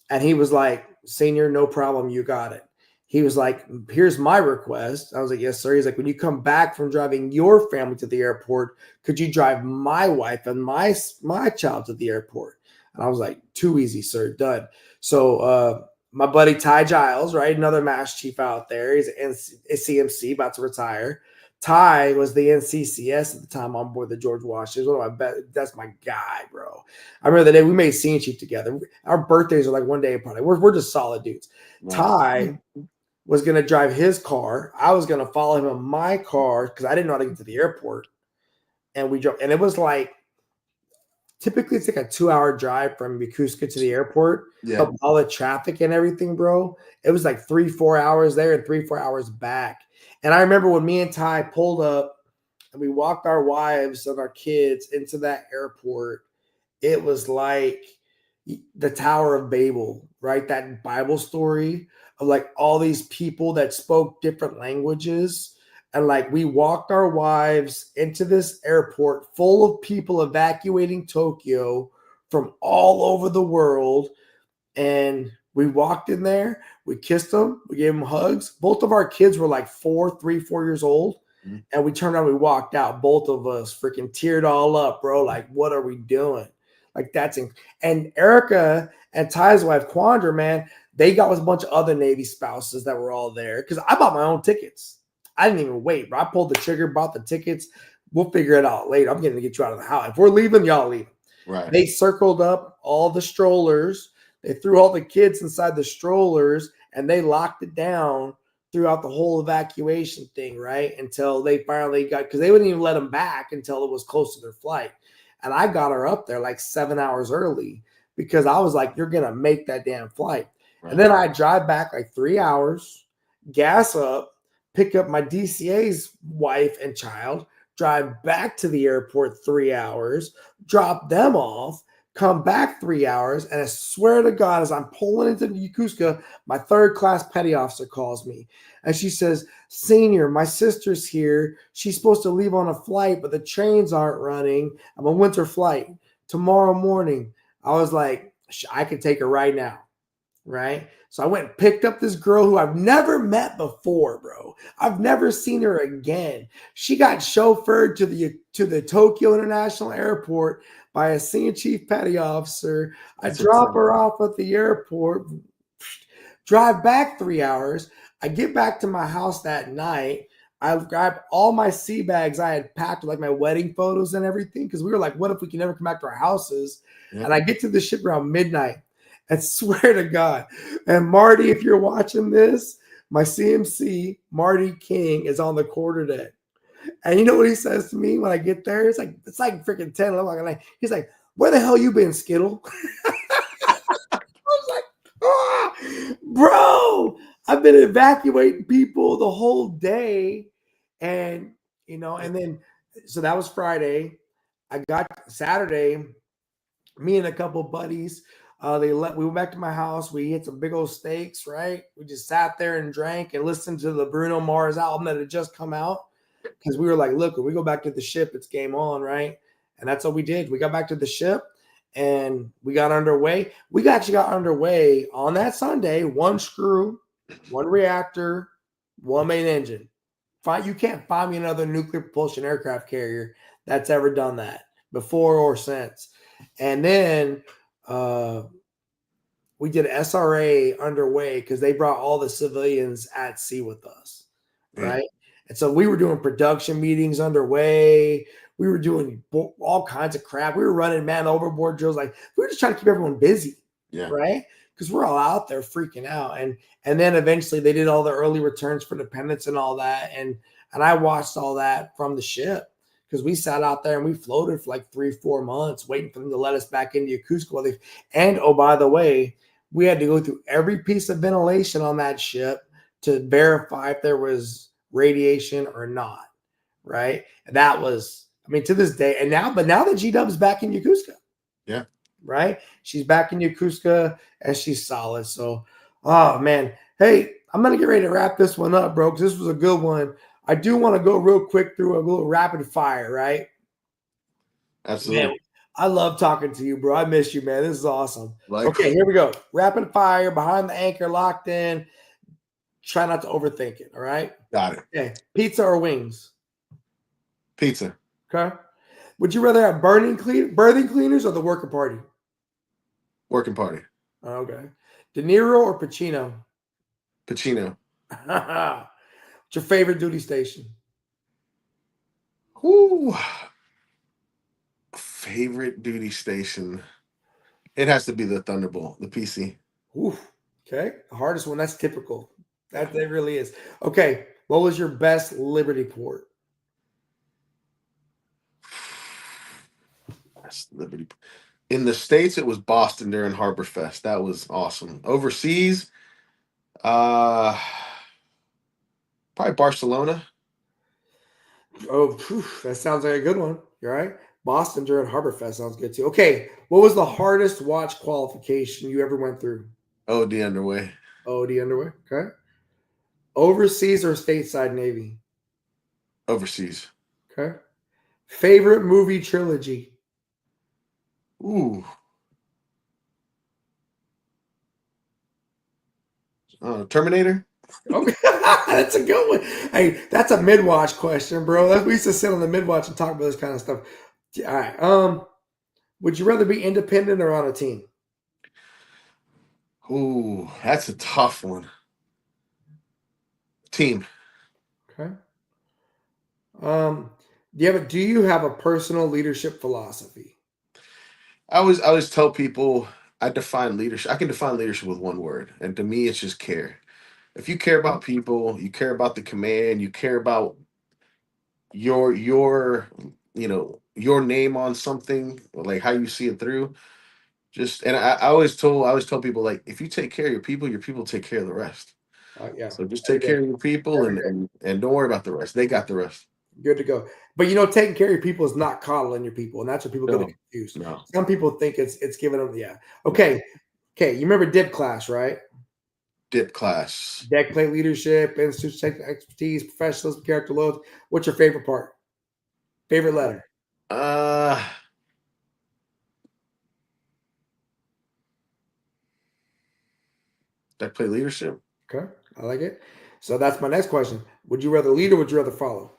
And he was like, senior, no problem, you got it. He was like, here's my request. I was like, yes, sir. He's like, when you come back from driving your family to the airport, could you drive my wife and my child to the airport? And I was like, too easy, sir. Done. So my buddy Ty Giles, right, another MASH chief out there. He's a CMC, about to retire. Ty was the NCCS at the time on board the George Washington. That's my guy, bro. I remember the day we made Scene Chief together. Our birthdays are like one day apart. We're just solid dudes. Right. Ty was going to drive his car. I was going to follow him in my car because I didn't know how to get to the airport. And we drove, and it was like, typically it's like a 2-hour drive from Yokosuka to the airport. Yeah. But all the traffic and everything, bro, it was like 3-4 hours there and 3-4 hours back. And I remember when me and Ty pulled up and we walked our wives and our kids into that airport, it was like the Tower of Babel, right? That Bible story of like all these people that spoke different languages. And like we walked our wives into this airport full of people evacuating Tokyo from all over the world. And we walked in there, we kissed them, we gave them hugs. Both of our kids were like 4 years old. Mm-hmm. And we turned around, we walked out. Both of us freaking teared all up, bro. Like, what are we doing? Like, and Erica and Ty's wife, Quandra, man, they got with a bunch of other Navy spouses that were all there. Because I bought my own tickets. I didn't even wait, bro. I pulled the trigger, bought the tickets. We'll figure it out later. I'm getting to get you out of the house. If we're leaving, y'all leave. Right. They circled up all the strollers. They threw all the kids inside the strollers and they locked it down throughout the whole evacuation thing, right? Until they finally got, because they wouldn't even let them back until it was close to their flight. And I got her up there like 7 hours early because I was like, you're going to make that damn flight. Right. And then I drive back like 3 hours, gas up, pick up my DCA's wife and child, drive back to the airport 3 hours, drop them off, come back 3 hours, and I swear to God, as I'm pulling into Yokosuka, my third-class petty officer calls me, and she says, Senior, my sister's here. She's supposed to leave on a flight, but the trains aren't running. I'm a winter flight tomorrow morning. I was like, I can take her right now, right? So I went and picked up this girl who I've never met before, bro. I've never seen her again. She got chauffeured to the Tokyo International Airport by a senior chief petty officer. I drop her off at the airport, drive back 3 hours. I get back to my house that night. I grabbed all my sea bags I had packed with like my wedding photos and everything because we were like, what if we can never come back to our houses? Yeah. And I get to the ship around midnight and swear to God. And Marty, if you're watching this, my CMC, Marty King, is on the quarterdeck. And you know what he says to me when I get there? It's like freaking 10, 11 o'clock at night. He's like, where the hell you been, Skittle? I was like, oh, bro, I've been evacuating people the whole day. And, you know, and then, so that was Friday. I got Saturday, me and a couple buddies, we went back to my house. We hit some big old steaks, right? We just sat there and drank and listened to the Bruno Mars album that had just come out. Because we were like, look, when we go back to the ship, it's game on, right? And that's what we did. We got back to the ship and we got underway. We actually got underway on that Sunday, 1 screw, 1 reactor, 1 main engine. You can't find me another nuclear propulsion aircraft carrier that's ever done that before or since. And then we did SRA underway because they brought all the civilians at sea with us. Yeah. right? And so we were doing production meetings underway. We were doing all kinds of crap. We were running man overboard drills. Like we were just trying to keep everyone busy, Yeah. right? Because we're all out there freaking out. And then eventually they did all the early returns for Independence and all that. And I watched all that from the ship because we sat out there and we floated for like 3-4 months waiting for them to let us back into Yokosuka. And oh, by the way, we had to go through every piece of ventilation on that ship to verify if there was radiation or not, right? And that was, I mean, to this day, but now the G-Dub's back in Yokosuka. Yeah. Right? She's back in Yokosuka and she's solid. So, oh man. Hey, I'm gonna get ready to wrap this one up, bro, because this was a good one. I do want to go real quick through a little rapid fire, right? Absolutely. Man, I love talking to you, bro. I miss you, man. This is awesome. Like, Okay, here we go. Rapid fire, behind the anchor, locked in. Try not to overthink it. All right. got it. Okay. Pizza or wings? Pizza. Okay. Would you rather have birthing cleaners or the worker party? Working party. Okay. De Niro or Pacino? Pacino. What's your favorite duty station? Ooh. Favorite duty station. It has to be the Thunderbolt, the PC. Ooh. Okay. The hardest one. That's typical. That really is. Okay. What was your best Liberty port? That's Liberty. In the States, it was Boston during Harbor Fest. That was awesome. Overseas, probably Barcelona. Oh, that sounds like a good one. You're right. Boston during Harbor Fest sounds good too. Okay. What was the hardest watch qualification you ever went through? OD underway. OD underway. Okay. Overseas or stateside Navy? Overseas. Okay. Favorite movie trilogy? Ooh. Terminator. Okay. That's a good one. Hey, that's a mid-watch question, bro. We used to sit on the mid-watch and talk about this kind of stuff. All right. Would you rather be independent or on a team? Ooh, that's a tough one. Team. Okay. Do you have a personal leadership philosophy? I always tell people I define leadership. I can define leadership with one word, and to me, it's just care. If you care about people, you care about the command, you care about your name on something, like how you see it through. I always tell people, like, if you take care of your people take care of the rest. Yeah. So just take care of your people and don't worry about the rest. They got the rest. Good to go. But taking care of your people is not coddling your people, and that's what people get confused. No. Some people think it's giving them, yeah. Okay. Okay. You remember DIP class, right? DIP class. Deck plate leadership, institute technical expertise, professionalism, character loads. What's your favorite part? Favorite letter? Deck plate leadership. Okay. I like it. So that's my next question. Would you rather lead or would you rather follow?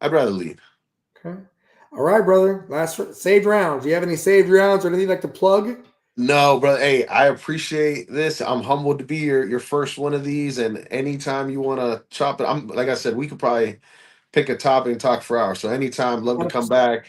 I'd rather lead. Okay. All right, brother. Saved rounds. Do you have any saved rounds or anything you'd like to plug? No, brother. Hey, I appreciate this. I'm humbled to be your first one of these. And anytime you want to chop it, like I said, we could probably pick a topic and talk for hours. So anytime, love to come back.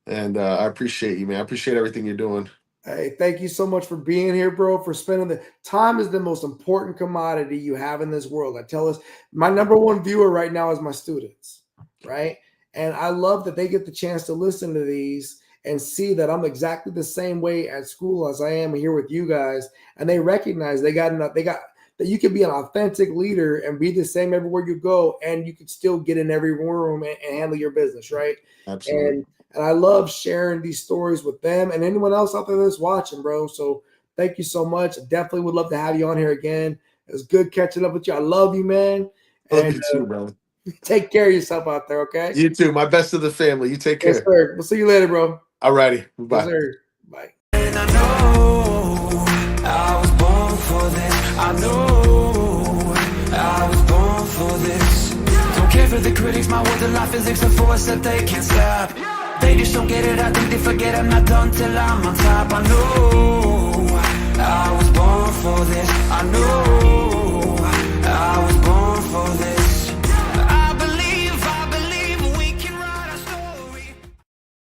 And I appreciate you, man. I appreciate everything you're doing. Hey, thank you so much for being here, bro, for spending the time is the most important commodity you have in this world. I tell us my number one viewer right now is my students, right? And I love that they get the chance to listen to these and see that I'm exactly the same way at school as I am here with you guys. And they recognize they got that you can be an authentic leader and be the same everywhere you go, and you can still get in every room and handle your business, right? Absolutely. And I love sharing these stories with them and anyone else out there that's watching, bro. So thank you so much. Definitely would love to have you on here again. It was good catching up with you. I love you, man. Love you too, brother. Take care of yourself out there, okay? You too. My best to the family. You take care. Yes, sir. We'll see you later, bro. All righty. Bye. Yes, sir. Bye. And I know I was born for this. I know I was born for this. Don't care for the critics, my words are like physics, a force that they can't stop. They just don't get it, I think they forget I'm not done till I'm on top. I know